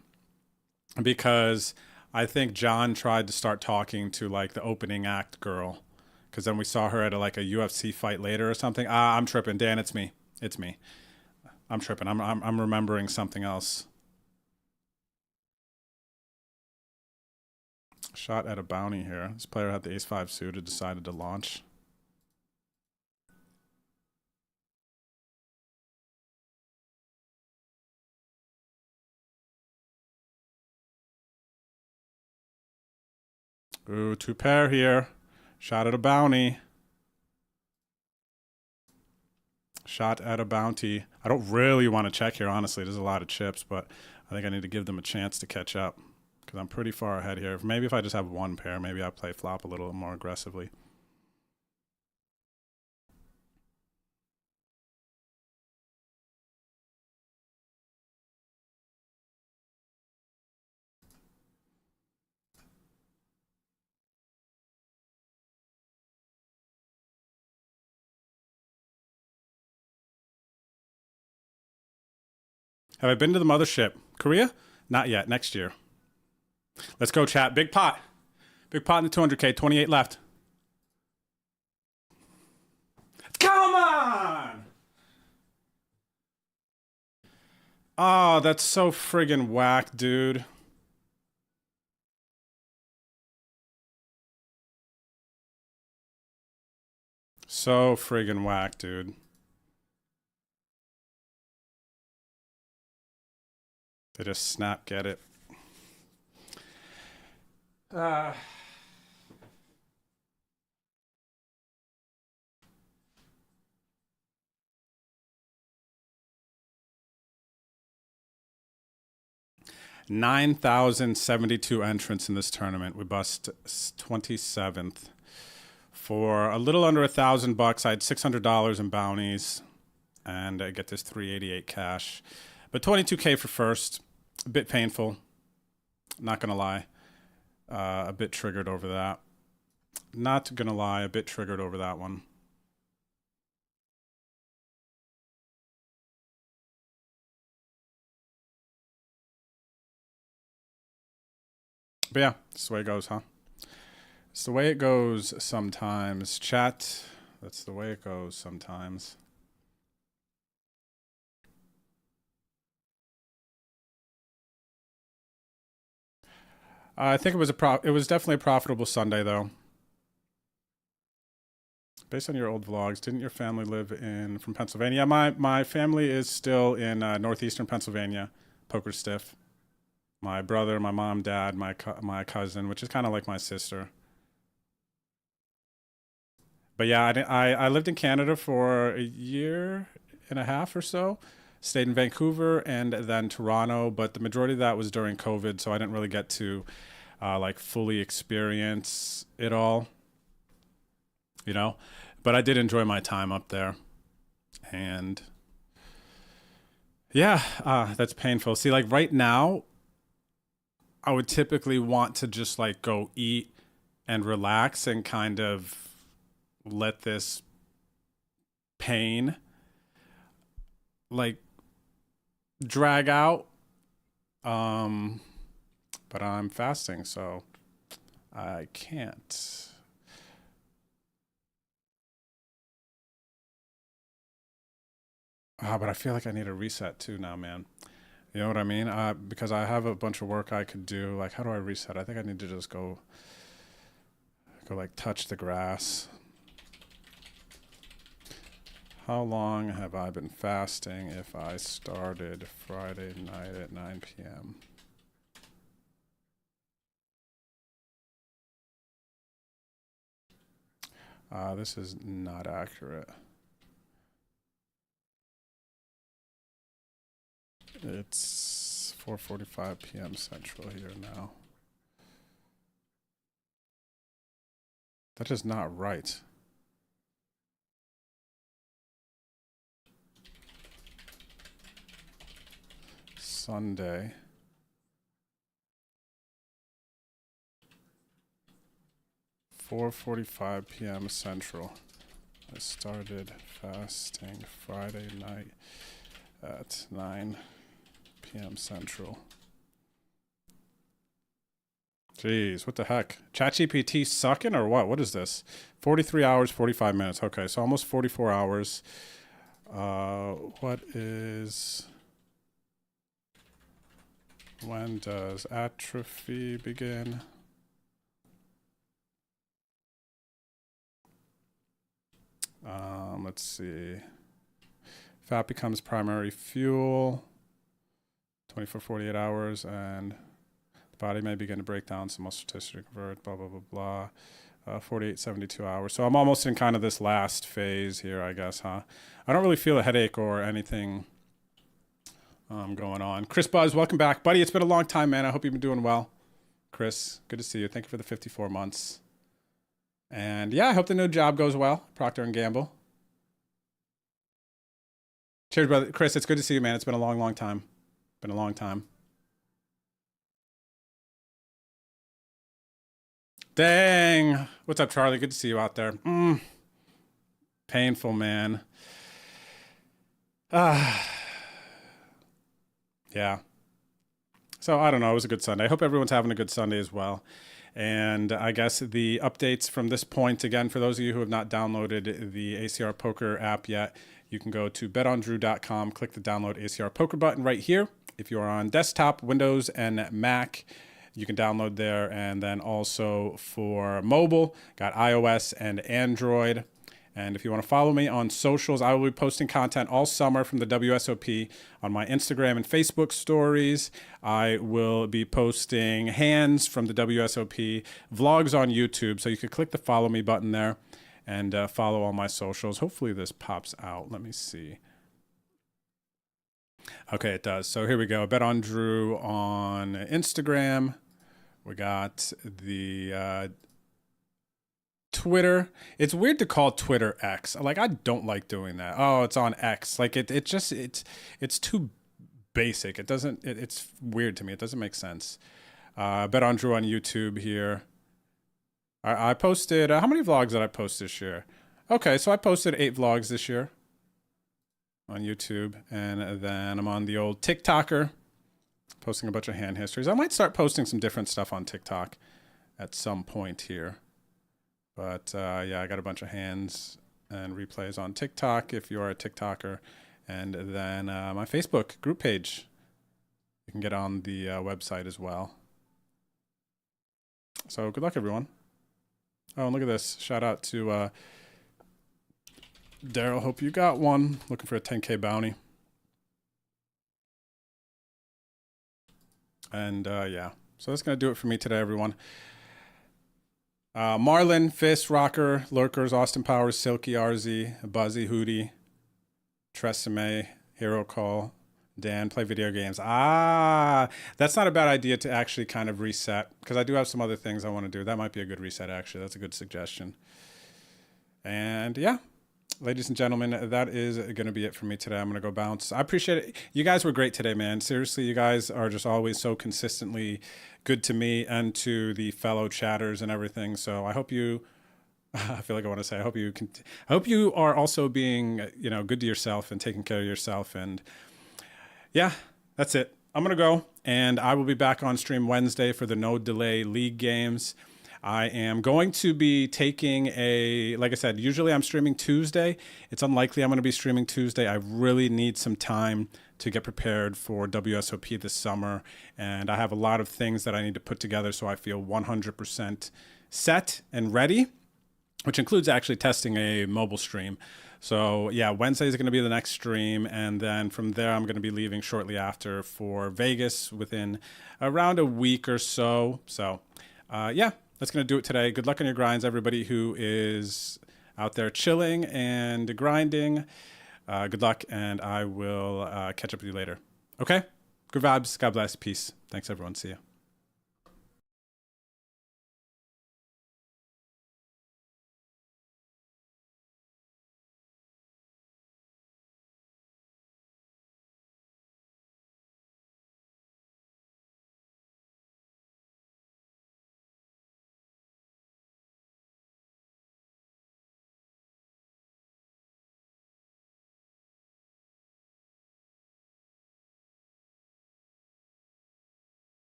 Because I think John tried to start talking to like the opening act girl. Because then we saw her at like a UFC fight later or something. I'm tripping, Dan. It's me. It's me. I'm tripping. I'm remembering something else. Shot at a bounty here. This player had the ace-5 suited, decided to launch. Ooh, 2 pair here. Shot at a bounty. Shot at a bounty. I don't really want to check here, honestly. There's a lot of chips, but I think I need to give them a chance to catch up because I'm pretty far ahead here. Maybe if I just have 1 pair, maybe I play flop a little more aggressively. Have I been to the mothership? Korea? Not yet. Next year. Let's go, chat. Big pot. Big pot in the 200K. 28 left. Come on! Oh, that's so friggin' whack, dude. So friggin' whack, dude. They just snap get it. 9,072 entrants in this tournament. We bust 27th. For a little under $1,000, I had $600 in bounties, and I get this 388 cash. But 22K for first, a bit painful. Not gonna lie, a bit triggered over that. Not gonna lie, a bit triggered over that one. But yeah, that's the way it goes, huh? It's the way it goes sometimes, chat. That's the way it goes sometimes. I think it was definitely a profitable Sunday though. Based on your old vlogs, didn't your family live from Pennsylvania? My family is still in northeastern Pennsylvania, Poker Stiff. My brother, my mom, dad, my cousin, which is kind of like my sister. But yeah, I lived in Canada for a year and a half or so. Stayed in Vancouver and then Toronto, but the majority of that was during COVID, so I didn't really get to like fully experience it all, you know. But I did enjoy my time up there, and yeah, that's painful. See, like right now, I would typically want to just like go eat and relax and kind of let this pain like drag out. But I'm fasting, so I can't. But I feel like I need a reset too now, man. You know what I mean? Because I have a bunch of work I could do. Like, how do I reset? I think I need to just go like touch the grass. How long have I been fasting if I started Friday night at 9 p.m.? This is not accurate. It's 4:45 p.m. Central here now. That is not right. Sunday. (4:45 p.m. Central). I started fasting Friday night at 9 p.m. Central. Jeez, what the heck? ChatGPT sucking or what? What is this? 43 hours, 45 minutes. Okay, so almost 44 hours. What is... When does atrophy begin? Let's see. Fat becomes primary fuel. 24, 48 hours, and the body may begin to break down some muscle tissue to convert, blah, blah, blah, blah. 48, 72 hours. So I'm almost in kind of this last phase here, I guess, huh? I don't really feel a headache or anything going on. Chris Buzz, welcome back. Buddy, it's been a long time, man. I hope you've been doing well. Chris, good to see you. Thank you for the 54 months. And yeah, I hope the new job goes well. Procter & Gamble. Cheers, brother. Chris, it's good to see you, man. It's been a long, long time. Been a long time. Dang. What's up, Charlie? Good to see you out there. Painful, man. Yeah. So I don't know. It was a good Sunday. I hope everyone's having a good Sunday as well. And I guess the updates from this point, again, for those of you who have not downloaded the ACR Poker app yet, you can go to betondrew.com, click the download ACR Poker button right here. If you're on desktop, Windows, and Mac, you can download there. And then also for mobile, got iOS and Android. And if you want to follow me on socials, I will be posting content all summer from the WSOP on my Instagram and Facebook stories. I will be posting hands from the WSOP, vlogs on YouTube. So you could click the follow me button there and follow all my socials. Hopefully this pops out. Let me see. Okay, it does. So here we go. Bet on Drew on Instagram. We got the Twitter. It's weird to call Twitter X. Like, I don't like doing that. Oh, it's on X. Like it's too basic. It's weird to me. It doesn't make sense. Bet on Drew on YouTube here. I posted, how many vlogs did I post this year? Okay, so I posted 8 vlogs this year on YouTube, and then I'm on the old TikToker, posting a bunch of hand histories. I might start posting some different stuff on TikTok at some point here. But yeah, I got a bunch of hands and replays on TikTok if you are a TikToker. And then my Facebook group page, you can get on the website as well. So good luck, everyone. Oh, and look at this. Shout out to Daryl. Hope you got one. Looking for a 10K bounty. And yeah, so that's going to do it for me today, everyone. Marlon, Fist, Rocker, Lurkers, Austin Powers, Silky, RZ, Buzzy, Hootie, Tresemme, Hero Call, Dan, play video games. That's not a bad idea to actually kind of reset, because I do have some other things I want to do. That might be a good reset, actually. That's a good suggestion. And yeah, ladies and gentlemen, that is going to be it for me today. I'm going to go bounce. I appreciate it. You guys were great today, man. Seriously, you guys are just always so consistently good to me and to the fellow chatters and everything. So I hope you, I feel like I want to say, I hope you are also being, you know, good to yourself and taking care of yourself. And yeah, that's it. I'm going to go, and I will be back on stream Wednesday for the No Delay League games. I am going to be taking like I said, usually I'm streaming Tuesday. It's unlikely I'm going to be streaming Tuesday. I really need some time to get prepared for WSOP this summer. And I have a lot of things that I need to put together so I feel 100% set and ready, which includes actually testing a mobile stream. So yeah, Wednesday is going to be the next stream. And then from there, I'm going to be leaving shortly after for Vegas within around a week or so. So yeah. That's going to do it today. Good luck on your grinds, everybody who is out there chilling and grinding. Good luck, and I will catch up with you later. Okay? Good vibes. God bless. Peace. Thanks, everyone. See you.